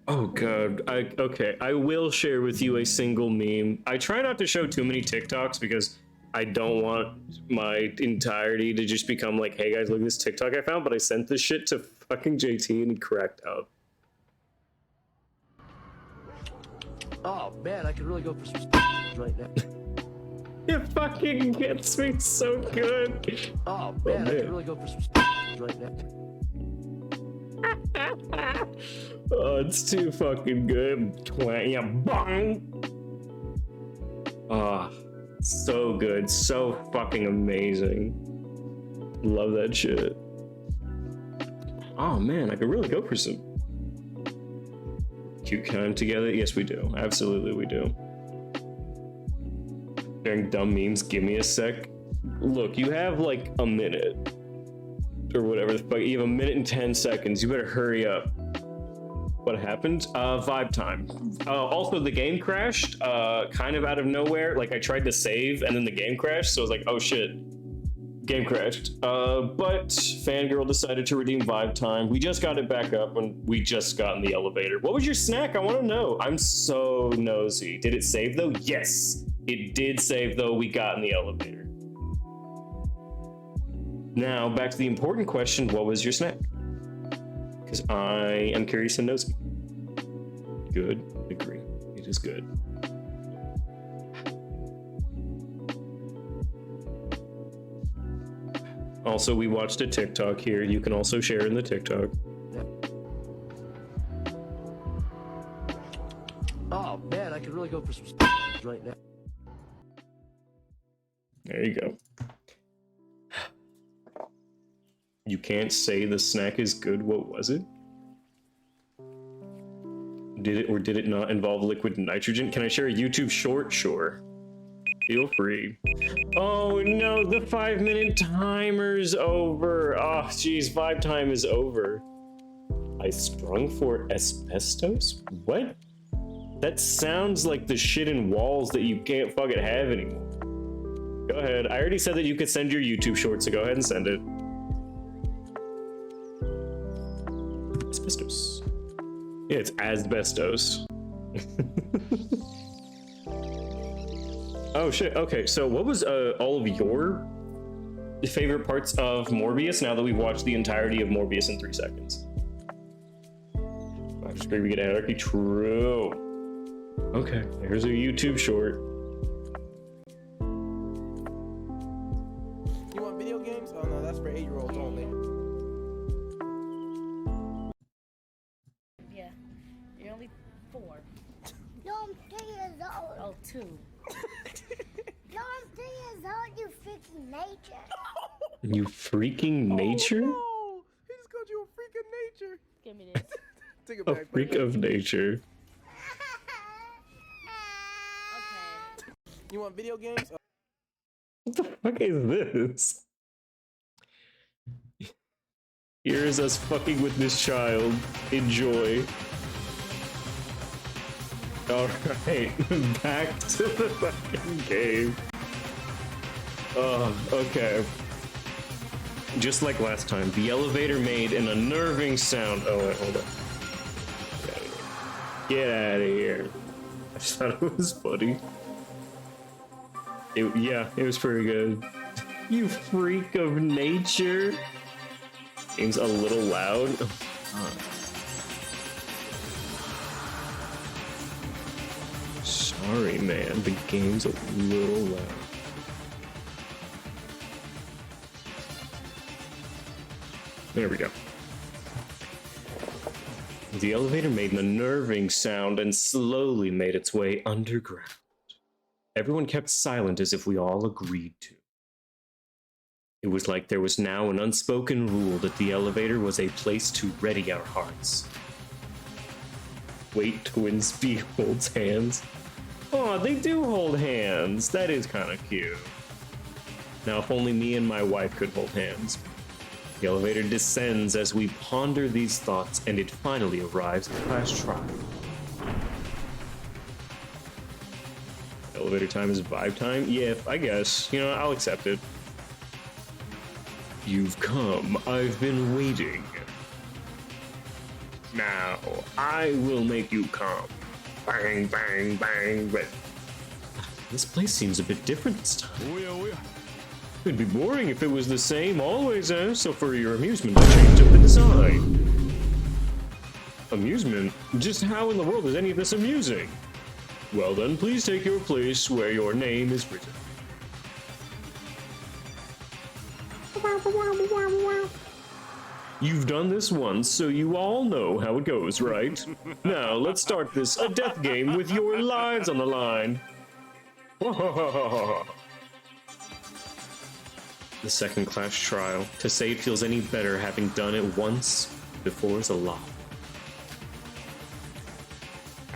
Oh god, okay, I will share with you a single meme. I try not to show too many TikToks because I don't want my entirety to just become like, hey guys, look at this TikTok I found, but I sent this shit to fucking JT and he cracked out. Oh man, I could really go for some right now. It fucking gets me so good. Oh man, I could really go for some right now. Oh, it's too fucking good. Yeah, bang. Ah, so good, so fucking amazing. Love that shit. Oh man, I could really go for some cute time together. Yes, we do. Absolutely, we do. Sharing dumb memes. Give me a sec. Look, you have like a minute or whatever the fuck. You have a minute and 10 seconds. You better hurry up. What happened? Vibe time. Also, the game crashed kind of out of nowhere. Like, I tried to save and then the game crashed, so I was like, oh shit. Game crashed. But Fangirl decided to redeem vibe time. We just got it back up and we just got in the elevator. What was your snack? I want to know. I'm so nosy. Did it save though? Yes, it did save though. We got in the elevator. Now, back to the important question. What was your snack? Because I am curious and nosy. Good. Agree. It is good. Also, we watched a TikTok here. You can also share in the TikTok. Oh man, I could really go for some right now. There you go. You can't say the snack is good. What was it? Did it or did it not involve liquid nitrogen? Can I share a YouTube short? Sure. Feel free. Oh no, the 5-minute timer's over. Oh jeez, vibe time is over. I sprung for asbestos? What? That sounds like the shit in walls that you can't fucking have anymore. Go ahead. I already said that you could send your YouTube short, so go ahead and send it. Asbestos. Yeah, it's asbestos. Oh shit, okay, so what was all of your favorite parts of Morbius now that we've watched the entirety of Morbius in 3 seconds? I just agree we get anarchy. True. Okay, here's a YouTube short. You want video games? Oh no, that's for 8-year-olds only. Yeah, you're only 4. No, I'm 3 years old. Oh, 2. No, I'm 3 years old, you freaking nature. You freaking nature? Oh, no. He just called you a freak of nature. Give me this. Take it A back. freak of nature. Okay. You want video games? Oh. What the fuck is this? Here's us fucking with this child. Enjoy. Alright, back to the fucking game. Oh, okay. Just like last time, the elevator made an unnerving sound. Oh, wait, hold on. Get out of here. I just thought it was funny. Yeah, it was pretty good. You freak of nature. Seems a little loud. Sorry, man. The game's a little loud. There we go. The elevator made an unnerving sound and slowly made its way underground. Everyone kept silent as if we all agreed to. It was like there was now an unspoken rule that the elevator was a place to ready our hearts. Wait, Twin Speed holds hands. Aw, they do hold hands. That is kind of cute. Now, if only me and my wife could hold hands. The elevator descends as we ponder these thoughts, and it finally arrives at class trial. Elevator time is vibe time? Yeah, I guess. You know, I'll accept it. You've come. I've been waiting. Now, I will make you come. Bang, bang, bang, bang. This place seems a bit different this time. It'd be boring if it was the same always, eh? So for your amusement, I changed up the design. Amusement? Just how in the world is any of this amusing? Well then, please take your place where your name is written. You've done this once, so you all know how it goes, right? Now, let's start this a death game with your lives on the line. The second class trial. To say it feels any better having done it once before is a lie.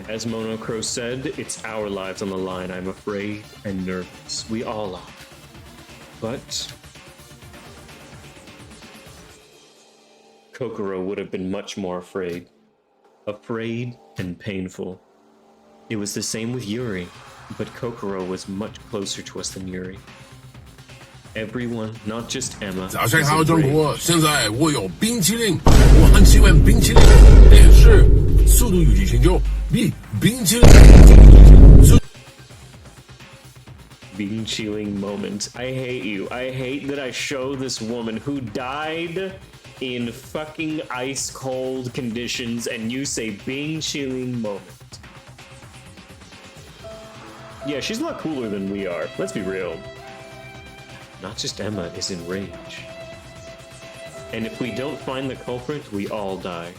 As Monocro said, it's our lives on the line, I'm afraid and nervous. We all are. But Kokoro would have been much more afraid. Afraid and painful. It was the same with Yuri, but Kokoro was much closer to us than Yuri. Everyone, not just Emma. 早上好，中国！现在我有冰淇淋，我很喜欢冰淇淋，但是速度与激情就比冰淇淋。Being chilling moment. I hate you. I hate that I show this woman who died in fucking ice cold conditions and you say Bing chilling moment. Yeah, she's a lot cooler than we are. Let's be real. Not just Emma is in rage. And if we don't find the culprit, we all die.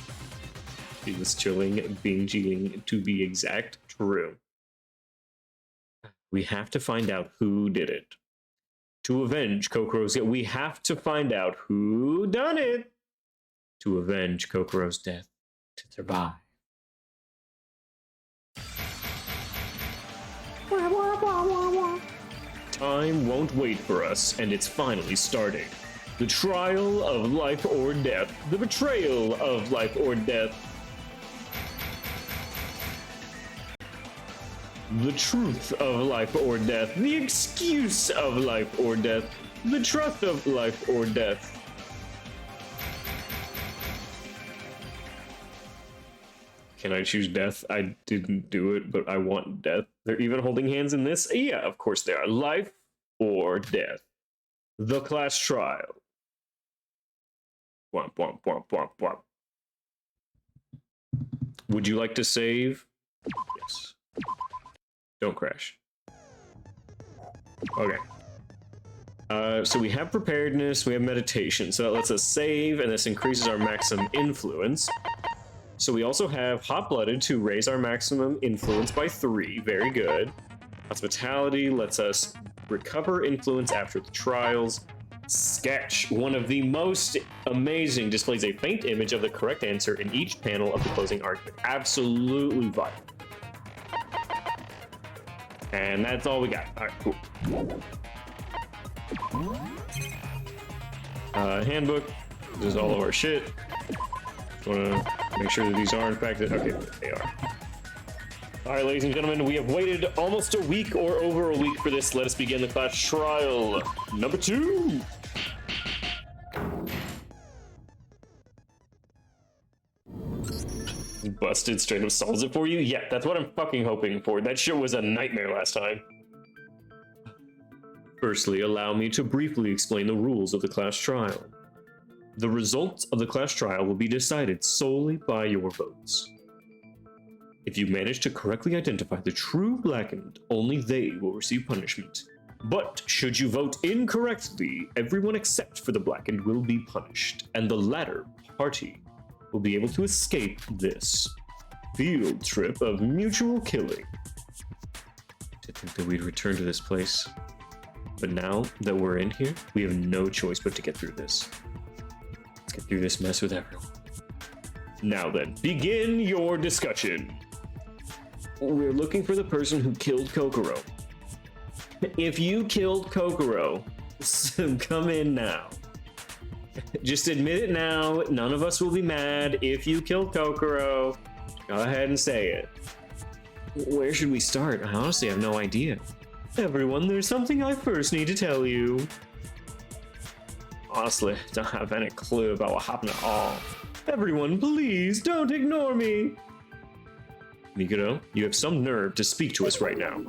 She was chilling, Bing chilling to be exact. True. We have to find out who did it. To avenge Kokoro's death, we have to find out who done it. To avenge Kokoro's death. To survive. Time won't wait for us, and it's finally starting. The trial of life or death. The betrayal of life or death. The truth of life or death. The excuse of life or death. The trust of life or death. Can I choose death? I didn't do it, but I want death. They're even holding hands in this? Yeah, of course they are. Life or death. The class trial. Womp, womp, womp, womp, womp. Would you like to save? Yes. Don't crash. Okay. So we have preparedness, we have meditation, so that lets us save, and this increases our maximum influence. So we also have hot-blooded to raise our maximum influence by 3, very good. Hospitality lets us recover influence after the trials. Sketch, one of the most amazing, displays a faint image of the correct answer in each panel of the closing argument. Absolutely vital. And that's all we got. Alright, cool. Handbook. This is all of our shit. Want to make sure that these are in fact okay, they are. All right, ladies and gentlemen, we have waited almost a week or over a week for this. Let us begin the class trial number 2. Busted straight up solves it for you. Yeah, that's what I'm fucking hoping for. That shit was a nightmare last time. Firstly, allow me to briefly explain the rules of the class trial. The results of the class trial will be decided solely by your votes. If you manage to correctly identify the true blackened, only they will receive punishment. But should you vote incorrectly, everyone except for the blackened will be punished, and the latter party will be able to escape this field trip of mutual killing. To think that we'd return to this place. But now that we're in here, we have no choice but to get through this. Let's get through this mess with everyone. Now then, begin your discussion. We're looking for the person who killed Kokoro. If you killed Kokoro, come in now. Just admit it now. None of us will be mad if you kill Kokoro. Go ahead and say it. Where should we start? I honestly have no idea. Everyone, there's something I first need to tell you. Honestly, don't have any clue about what happened at all. Everyone, please don't ignore me. Mikado, you have some nerve to speak to us right now.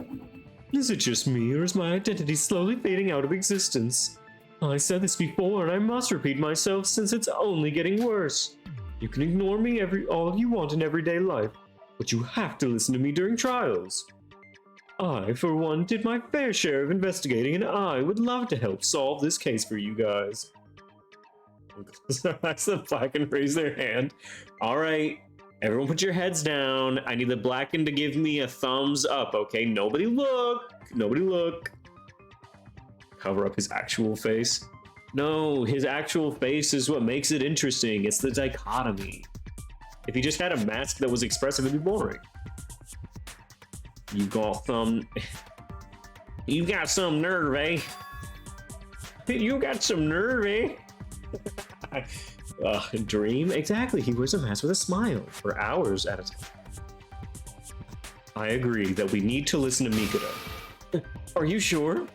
Is it just me, or is my identity slowly fading out of existence? I said this before, and I must repeat myself since it's only getting worse. You can ignore me all you want in everyday life, but you have to listen to me during trials. I, for one, did my fair share of investigating, and I would love to help solve this case for you guys. That's the Blacken raise their hand. All right, everyone put your heads down. I need the Blacken to give me a thumbs up, okay? Nobody look. Nobody look. Cover up his actual face. No, his actual face is what makes it interesting. It's the dichotomy. If he just had a mask that was expressive, it'd be boring. You got some nerve, eh? You got some nerve, eh? Dream? Exactly, he wears a mask with a smile for hours at a time. I agree that we need to listen to Mikado. Are you sure?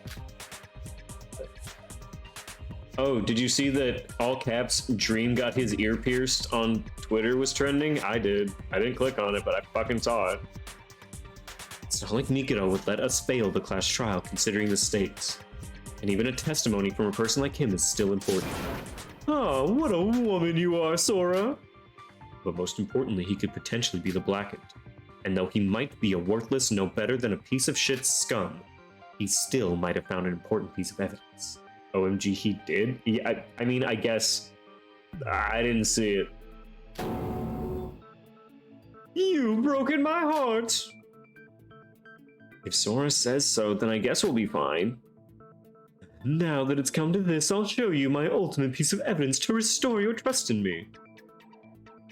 Oh, did you see that all caps Dream got his ear pierced on Twitter was trending? I did. I didn't click on it, but I fucking saw it. It's not like Mikado would let us fail the class trial considering the stakes. And even a testimony from a person like him is still important. Oh, what a woman you are, Sora! But most importantly, he could potentially be the Blackened. And though he might be a worthless no better than a piece of shit scum, he still might have found an important piece of evidence. OMG, he did? Yeah, I mean, I guess I didn't see it. You've broken my heart! If Sora says so, then I guess we'll be fine. Now that it's come to this, I'll show you my ultimate piece of evidence to restore your trust in me.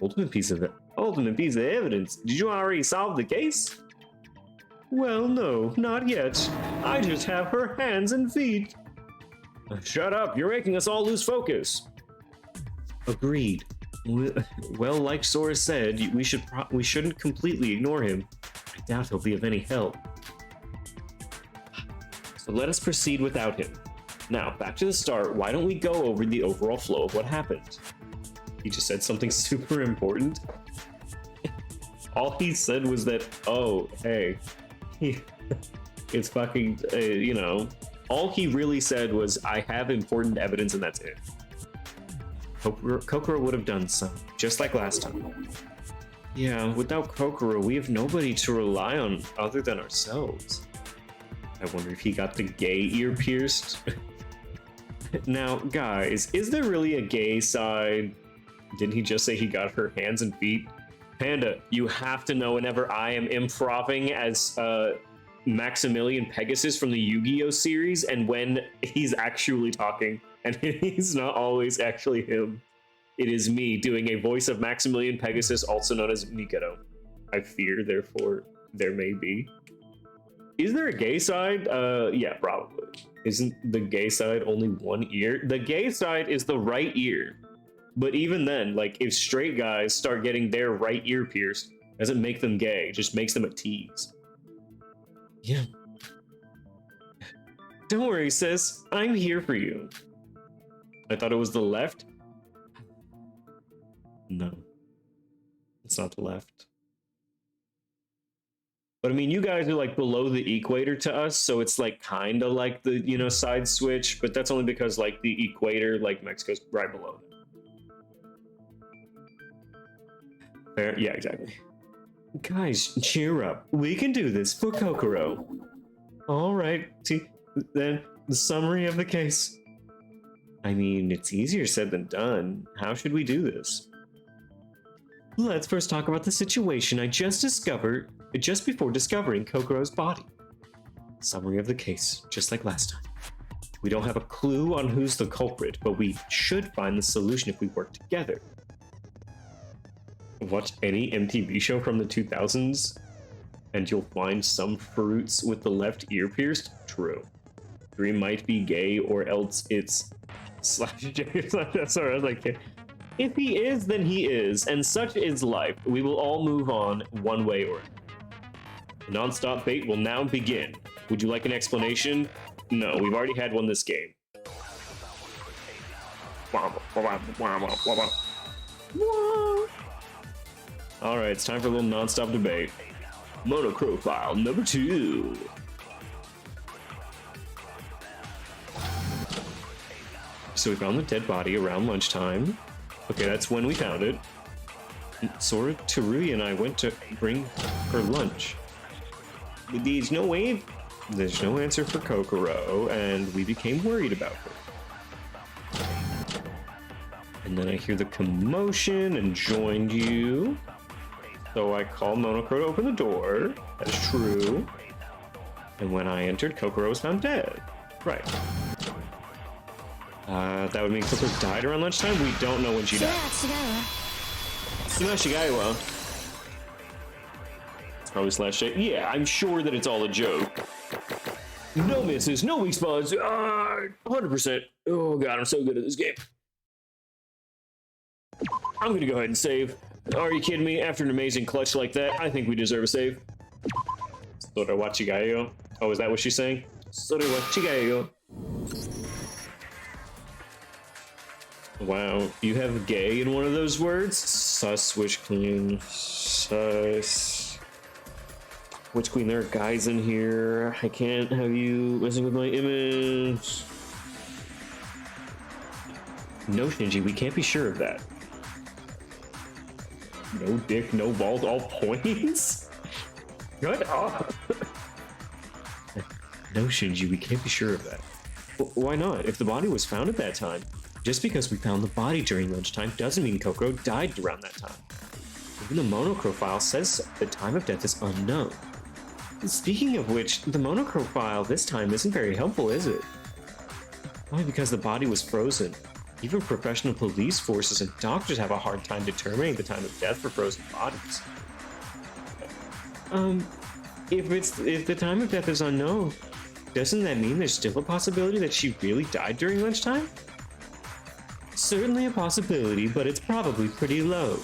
Ultimate piece of evidence? Did you already solve the case? Well, no, not yet. I just have her hands and feet. Shut up, you're making us all lose focus. Agreed. Well, like Sora said, we shouldn't completely ignore him. I doubt he'll be of any help. So let us proceed without him. Now, back to the start, why don't we go over the overall flow of what happened? He just said something super important. All he said was that, oh, hey, it's fucking, all he really said was, I have important evidence and that's it. Kokoro would have done so, just like last time. Yeah, without Kokoro, we have nobody to rely on other than ourselves. I wonder if he got the gay ear pierced. Now, guys, is there really a gay side? Didn't he just say he got her hands and feet? Panda, you have to know whenever I am improving as Maximilian Pegasus from the Yu-Gi-Oh series and when he's actually talking, and he's not always actually him. It is me doing a voice of Maximilian Pegasus, also known as Mikado. I fear, therefore, there may be. Is there a gay side? Yeah, probably. Isn't the gay side only one ear? The gay side is the right ear. But even then, like, if straight guys start getting their right ear pierced, doesn't make them gay, just makes them a tease. Yeah. Don't worry, sis. I'm here for you. I thought it was the left. No. It's not the left. But I mean, you guys are like below the equator to us, so it's like kind of like the, side switch, but that's only because like the equator, like Mexico's right below them. Fair? Yeah, exactly. Guys, cheer up. We can do this for Kokoro. All right, then the summary of the case. I mean, it's easier said than done. How should we do this? Let's first talk about the situation I just discovered just before discovering Kokoro's body. Summary of the case, just like last time. We don't have a clue on who's the culprit, but we should find the solution if we work together. Watch any MTV show from the 2000s, and you'll find some fruits with the left ear pierced? True. Dream might be gay, or else it's Slash J. Sorry, I was like, if he is, then he is, and such is life. We will all move on one way or another. The non-stop bait will now begin. Would you like an explanation? No, we've already had one this game. Alright, it's time for a little non-stop debate. Monochrome file number 2. So we found the dead body around lunchtime. Okay, that's when we found it. Sora, Teruya, and I went to bring her lunch. There's no answer for Kokoro, and we became worried about her. And then I hear the commotion and joined you. So I called Monochrome to open the door. That is true. And when I entered, Kokoro was found dead. Right. That would mean Kokoro died around lunchtime? We don't know when she died. Shigawa. It's probably Slash J. Yeah, I'm sure that it's all a joke. No misses, no weak spots. 100%. Oh god, I'm so good at this game. I'm gonna go ahead and save. Are you kidding me? After an amazing clutch like that, I think we deserve a save. Sora wa chigayo. Oh, is that what she's saying? Sora wa chigayo. Wow, you have gay in one of those words? Sus, Witch Queen. Sus. Witch Queen, there are guys in here. I can't have you messing with my image. No, Shinji, we can't be sure of that. No dick, no balls, all points? Shut up! No, Shinji, we can't be sure of that. Why not? If the body was found at that time, just because we found the body during lunchtime doesn't mean Kokoro died around that time. Even the Monochrome file says so. The time of death is unknown. Speaking of which, the Monochrome file this time isn't very helpful, is it? Why? Because the body was frozen. Even professional police forces and doctors have a hard time determining the time of death for frozen bodies. If the time of death is unknown, doesn't that mean there's still a possibility that she really died during lunchtime? Certainly a possibility, but it's probably pretty low.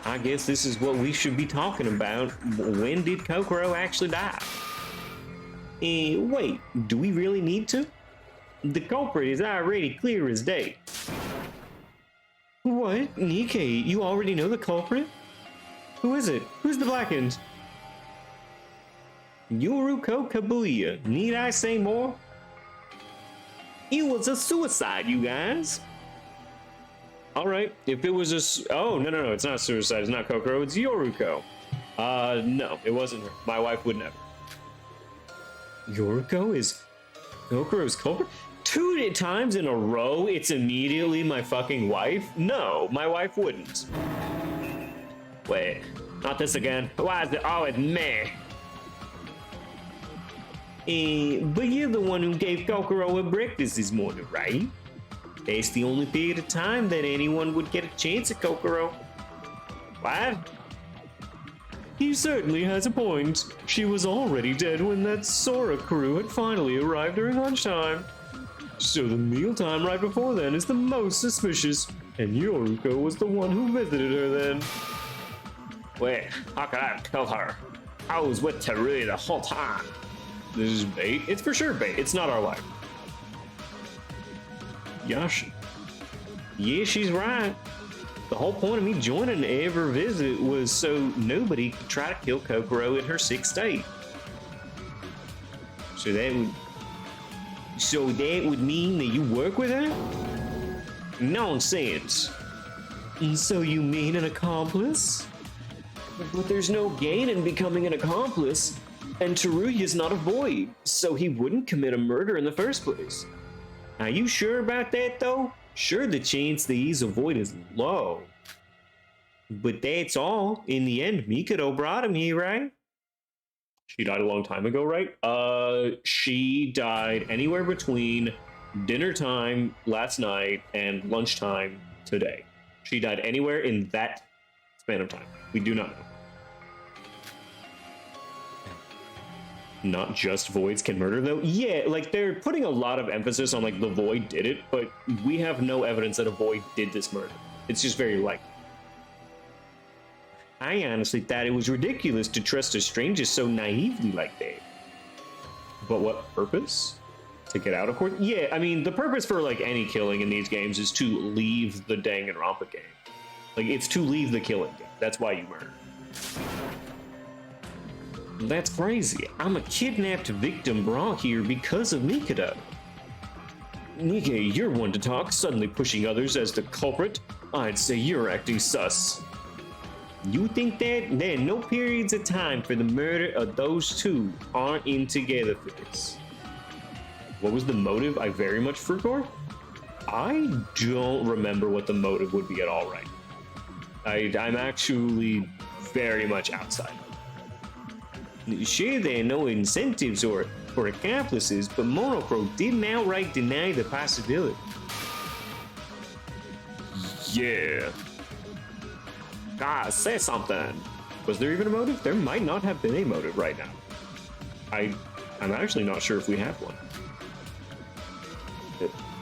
I guess this is what we should be talking about. When did Kokoro actually die? Wait, do we really need to? The culprit is already clear as day. What? Nikkei, you already know the culprit? Who is it? Who's the blackened? Yoruko Kabuya. Need I say more? It was a suicide, you guys. All right, if it was a... Oh, no, it's not suicide. It's not Kokoro. It's Yoruko. No, it wasn't her. My wife would never. Yoruko is Kokoro's culprit? 2 times in a row, it's immediately my fucking wife? No, my wife wouldn't. Wait, not this again. Why is it always me? But you're the one who gave Kokoro a breakfast this morning, right? That's the only period of time that anyone would get a chance at Kokoro. What? He certainly has a point. She was already dead when that Sora crew had finally arrived during lunchtime. So the mealtime right before then is the most suspicious, and Yoruko was the one who visited her then. Wait, how could I have killed her? I was with Teruya the whole time. This is bait? It's for sure bait. It's not our wife. Yash. Yeah, she's right. The whole point of me joining every visit was so nobody could try to kill Kokoro in her sick state. So that would mean that you work with her? Nonsense. So you mean an accomplice? But there's no gain in becoming an accomplice, and Teruya's not a void, so he wouldn't commit a murder in the first place. Are you sure about that, though? Sure, the chance that he's a void is low. But that's all. In the end, Mikado brought him here, right? She died a long time ago, right? She died anywhere between dinner time last night and lunchtime today. She died anywhere in that span of time. We do not know. not just voids can murder though? Yeah, like they're putting a lot of emphasis on like the void did it, but we have no evidence that a void did this murder. It's just very likely. I honestly thought it was ridiculous to trust a stranger so naively like that. But what purpose? To get out of court? Yeah, I mean, the purpose for like any killing in these games is to leave the Danganronpa game. Like, it's to leave the killing game. That's why you murder. That's crazy. I'm a kidnapped victim brought here because of Mikado. Nikkei, you're one to talk, suddenly pushing others as the culprit. I'd say you're acting sus. You think that? There are no periods of time for the murder of those two aren't in together for this. What was the motive? I very much forgot. I don't remember what the motive would be at all right now. I'm actually very much outside. Sure, there are no incentives or accomplices, but Monocro didn't outright deny the possibility. Yeah. God, say something. Was there even a motive? There might not have been a motive right now. I'm actually not sure if we have one.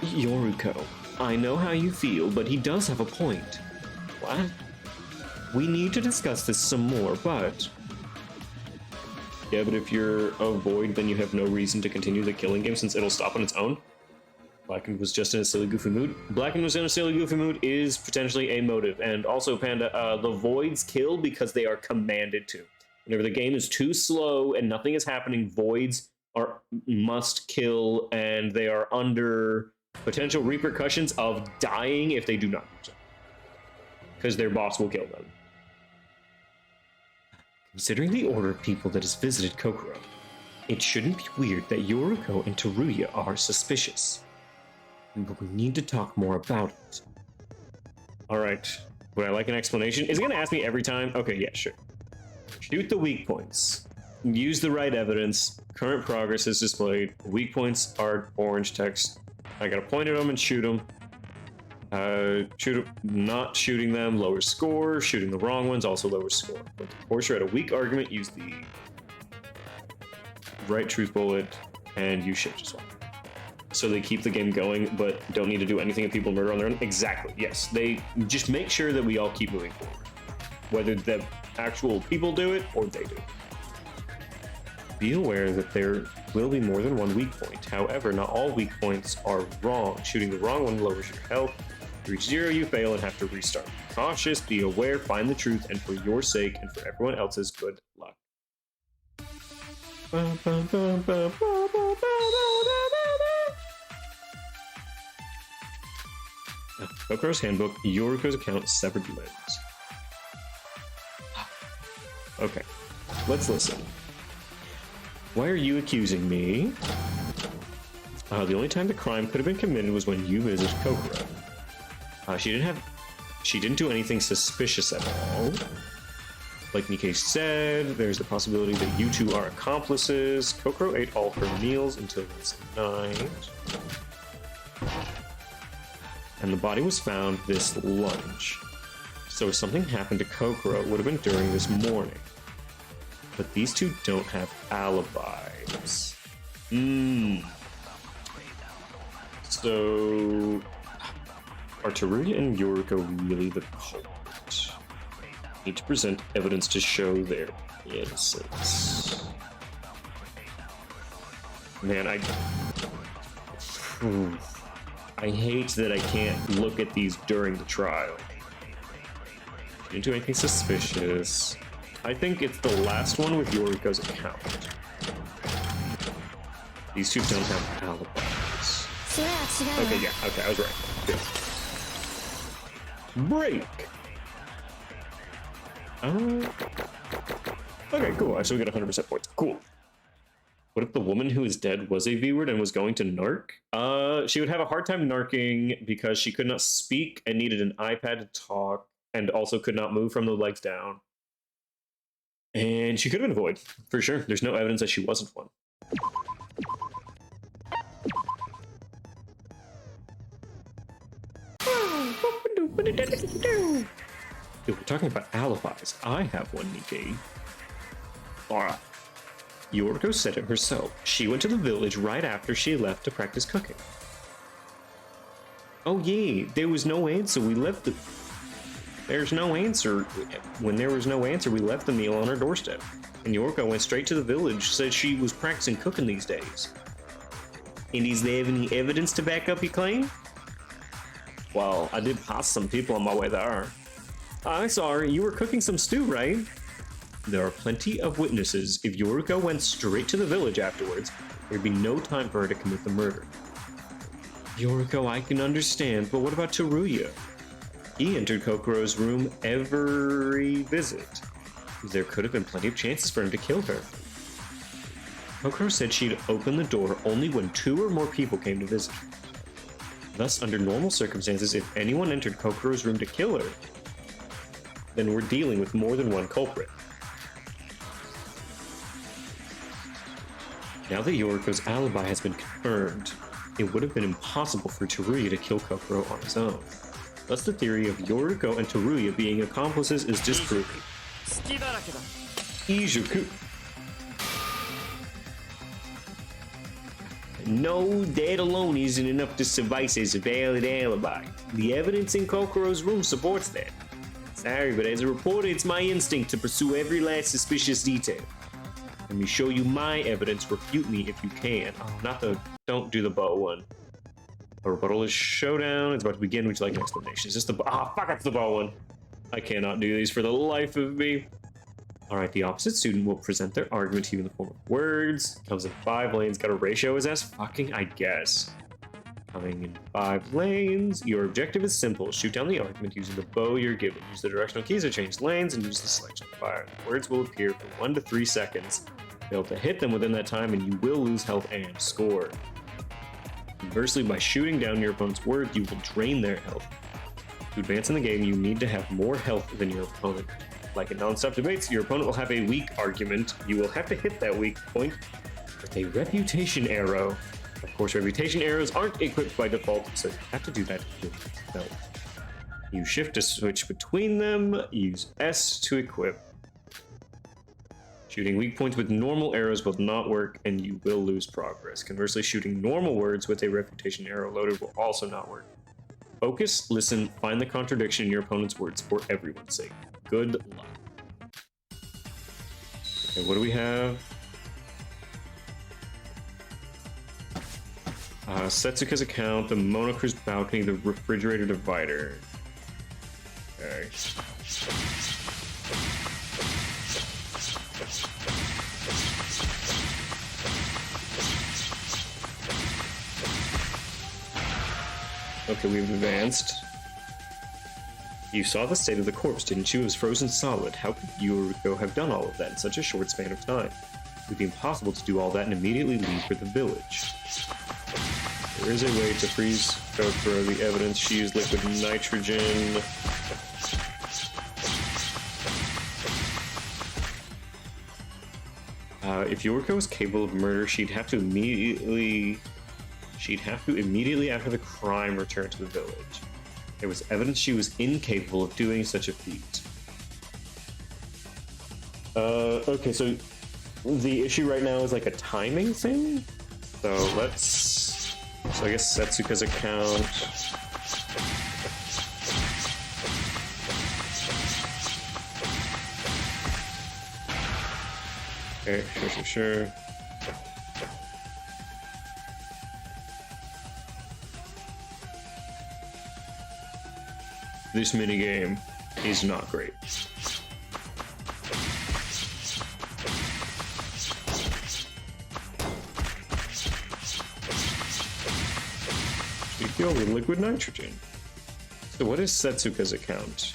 Yoruko, I know how you feel, but he does have a point. What? We need to discuss this some more, but... Yeah, but if you're a void, then you have no reason to continue the killing game since it'll stop on its own. Blackened was just in a silly, goofy mood. Blackened was in a silly, goofy mood is potentially a motive. And also, Panda, the voids kill because they are commanded to. Whenever the game is too slow and nothing is happening, voids must kill, and they are under potential repercussions of dying if they do not do so. Because their boss will kill them. Considering the order of people that has visited Kokoro, it shouldn't be weird that Yoruko and Teruya are suspicious. But we need to talk more about it. Alright, would I like an explanation? Is it going to ask me every time? Okay, yeah, sure. Shoot the weak points. Use the right evidence. Current progress is displayed. Weak points are orange text. I gotta point at them and shoot them. Not shooting them, lower score. Shooting the wrong ones, also lower score. Of course, you're at a weak argument, use the right truth bullet, and use shift as well. So they keep the game going, but don't need to do anything if people murder on their own? Exactly, yes. They just make sure that we all keep moving forward. Whether the actual people do it, or they do. Be aware that there will be more than one weak point. However, not all weak points are wrong. Shooting the wrong one lowers your health. To reach 0, you fail and have to restart. Be cautious, be aware, find the truth, and for your sake and for everyone else's, good luck. Kokoro's handbook, Yoruko's account, severed limbs. Okay, let's listen. Why are you accusing me? The only time the crime could have been committed was when you visited Kokoro. She didn't do anything suspicious at all. Like Nikkei said, there's the possibility that you two are accomplices. Kokoro ate all her meals until last night. And the body was found this lunch. So if something happened to Kokoro, it would have been during this morning. But these two don't have alibis. So... are Teruya and Yoruko really the culprit? Need to present evidence to show their innocence. Man, I hate that I can't look at these during the trial. Didn't do anything suspicious. I think it's the last one with Yoruko's account. These two don't have alibis. Okay, yeah, okay, I was right. Good. Break! Okay, cool. So we got 100% points. Cool. What if the woman who is dead was a V-word and was going to narc? She would have a hard time narking because she could not speak and needed an iPad to talk and also could not move from the legs down. And she could have been a void, for sure. There's no evidence that she wasn't one. Dude, we're talking about alibis. I have one, Nikkei. Alright. Yoriko said it herself. She went to the village right after she left to practice cooking. Oh yeah, there was no answer. We left the... There's no answer. When there was no answer, we left the meal on her doorstep. And Yoriko went straight to the village, said she was practicing cooking these days. And is there any evidence to back up your claim? Well, I did pass some people on my way there. I saw her. You were cooking some stew, right? There are plenty of witnesses. If Yoriko went straight to the village afterwards, there'd be no time for her to commit the murder. Yoriko, I can understand, but what about Teruya? He entered Kokoro's room every visit. There could have been plenty of chances for him to kill her. Kokoro said she'd open the door only when 2 or more people came to visit. Thus, under normal circumstances, if anyone entered Kokoro's room to kill her, then we're dealing with more than one culprit. Now that Yoriko's alibi has been confirmed, it would have been impossible for Teruya to kill Kokoro on his own. Thus, the theory of Yoriko and Teruya being accomplices is disproven. Ijuku. No, that alone isn't enough to suffice as a valid alibi. The evidence in Kokoro's room supports that. Sorry, but as a reporter, it's my instinct to pursue every last suspicious detail. Let me show you my evidence. Refute me if you can. Oh, not the... Don't do the bow one. A rebuttal is showdown. It's about to begin. Would you like an explanation? Is this the... Ah, fuck, it's the bow one. I cannot do these for the life of me. Alright, the opposite student will present their argument to you in the form of words. Comes in 5 lanes. Got a ratio as S? Fucking, I guess. Coming in 5 lanes. Your objective is simple. Shoot down the argument using the bow you're given. Use the directional keys to change lanes and use the selection fire. Words will appear for 1 to 3 seconds. Fail to hit them within that time and you will lose health and score. Conversely, by shooting down your opponent's word, you will drain their health. To advance in the game, you need to have more health than your opponent. Like in non-stop debates, your opponent will have a weak argument. You will have to hit that weak point with a reputation arrow. Of course, reputation arrows aren't equipped by default, so you have to do that to no. You shift to switch between them, use S to equip. Shooting weak points with normal arrows will not work, and you will lose progress. Conversely, shooting normal words with a reputation arrow loaded will also not work. Focus, listen, find the contradiction in your opponent's words for everyone's sake. Good luck. Okay, what do we have? Setsuka's account, the Monocre's balcony, the refrigerator divider. Okay. Okay, we've advanced. You saw the state of the corpse, didn't you? It was frozen solid. How could Yoriko have done all of that in such a short span of time? It would be impossible to do all that and immediately leave for the village. There is a way to freeze Kokoro. The evidence, she used liquid nitrogen. If Yoriko was capable of murder, she'd have to immediately after the crime return to the village. There was evidence she was incapable of doing such a feat. Okay, so the issue right now is like a timing thing. So I guess Setsuka's account. Okay, sure. This minigame is not great. We feel with liquid nitrogen. So what is Setsuka's account?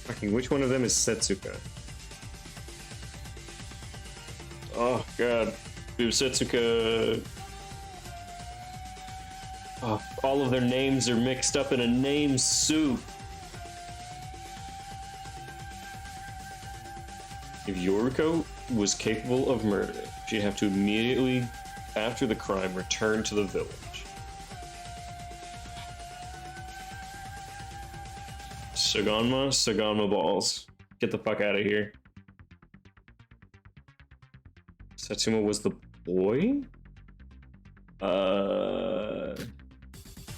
Fucking which one of them is Setsuka? Oh god. Dude, Setsuka... Oh, all of their names are mixed up in a name soup. If Yoriko was capable of murder, she'd have to immediately, after the crime, return to the village. Saganma balls. Get the fuck out of here. Satsuma was the boy? There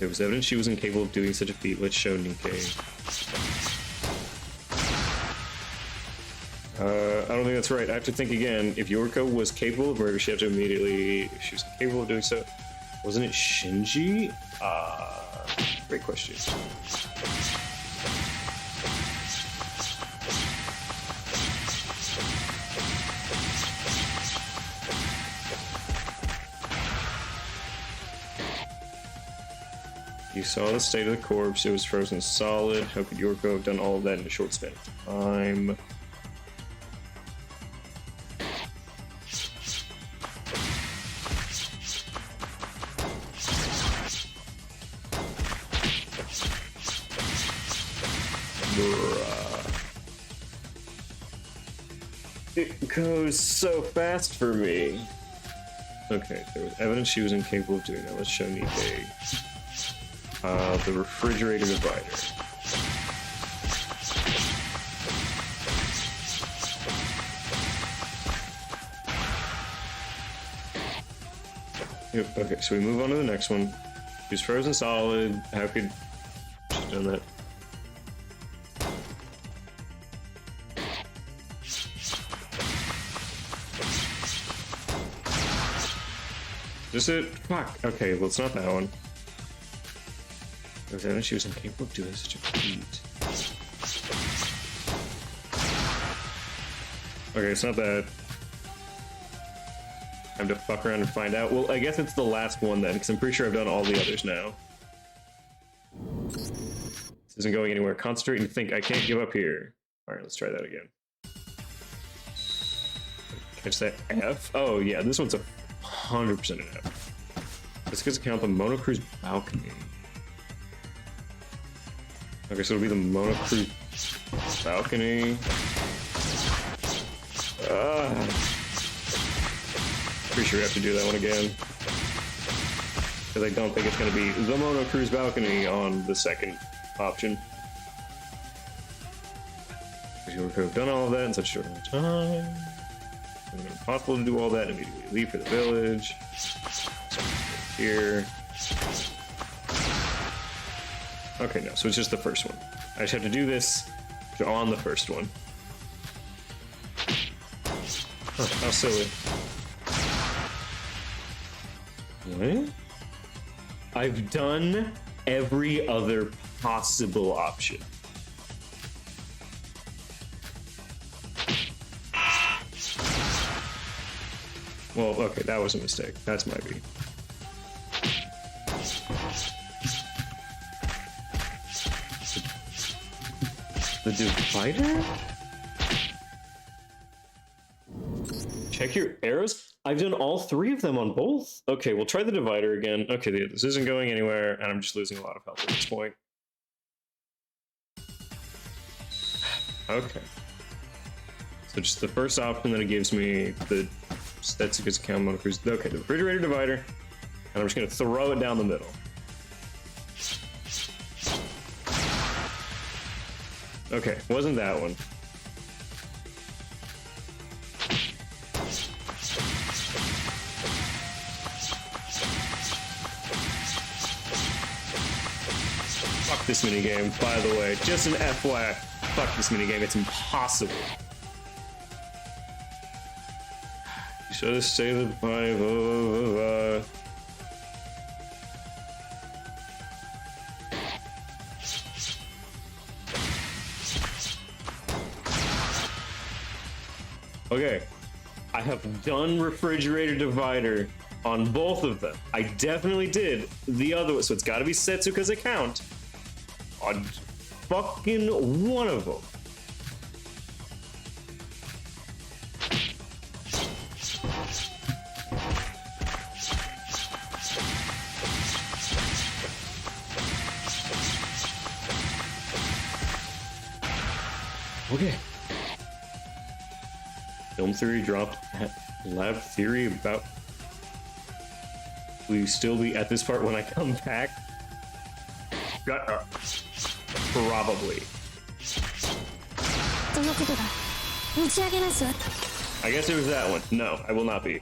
was evidence she was incapable of doing such a feat. Let's show Nikkei. I don't think that's right. I have to think again. If Yoriko was capable of murder, she had to immediately... If she was capable of doing so... Wasn't it Shinji? Great question. You saw the state of the corpse. It was frozen solid. How could Yoriko have done all of that in a short span of time? It goes so fast for me. Okay, there was evidence she was incapable of doing that. Let's show Nikkei. The refrigerator divider. Yep, okay, so we move on to the next one. She's frozen solid. How could she have done that? Is it? Fuck. Okay, well, it's not that one. There was evidence she was incapable of doing such a feat. Okay, it's not that. I have to fuck around and find out. Well, I guess it's the last one then, because I'm pretty sure I've done all the others now. This isn't going anywhere. Concentrate and think. I can't give up here. Alright, let's try that again. Catch that F? Oh, yeah, this one's a 100% an F. This gets to count the Monocru's balcony. Okay, so it'll be the Monocru's balcony. Pretty sure we have to do that one again. Because I don't think it's going to be the Monocru's balcony on the second option. Because you could have done all of that in such a short amount of time. It's impossible to do all that and immediately leave for the village. Here. Okay, no, so it's just the first one. I just have to do this on the first one. Huh, how silly. What? I've done every other possible option. Well, okay, that was a mistake. That's my B. The divider? Check your arrows? I've done all three of them on both. Okay, we'll try the divider again. Okay, this isn't going anywhere, and I'm just losing a lot of health at this point. Okay. So just the first option that it gives me, the Setsuka's count Monocru's. Okay, the refrigerator divider, and I'm just gonna throw it down the middle. Okay, wasn't that one. Fuck this minigame, by the way. Just an FYI. Fuck this minigame, it's impossible. You should have say the five. Okay, I have done refrigerator divider on both of them. I definitely did the other one, so it's got to be Setsuka's account on fucking one of them. Okay. Film theory dropped. Lab theory about. Will you still be at this part when I come back? Probably. I guess it was that one. No, I will not be.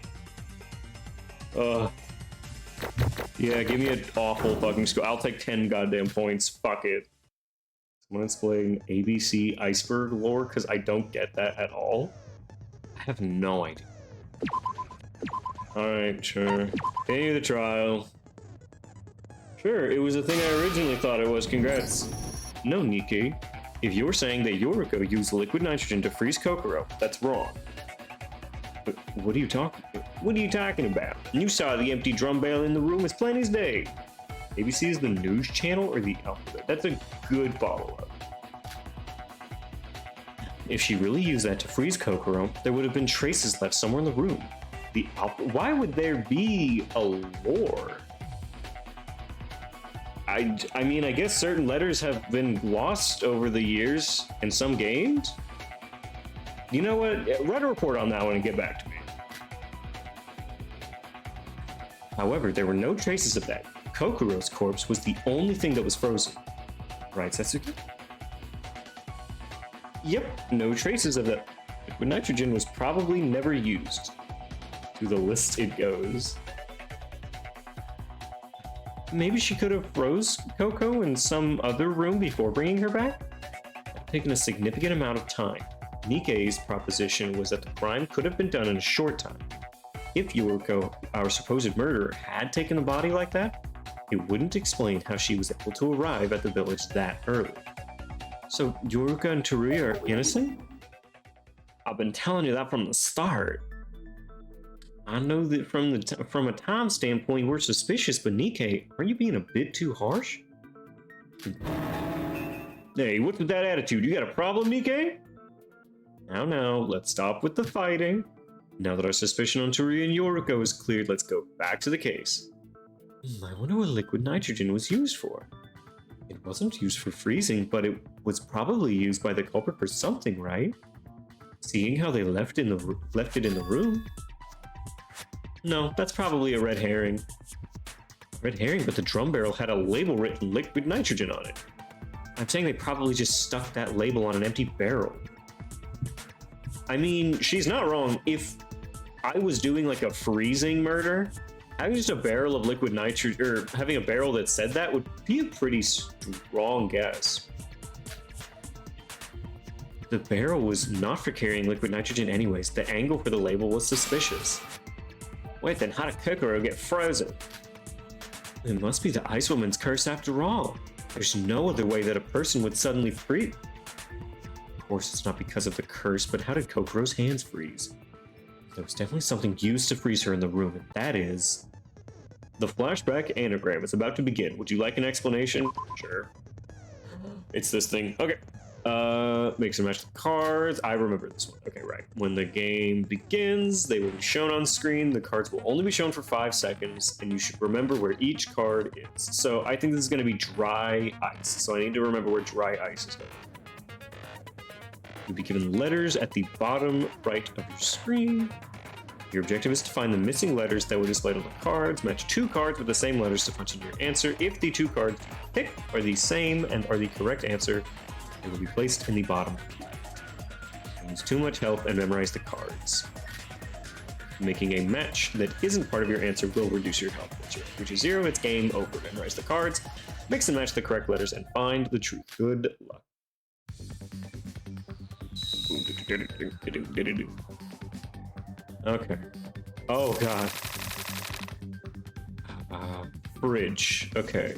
Yeah, give me an awful fucking score. I'll take 10 goddamn points. Fuck it. Someone explain ABC iceberg lore, because I don't get that at all. I have no idea. Alright, sure. Continue the trial. Sure, it was the thing I originally thought it was. Congrats. No, Nikkei. If you're saying that Yoriko used liquid nitrogen to freeze Kokoro, that's wrong. But what are you talking about? You saw the empty drum barrel in the room as plain as day. ABC is the news channel or the alphabet? That's a good follow-up. If she really used that to freeze Kokoro, there would have been traces left somewhere in the room. Why would there be a lore? I mean, I guess certain letters have been lost over the years and some gained. You know what? Write a report on that one and get back to me. However, there were no traces of that. Kokoro's corpse was the only thing that was frozen. Right, Setsuki? Yep, no traces of that. Liquid nitrogen was probably never used. To the list it goes. Maybe she could have froze Coco in some other room before bringing her back? Taken a significant amount of time. Nikkei's proposition was that the crime could have been done in a short time. If Yoriko, our supposed murderer, had taken a body like that, it wouldn't explain how she was able to arrive at the village that early. So Yoriko and Teruya are innocent? I've been telling you that from the start. I know that from a time standpoint we're suspicious, but Nikkei, aren't you being a bit too harsh? Hey, what's with that attitude? You got a problem, Nikkei? Now, let's stop with the fighting. Now that our suspicion on Teruya and Yoriko is cleared, let's go back to the case. I wonder what liquid nitrogen was used for. It wasn't used for freezing, but it was probably used by the culprit for something, right? Seeing how they left it in the room. No, that's probably a red herring. Red herring, but the drum barrel had a label written liquid nitrogen on it. I'm saying they probably just stuck that label on an empty barrel. I mean, she's not wrong. If I was doing like a freezing murder, having just a barrel of liquid nitrogen, or having a barrel that said that would be a pretty strong guess. The barrel was not for carrying liquid nitrogen anyways. The angle for the label was suspicious. Wait, then how did Kokoro get frozen? It must be the Ice Woman's curse after all. There's no other way that a person would suddenly freeze. Of course, it's not because of the curse, but how did Kokoro's hands freeze? There was definitely something used to freeze her in the room, and that is... The flashback anagram is about to begin. Would you like an explanation? Sure. It's this thing. Okay. Mix and match the cards. I remember this one. Okay, right. When the game begins, they will be shown on screen. The cards will only be shown for 5 seconds, and you should remember where each card is. So I think this is going to be dry ice. So I need to remember where dry ice is going. You'll be given letters at the bottom right of your screen. Your objective is to find the missing letters that were displayed on the cards. Match 2 cards with the same letters to punch in your answer. If the 2 cards you pick are the same and are the correct answer, they will be placed in the bottom. Use too much help and memorize the cards. Making a match that isn't part of your answer will reduce your health. Once your average is 0, it's game over. Memorize the cards, mix and match the correct letters, and find the truth. Good luck. Okay. Oh god. Bridge. Okay.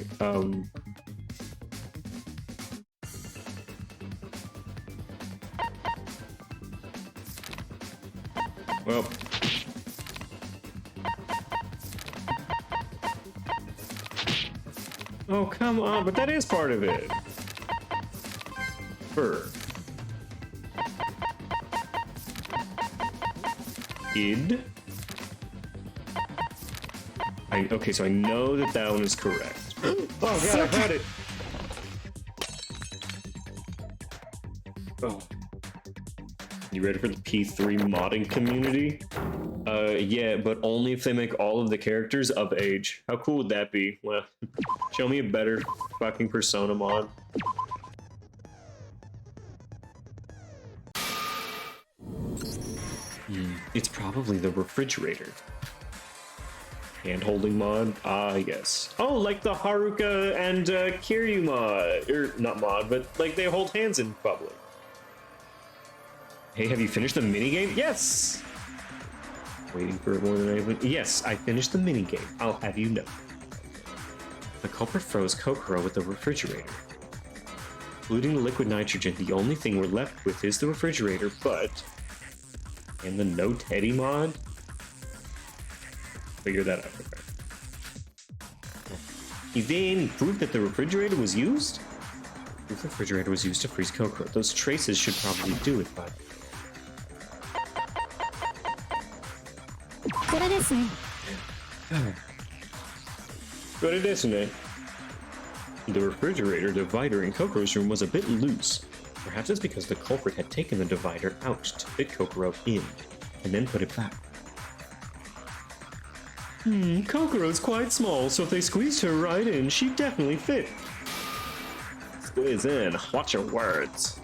Well. Oh, come on, but that is part of it. Fur. Id. Okay, so I know that that one is correct. Oh god, I had it! Oh. You ready for the P3 modding community? Yeah, but only if they make all of the characters of age. How cool would that be? Well, show me a better fucking Persona mod. It's probably the refrigerator. Hand-holding mod? Ah, yes. Oh, like the Haruka and Kiryu mod. Or, not mod, but like they hold hands in public. Hey, have you finished the minigame? Yes! Waiting for it more than anything. Yes, I finished the minigame. I'll have you know. The culprit froze Kokoro with the refrigerator. Including the liquid nitrogen, the only thing we're left with is the refrigerator, but... And the no Teddy mod? Figure that out. Okay. Is there any proof that the refrigerator was used? Proof the refrigerator was used to freeze Kokoro. Those traces should probably do it, but... The refrigerator divider in Kokoro's room was a bit loose. Perhaps it's because the culprit had taken the divider out to fit Kokoro in, and then put it back. Kokoro's quite small, so if they squeezed her right in, she'd definitely fit. Squeeze in, watch your words.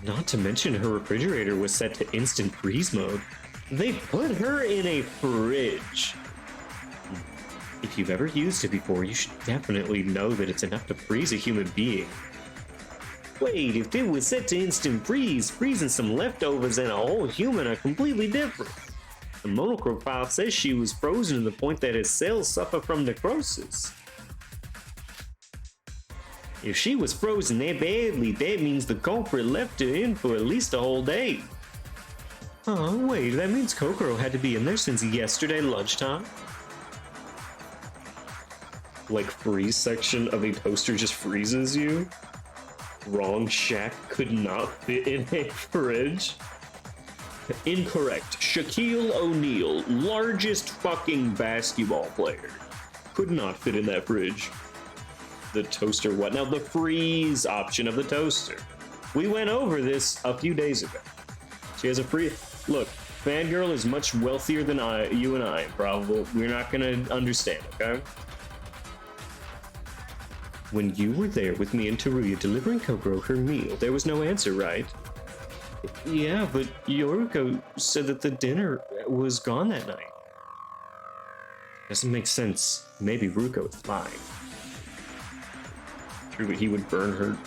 Not to mention her refrigerator was set to instant freeze mode. They put her in a fridge. If you've ever used it before, you should definitely know that it's enough to freeze a human being. Wait, if it was set to instant freeze, freezing some leftovers and a whole human are completely different. The monochrome file says she was frozen to the point that his cells suffer from necrosis. If she was frozen that badly, that means the culprit left her in for at least a whole day. Oh, wait, that means Kokoro had to be in there since yesterday lunchtime? Like, freeze section of a toaster just freezes you? Wrong shack could not fit in a fridge? Incorrect. Shaquille O'Neal, largest fucking basketball player, could not fit in that fridge. The toaster, what? Now, the freeze option of the toaster. We went over this a few days ago. She has a free... Look, Fangirl is much wealthier than you and I, probably. We're not gonna understand, okay? When you were there with me and Teruya delivering Kokoro her meal, there was no answer, right? Yeah, but Yoriko said that the dinner was gone that night. Doesn't make sense. Maybe Ruko is lying. True, but he would burn her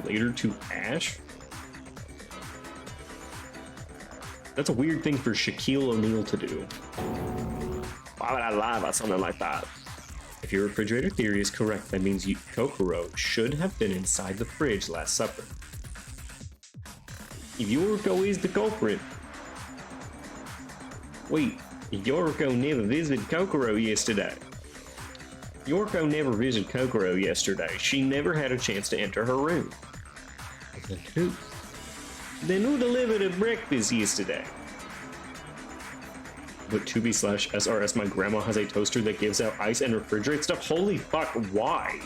later to ash? That's a weird thing for Shaquille O'Neal to do. Why would I lie about something like that? If your refrigerator theory is correct, that means Kokoro should have been inside the fridge last supper. If Yoriko is the culprit... Wait, Yoriko never visited Kokoro yesterday. Yoriko never visited Kokoro yesterday. She never had a chance to enter her room. Then who? Then who delivered her breakfast yesterday? But 2B/SRS, my grandma has a toaster that gives out ice and refrigerates stuff. Holy fuck, why?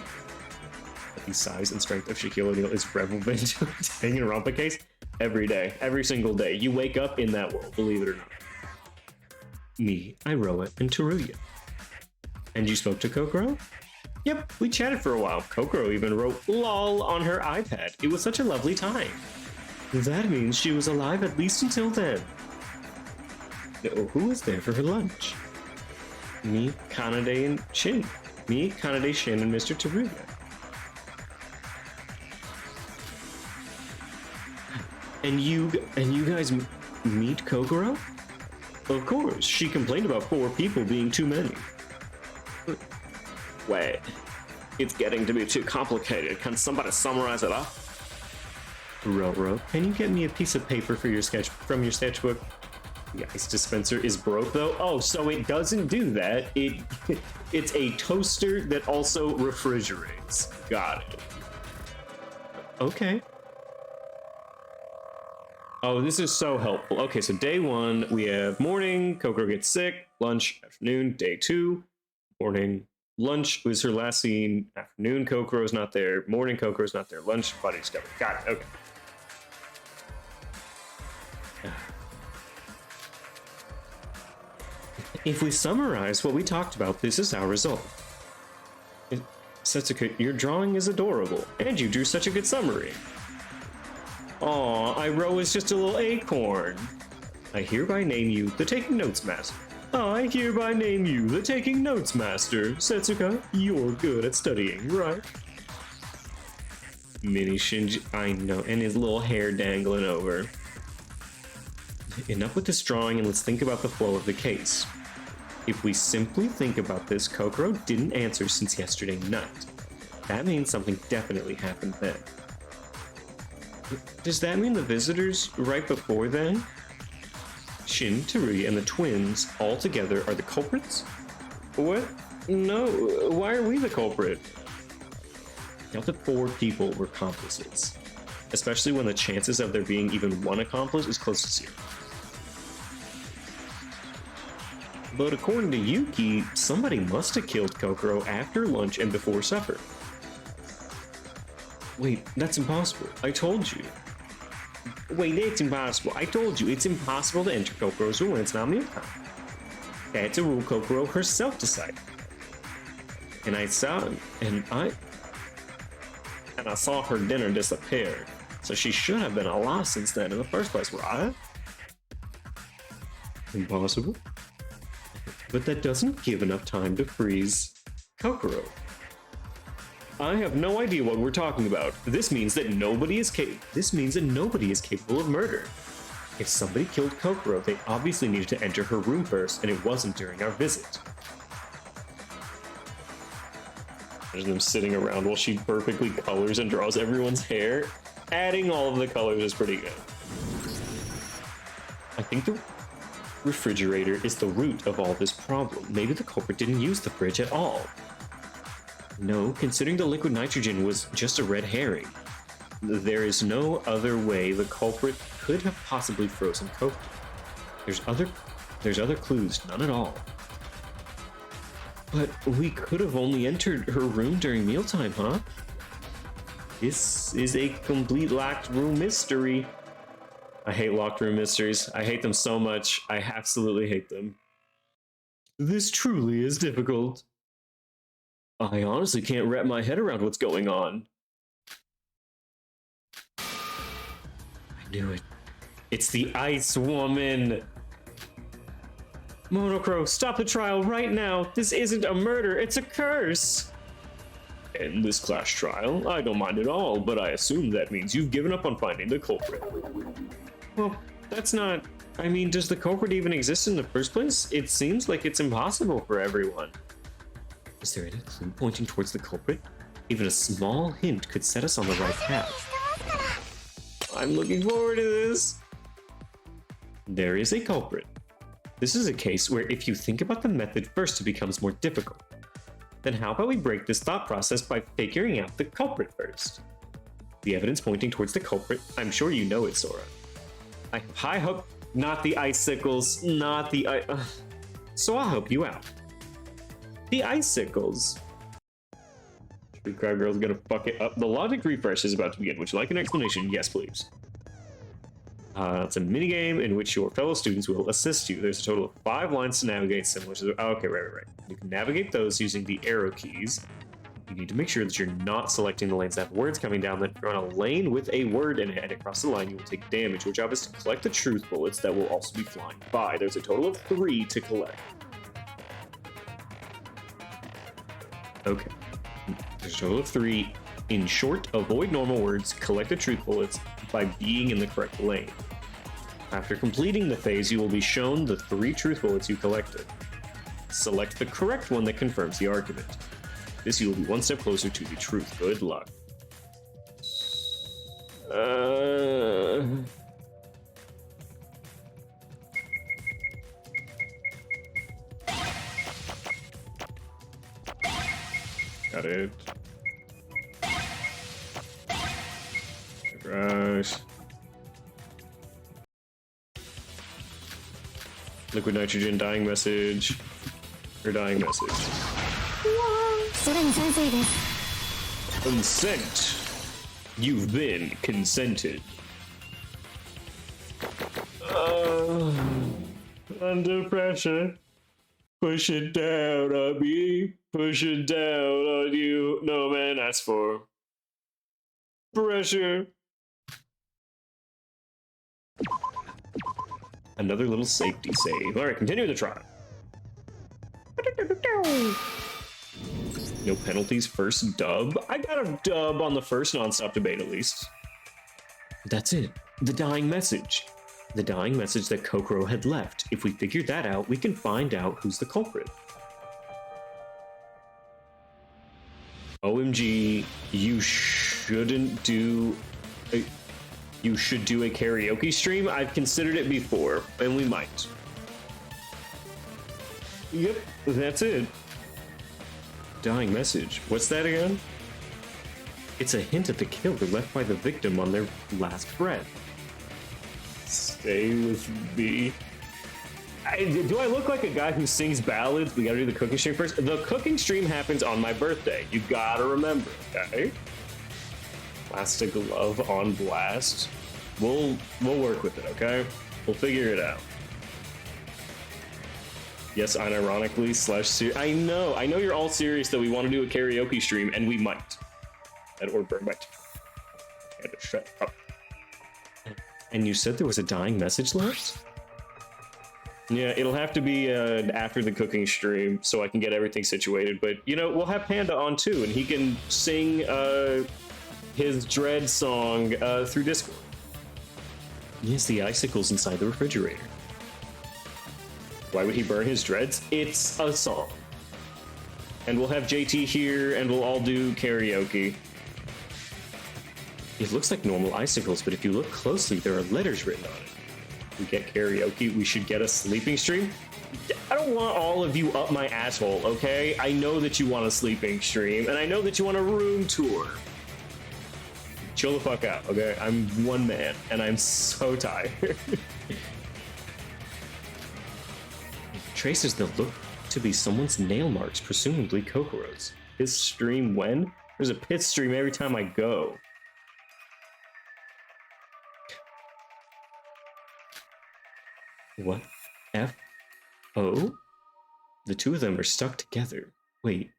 The size and strength of Shaquille O'Neal is relevant to hanging around the case every day, every single day. You wake up in that world, believe it or not. Me, Iroha, and Teruya. And you spoke to Kokoro? Yep, we chatted for a while. Kokoro even wrote LOL on her iPad. It was such a lovely time. That means she was alive at least until then. Who was there for her lunch? Me, Kanade, and Shin. Me, Kanade, Shin, and Mr. Teruya. And you guys meet Kokoro? Of course, she complained about 4 people being too many. Wait, it's getting to be too complicated. Can somebody summarize it up? Roro, can you get me a piece of paper for your from your sketchbook? The ice dispenser is broke though. Oh, so it doesn't do that. It's a toaster that also refrigerates. Got it. Okay. Oh, this is so helpful. Okay, so day 1, we have morning, Kokoro gets sick, lunch, afternoon. Day 2, morning, lunch was her last scene, afternoon, Kokoro's not there, morning, Kokoro's not there, lunch, body discovered. Got it, okay. If we summarize what we talked about, this is our result. Setsuka, your drawing is adorable, and you drew such a good summary. Aw, Iroh is just a little acorn. I hereby name you the Taking Notes Master. I hereby name you the Taking Notes Master. Setsuka, you're good at studying, right? Mini Shinji, I know, and his little hair dangling over. Enough with this drawing and let's think about the flow of the case. If we simply think about this, Kokoro didn't answer since yesterday night. That means something definitely happened then. Does that mean the visitors right before then? Shin, Teruya, and the twins all together are the culprits? What? No, why are we the culprit? Now the 4 people were accomplices, especially when the chances of there being even one accomplice is close to 0. But according to Yuki, somebody must have killed Kokoro after lunch and before supper. Wait, that's impossible. I told you. Wait, it's impossible. I told you, it's impossible to enter Kokoro's room when it's not mealtime. That's a rule Kokoro herself decided. And I saw her dinner disappear. So she should have been alive since then in the first place, right? Impossible? But that doesn't give enough time to freeze Kokoro. I have no idea what we're talking about. This means that nobody is capable of murder. If somebody killed Kokoro, they obviously needed to enter her room first, and it wasn't during our visit. There's them sitting around while she perfectly colors and draws everyone's hair. Adding all of the colors is pretty good. I think the refrigerator is the root of all this problem. Maybe the culprit didn't use the fridge at all. No, considering the liquid nitrogen was just a red herring. There is no other way the culprit could have possibly frozen Kokoro. There's other clues, none at all. But we could have only entered her room during mealtime, huh? This is a complete locked room mystery. I hate locked room mysteries. I hate them so much. I absolutely hate them. This truly is difficult. I honestly can't wrap my head around what's going on. I knew it. It's the Ice Woman! Monocro, stop the trial right now! This isn't a murder, it's a curse! In this class trial, I don't mind at all, but I assume that means you've given up on finding the culprit. Well, that's not... I mean, does the culprit even exist in the first place? It seems like it's impossible for everyone. Is there any clue pointing towards the culprit? Even a small hint could set us on the right path. I'm looking forward to this. There is a culprit. This is a case where if you think about the method first, it becomes more difficult. Then how about we break this thought process by figuring out the culprit first? The evidence pointing towards the culprit, I'm sure you know it, Sora. I have high hope, not the icicles, not the so I'll help you out. The icicles. Street Crowd Girl's gonna fuck it up. The logic refresh is about to begin. Would you like an explanation? Yes, please. It's a minigame in which your fellow students will assist you. There's a total of 5 lines to navigate similar to the... Oh, okay, right. You can navigate those using the arrow keys. You need to make sure that you're not selecting the lanes that have words coming down. That if you're on a lane with a word in it and across the line, you will take damage. Your job is to collect the truth bullets that will also be flying by. There's a total of 3 to collect. Okay. There's a total of 3. In short, avoid normal words, collect the truth bullets by being in the correct lane. After completing the phase, you will be shown the 3 truth bullets you collected. Select the correct one that confirms the argument. This you will be one step closer to the truth. Good luck. Got it. Gosh. Liquid nitrogen, dying message. Or dying message. Consent. You've been consented. Under pressure. Push it down on me. Push it down on you. No man asked for pressure. Another little safety save. All right, continue the trial. No penalties, first dub. I got a dub on the first non-stop debate at least. That's it. The dying message. The dying message that Kokoro had left. If we figure that out, we can find out who's the culprit. OMG, you shouldn't do... You should do a karaoke stream. I've considered it before, and we might. Yep, that's it. Dying message. What's that again? It's a hint at the killer left by the victim on their last breath. Stay with me. Do I look like a guy who sings ballads? We gotta do the cooking stream first. The cooking stream happens on my birthday. You gotta remember, okay? Plastic glove on blast. We'll work with it, okay? We'll figure it out. Yes, unironically / I know you're all serious that we want to do a karaoke stream, and we might. Or might. And shut up. And you said there was a dying message left? Yeah, it'll have to be after the cooking stream so I can get everything situated. But, you know, we'll have Panda on too, and he can sing his Dread song through Discord. Yes, the icicles inside the refrigerator. Why would he burn his dreads? It's a song. And we'll have JT here, and we'll all do karaoke. It looks like normal icicles, but if you look closely, there are letters written on it. We get karaoke, we should get a sleeping stream. I don't want all of you up my asshole, okay? I know that you want a sleeping stream, and I know that you want a room tour. Chill the fuck out, okay? I'm one man, and I'm so tired. Traces that look to be someone's nail marks, presumably Kokoro's. His stream when? There's a pit stream every time I go. What? F-O? The two of them are stuck together. Wait,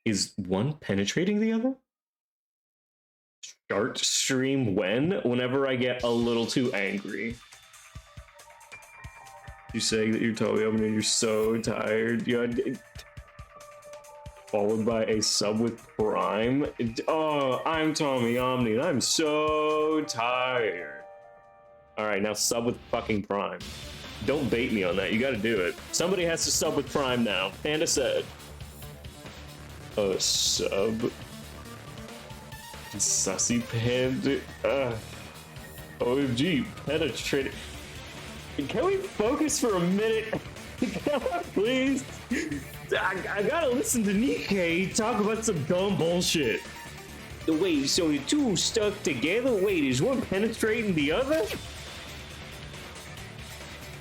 is one penetrating the other? Start stream when? Whenever I get a little too angry. You saying that you're TommyOmni and you're so tired. Followed by a sub with Prime. Oh, I'm TommyOmni and I'm so tired. Alright, now sub with fucking Prime. Don't bait me on that. You gotta do it. Somebody has to sub with Prime now. Panda said. A sub. Sussy Panda. OMG. Penetrated. Can we focus for a minute? Please? I gotta listen to Nikkei talk about some dumb bullshit. Wait, so the two stuck together? Wait, is one penetrating the other?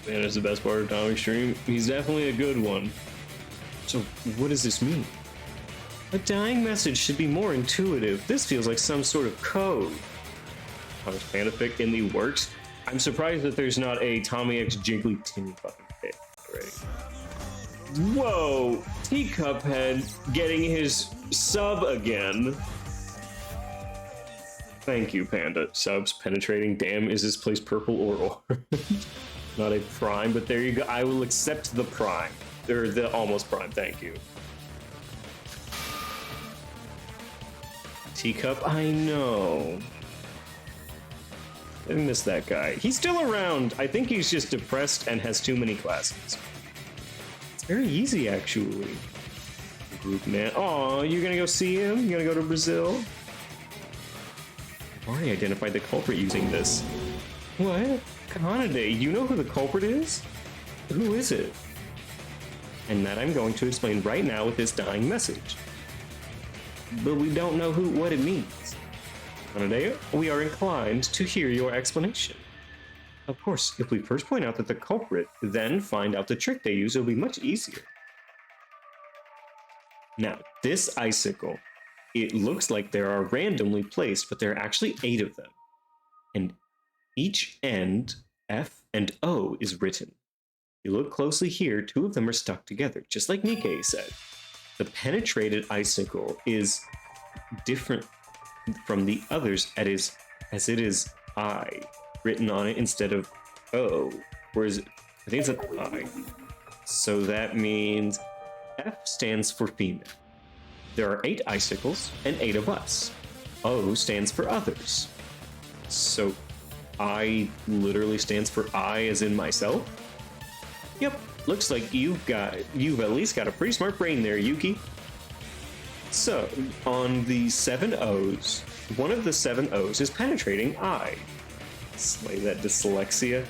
Man, that's the best part of Tommy's stream. He's definitely a good one. So, what does this mean? A dying message should be more intuitive. This feels like some sort of code. Thomas Pandafic in the works? I'm surprised that there's not a Tommy X Jiggly Timmy fucking pick already. Whoa! Teacup Head getting his sub again. Thank you, Panda. Subs penetrating. Damn, is this place purple or orange? Not a prime, but there you go. I will accept the prime. Or the almost prime, thank you. Teacup, I know. I miss that guy. He's still around. I think he's just depressed and has too many classes. It's very easy, actually. Group man. Aw, you gonna go see him? You gonna go to Brazil? I've already identified the culprit using this. What? Kanade, you know who the culprit is? Who is it? And that I'm going to explain right now with this dying message. But we don't know what it means. Kanade, we are inclined to hear your explanation. Of course, if we first point out that the culprit, then find out the trick they use, it'll be much easier. Now, this icicle, it looks like there are randomly placed, but there are actually 8 of them. And each end, F and O, is written. You look closely here, 2 of them are stuck together, just like Nikkei said. The penetrated icicle is different from the others as it is I written on it instead of O. Whereas I think it's an I. So that means F stands for female. There are 8 icicles and 8 of us. O stands for others. So I literally stands for I as in myself? Yep, looks like you've at least got a pretty smart brain there, Yuki. So, on the 7 O's, one of the 7 O's is penetrating I. Slay that dyslexia.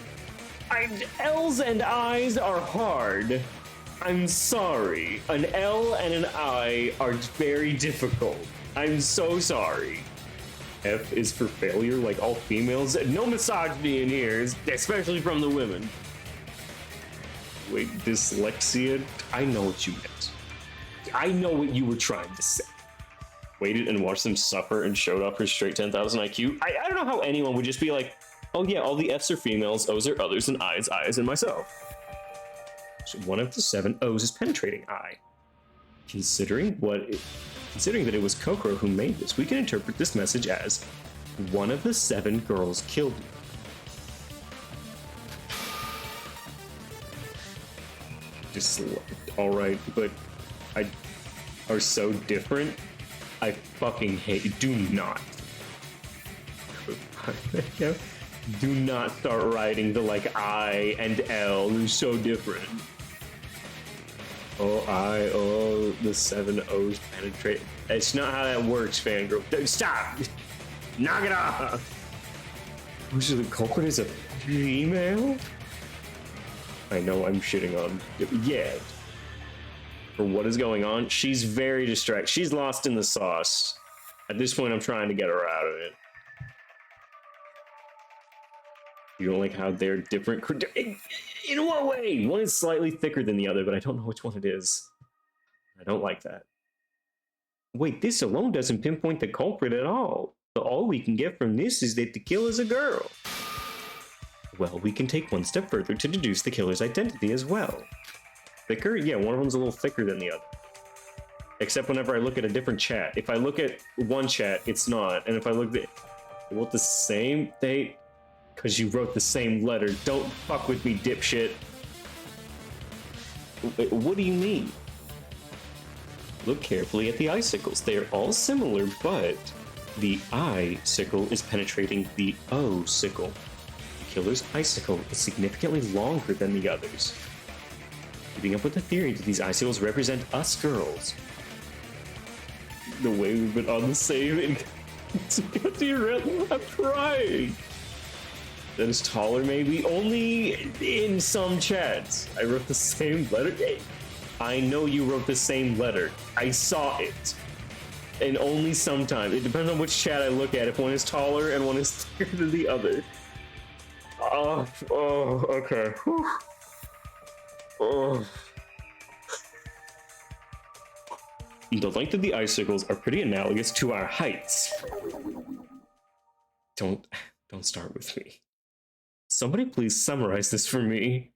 L's and I's are hard. I'm sorry. An L and an I are very difficult. I'm so sorry. F is for failure, like all females. No misogyny in here, especially from the women. Wait, dyslexia? I know what you meant. I know what you were trying to say. Waited and watched them suffer and showed off her straight 10,000 IQ. I don't know how anyone would just be like, oh yeah, all the F's are females, O's are others, and I's, and myself. So one of the 7 O's is penetrating I. Considering that it was Kokoro who made this, we can interpret this message as one of the 7 girls killed you. Just alright, but I are so different. I fucking hate. Do not start writing the like I and L. They're so different. Oh, the 7 O's penetrate. That's not how that works, fangirl. Stop! Knock it off! Which of the culprit is a female? I know I'm shitting on. Yeah. For what is going on? She's very distracted. She's lost in the sauce. At this point, I'm trying to get her out of it. You don't like how they're different? In what way? One is slightly thicker than the other, but I don't know which one it is. I don't like that. Wait, this alone doesn't pinpoint the culprit at all. All we can get from this is that the killer's a girl. Well, we can take one step further to deduce the killer's identity as well. Thicker? Yeah, one of them's a little thicker than the other. Except whenever I look at a different chat. If I look at one chat, it's not. And if I look at what the same, because you wrote the same letter. Don't fuck with me, dipshit. Wait, what do you mean? Look carefully at the icicles. They are all similar, but the I sickle is penetrating the O sickle. The killer's icicle is significantly longer than the others. Keeping up with the theory that these icicles represent us girls. The way we've been on the same I'm crying. That is taller, maybe? Only in some chats. I wrote the same letter. I know you wrote the same letter. I saw it. And only sometimes. It depends on which chat I look at, if one is taller and one is thicker than the other. Oh, okay. Whew. Oh. The length of the icicles are pretty analogous to our heights. Don't start with me. Somebody please summarize this for me.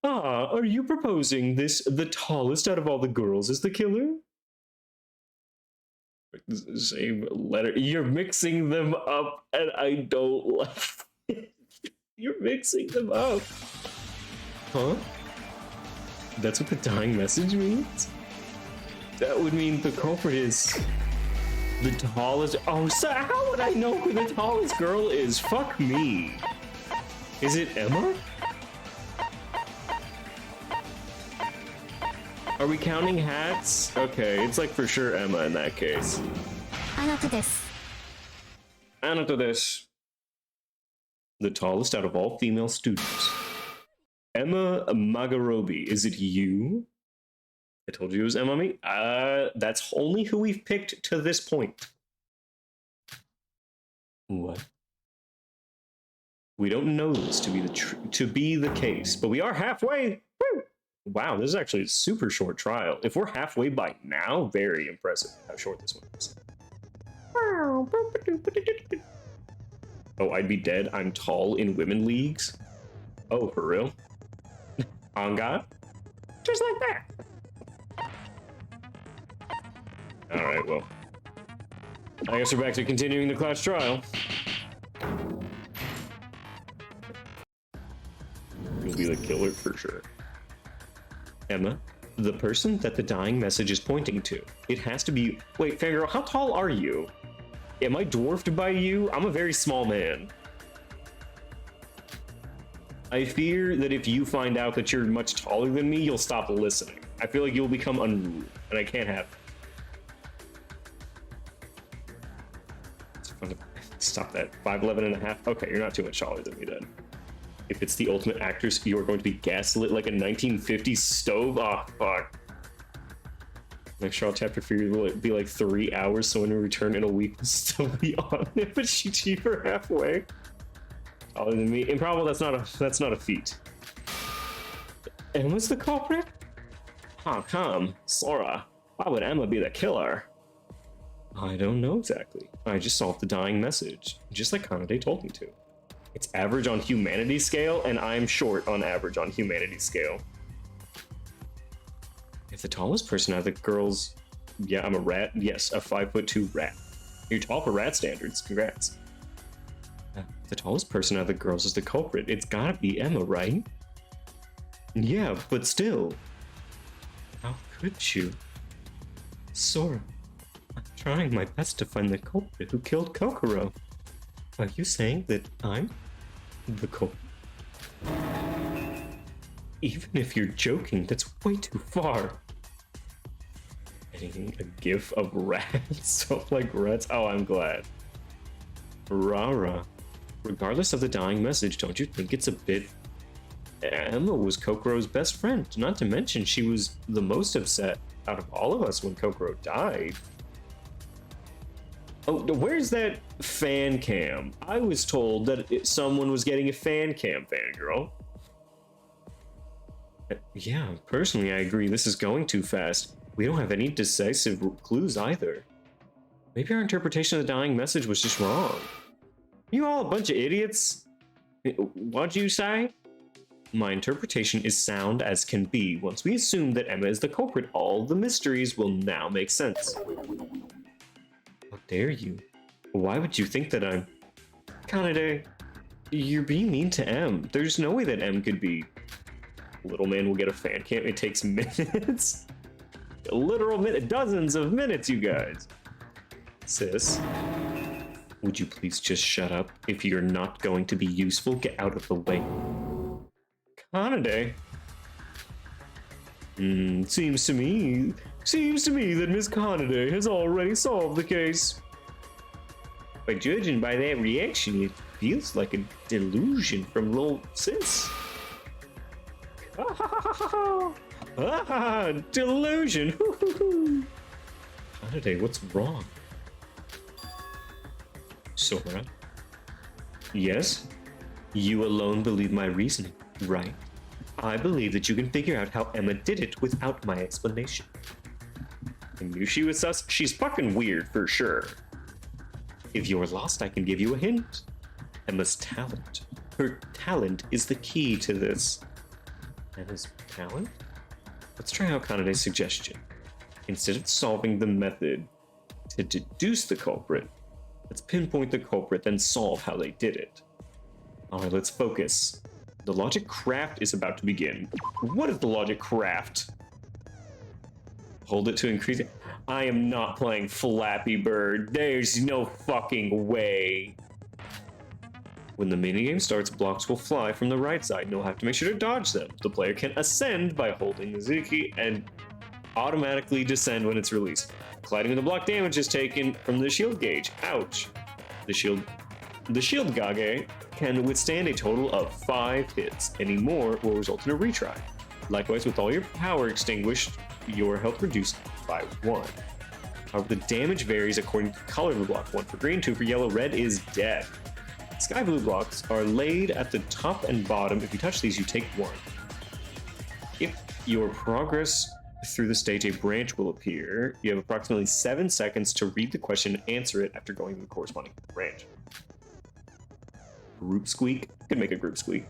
Are you proposing the tallest out of all the girls is the killer? Same letter. You're mixing them up and I don't like it. You're mixing them up. Huh? That's what the dying message means? That would mean the culprit is the tallest. Oh, so how would I know who the tallest girl is? Fuck me. Is it Emma? Are we counting hats? Okay, it's like for sure Emma in that case. あなたです。あなたです. The tallest out of all female students. Emma Magarobi, is it you? I told you it was Emma me. That's only who we've picked to this point. What? We don't know this to be the case, but we are halfway. Woo! Wow, this is actually a super short trial. If we're halfway by now, very impressive how short this one is. Oh, I'd be dead. I'm tall in women leagues. Oh, for real? On God? Just like that. Alright, well. I guess we're back to continuing the class trial. be the killer for sure. Emma, the person that the dying message is pointing to. It has to be... Wait, fangirl, how tall are you? Am I dwarfed by you? I'm a very small man. I fear that if you find out that you're much taller than me, you'll stop listening. I feel like you'll become unruly, and I can't have it. Stop that. 5'11 and a half? Okay, you're not too much taller than me then. If it's the ultimate actress, you are going to be gaslit like a 1950s stove? Oh, fuck. Next trial chapter for you will be like 3 hours, so when we return in a week, we'll still be on it, but she cheaper halfway. Taller than me. Improbable, that's not a feat. Emma's the culprit? How come? Sora, why would Emma be the killer? I don't know exactly. I just solved the dying message, just like Kanade told me to. It's average on humanity scale, and I'm short on average on humanity scale. If the tallest person out of the girls... Yeah, I'm a rat. Yes, a 5'2" rat. You're tall for rat standards. Congrats. If the tallest person out of the girls is the culprit, it's gotta be Emma, right? Yeah, but still. How could you? Sora, I'm trying my best to find the culprit who killed Kokoro. Are you saying that I'm the culprit? Even if you're joking, that's way too far. Getting a gif of rats, so like rats. Oh, I'm glad. Rara. Regardless of the dying message, don't you think it's a bit... Emma was Kokoro's best friend, not to mention she was the most upset out of all of us when Kokoro died. Oh, where's that fan cam? I was told that someone was getting a fan cam, fangirl. Yeah, personally I agree this is going too fast. We don't have any decisive clues either. Maybe our interpretation of the dying message was just wrong. You all a bunch of idiots? What'd you say? My interpretation is sound as can be. Once we assume that Emma is the culprit, all the mysteries will now make sense. How dare you? Why would you think that I'm... Kanade, you're being mean to M. There's no way that M could be... Little man will get a fan cam. It takes minutes. A literal minute. Dozens of minutes, you guys. Sis. Would you please just shut up? If you're not going to be useful, get out of the way. Kanade. Seems to me that Miss Kanade has already solved the case. By judging by that reaction, it feels like a delusion from little sis. Delusion. Kanade, what's wrong? Sora? Yes? You alone believe my reasoning, right? I believe that you can figure out how Emma did it without my explanation. I knew she was sus. She's fucking weird for sure. If you're lost, I can give you a hint. Emma's talent. Her talent is the key to this. Emma's talent? Let's try out Kanade's suggestion. Instead of solving the method to deduce the culprit, let's pinpoint the culprit, then solve how they did it. Alright, let's focus. The logic craft is about to begin. What is the logic craft? Hold it to increase it. I am not playing Flappy Bird. There's no fucking way. When the minigame starts, blocks will fly from the right side and you'll have to make sure to dodge them. The player can ascend by holding the Z key and automatically descend when it's released. Colliding with the block, damage is taken from the shield gauge. Ouch. The shield gauge can withstand a total of 5 hits. Any more will result in a retry. Likewise, with all your power extinguished, your health reduced by 1. However, the damage varies according to the color of the block. 1 for green, 2 for yellow, red is dead. Sky blue blocks are laid at the top and bottom. If you touch these, you take 1. If your progress through the stage, a branch will appear. You have approximately 7 seconds to read the question and answer it after going to the corresponding branch. Group squeak. You can make a group squeak.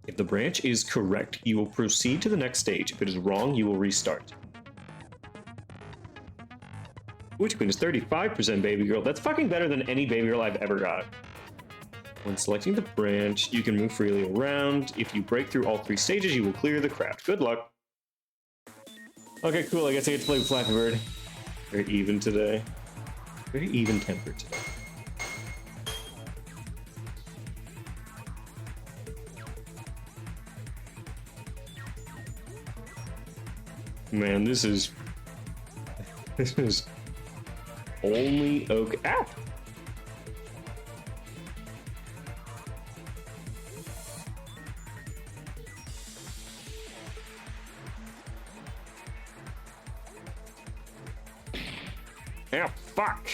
If the branch is correct, you will proceed to the next stage. If it is wrong, you will restart. Witch Queen is 35% baby girl. That's fucking better than any baby girl I've ever got. When selecting the branch, you can move freely around. If you break through all 3 stages, you will clear the craft. Good luck. Okay, cool. I guess I get to play with Flappy Bird. Very even today. Very even tempered today. Man, this is only okay. Ah! Ah, fuck!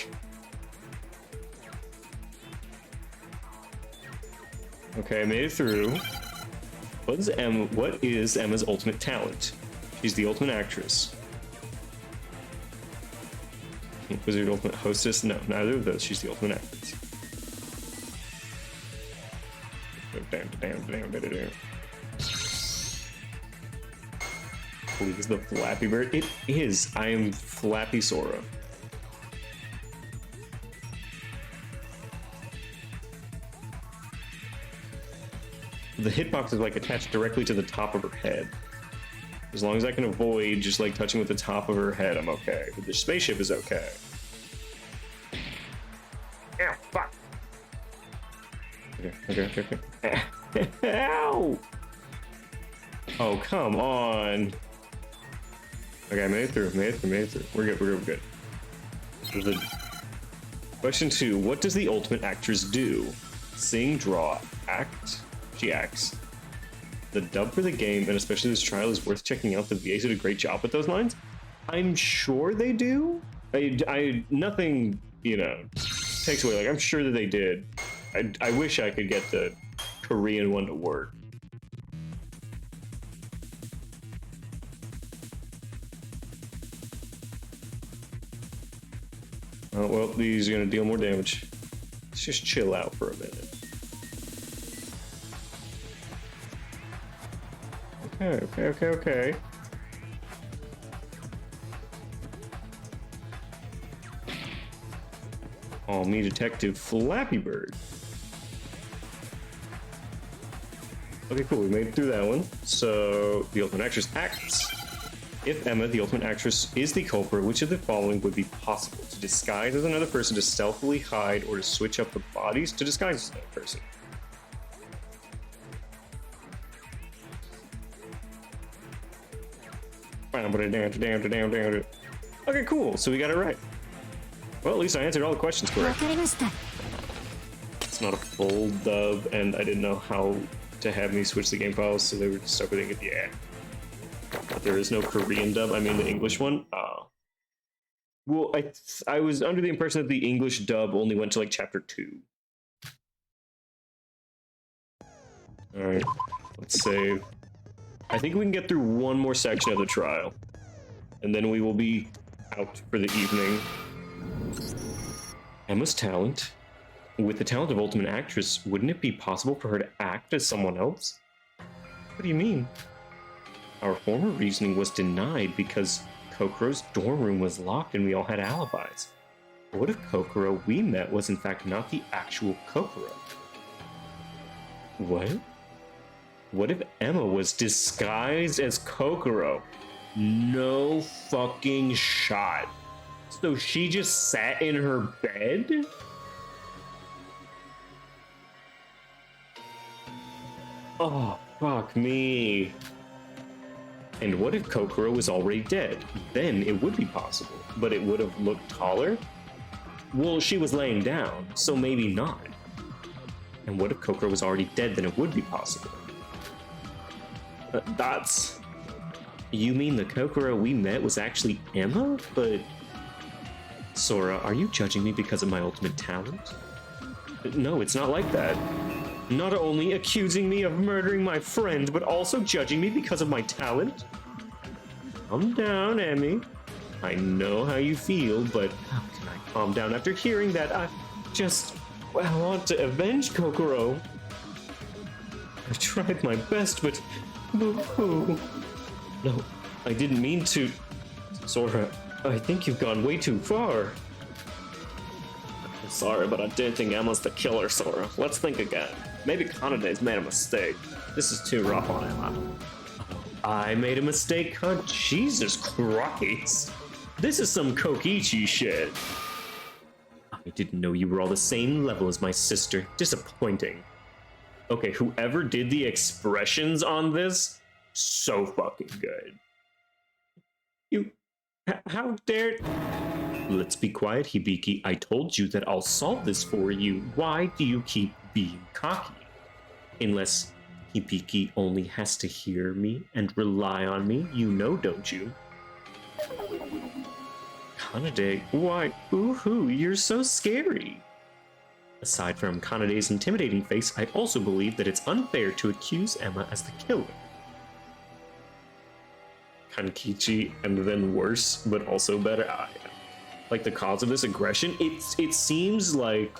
Okay, I made it through. What is Emma's ultimate talent? She's the ultimate actress. Wizard ultimate hostess? No, neither of those. She's the ultimate actress. Please, the Flappy Bird. It is. I am Flappy Sora. The hitbox is like attached directly to the top of her head. As long as I can avoid just like touching with the top of her head, I'm okay. But the spaceship is okay. Ow, fuck. Okay. Ow! Oh, come on. Okay, I made it through. We're good. Question 2. What does the ultimate actress do? Sing, draw, act? She acts. The dub for the game, and especially this trial, is worth checking out. The VAs did a great job with those lines. I'm sure they do. Nothing, takes away. Like, I'm sure that they did. I wish I could get the Korean one to work. Oh, well, these are gonna deal more damage. Let's just chill out for a minute. Okay. Oh, me Detective Flappy Bird. Okay, cool, we made it through that one. So, the ultimate actress acts. If Emma, the ultimate actress, is the culprit, which of the following would be possible? To disguise as another person, to stealthily hide, or to switch up the bodies to disguise as another person? Okay, cool. So we got it right. Well, at least I answered all the questions correct. It's not a full dub, and I didn't know how to have me switch the game files, so they were just stuck with it. Yeah. But there is no Korean dub. I mean, the English one. Well, I was under the impression that the English dub only went to like chapter 2. All right, let's save. I think we can get through one more section of the trial, and then we will be out for the evening. Emma's talent. With the talent of Ultimate Actress, wouldn't it be possible for her to act as someone else? What do you mean? Our former reasoning was denied because Kokoro's dorm room was locked and we all had alibis. What if Kokoro we met was in fact not the actual Kokoro? What? What if Emma was disguised as Kokoro? No fucking shot. So she just sat in her bed? Oh, fuck me. And what if Kokoro was already dead? Then it would be possible, but it would have looked taller? Well, she was laying down, so maybe not. And what if Kokoro was already dead? Then it would be possible. That's... You mean the Kokoro we met was actually Emma? But... Sora, are you judging me because of my ultimate talent? No, it's not like that. Not only accusing me of murdering my friend, but also judging me because of my talent? Calm down, Emmy. I know how you feel, but how can I calm down after hearing that? I want to avenge Kokoro. I tried my best, but... Boo-hoo. No, I didn't mean to... Sora, I think you've gone way too far. Sorry, but I didn't think Emma's the killer, Sora. Let's think again. Maybe Kanade's made a mistake. This is too rough on Emma. I made a mistake, huh? Jesus Christ. This is some Kokichi shit. I didn't know you were all the same level as my sister. Disappointing. Okay, whoever did the expressions on this, so fucking good. You... how dare... Let's be quiet, Hibiki. I told you that I'll solve this for you. Why do you keep being cocky? Unless Hibiki only has to hear me and rely on me, you know, don't you? Kanade, why? Ooh, you're so scary. Aside from Kanade's intimidating face, I also believe that it's unfair to accuse Emma as the killer. Kankichi, and then worse, but also better. Like the cause of this aggression, it seems like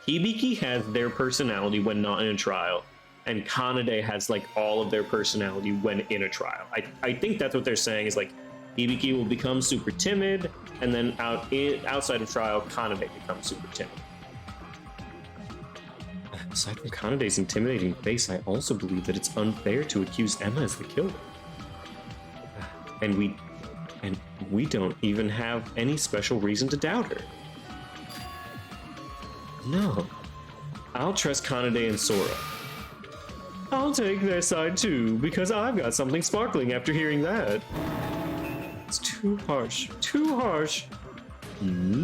Hibiki has their personality when not in a trial, and Kanade has like all of their personality when in a trial. I think that's what they're saying is like Hibiki will become super timid, and then outside of trial, Kanade becomes super timid. Aside from Kanade's intimidating face, I also believe that it's unfair to accuse Emma as the killer. And we don't even have any special reason to doubt her. No. I'll trust Kanade and Sora. I'll take their side too, because I've got something sparkling after hearing that. It's too harsh. Too harsh.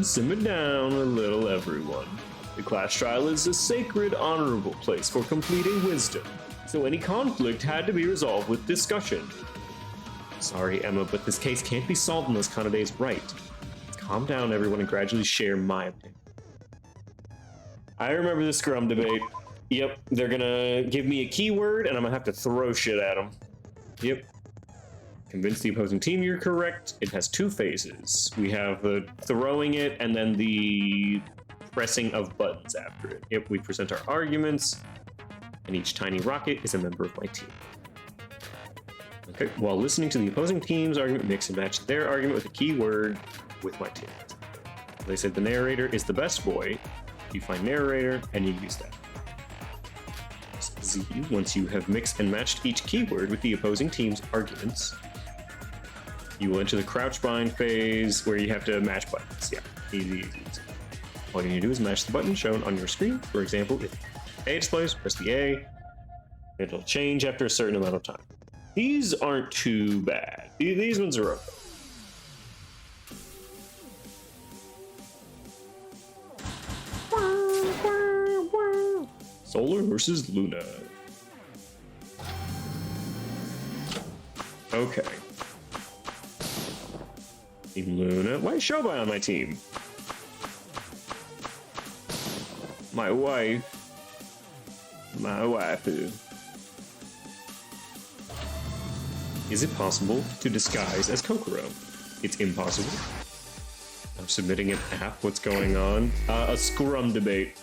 Simmer down a little, everyone. The class trial is a sacred, honorable place for completing wisdom, so any conflict had to be resolved with discussion. Sorry, Emma, but this case can't be solved unless Kanade is right. Calm down, everyone, and gradually share my opinion. I remember the scrum debate. Yep, they're gonna give me a keyword, and I'm gonna have to throw shit at them. Yep. Convince the opposing team you're correct. It has two phases. We have the throwing it, and then the pressing of buttons after it. Yep, we present our arguments, and each tiny rocket is a member of my team. Okay, while listening to the opposing team's argument, mix and match their argument with a keyword with my team. They said the narrator is the best boy. You find narrator, and you use that. Z, once you have mixed and matched each keyword with the opposing team's arguments, you will enter the crouch bind phase where you have to match buttons. Yeah, easy. All you need to do is match the button shown on your screen. For example, if A displays, press the A. It'll change after a certain amount of time. These aren't too bad. These ones are okay. Solar versus Luna. Okay. Team Luna. Why is Shobai on my team? My wife. My waifu. Is it possible to disguise as Kokoro? It's impossible. I'm submitting an app. What's going on? A scrum debate.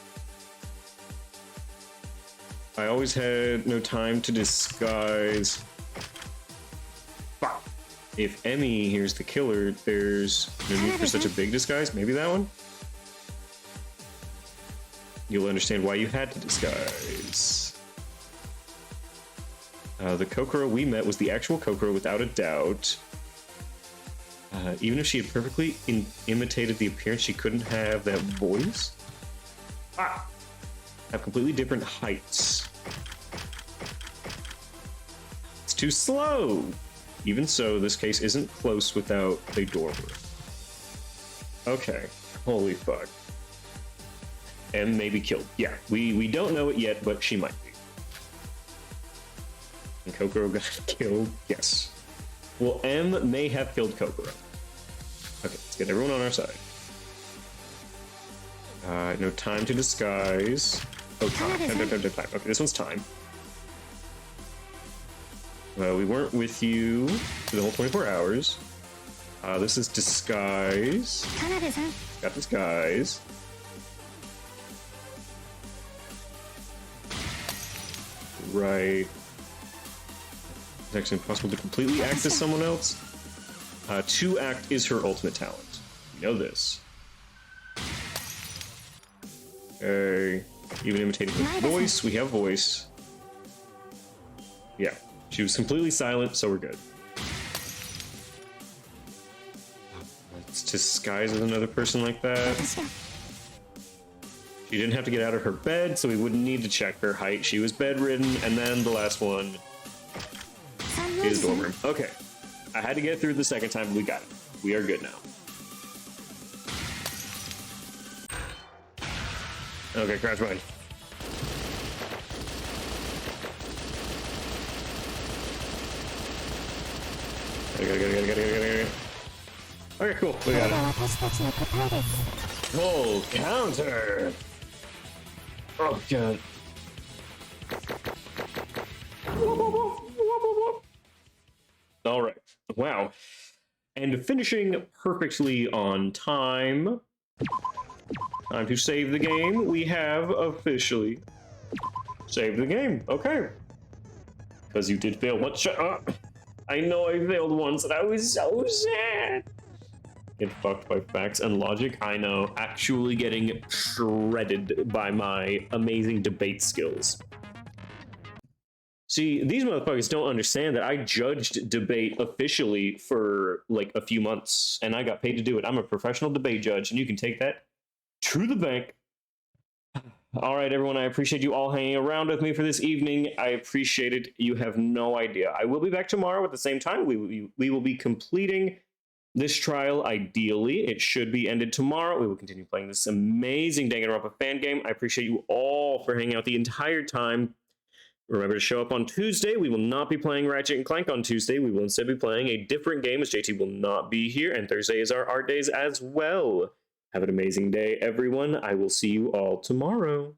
I always had no time to disguise. Fuck. If Emmy here's the killer, there's no need for such a big disguise. Maybe that one? You'll understand why you had to disguise. The Kokoro we met was the actual Kokoro without a doubt. Even if she had perfectly imitated the appearance, she couldn't have that voice. Have completely different heights. It's too slow. Even so, this case isn't close without a doorway. Okay, holy fuck. M may be killed. Yeah, we don't know it yet, but she might be. And Kokoro got killed? Yes. Well, M may have killed Kokoro. Okay, let's get everyone on our side. No time to disguise. Oh, time. Time. Okay, this one's time. Well, we weren't with you for the whole 24 hours. This is disguise. Got disguise. Right. It's actually impossible to completely act as someone else. To act is her ultimate talent. You know this. Even imitating his voice. We have voice. Yeah. She was completely silent, so we're good. Let's disguise as another person like that. She didn't have to get out of her bed, so we wouldn't need to check her height. She was bedridden, and then the last one is dorm room. Okay. I had to get through the second time, but we got it. We are good now. Okay, crash mine. Get. Okay, cool. We got it. Full counter. Oh god. All right. Wow. And finishing perfectly on time. Time to save the game. We have officially saved the game. Okay. Because you did fail once. Shut up. I know I failed once and I was so sad. Get fucked by facts and logic. I know. Actually getting shredded by my amazing debate skills. See, these motherfuckers don't understand that I judged debate officially for like a few months and I got paid to do it. I'm a professional debate judge and you can take that to the bank. All right, everyone, I appreciate you all hanging around with me for this evening. I appreciate it. You have no idea. I will be back tomorrow at the same time. We will be completing this trial. Ideally, it should be ended tomorrow. We will continue playing this amazing Danganronpa fan game. I appreciate you all for hanging out the entire time. Remember to show up on Tuesday. We will not be playing Ratchet & Clank on Tuesday. We will instead be playing a different game as JT will not be here. And Thursday is our art days as well. Have an amazing day, everyone. I will see you all tomorrow.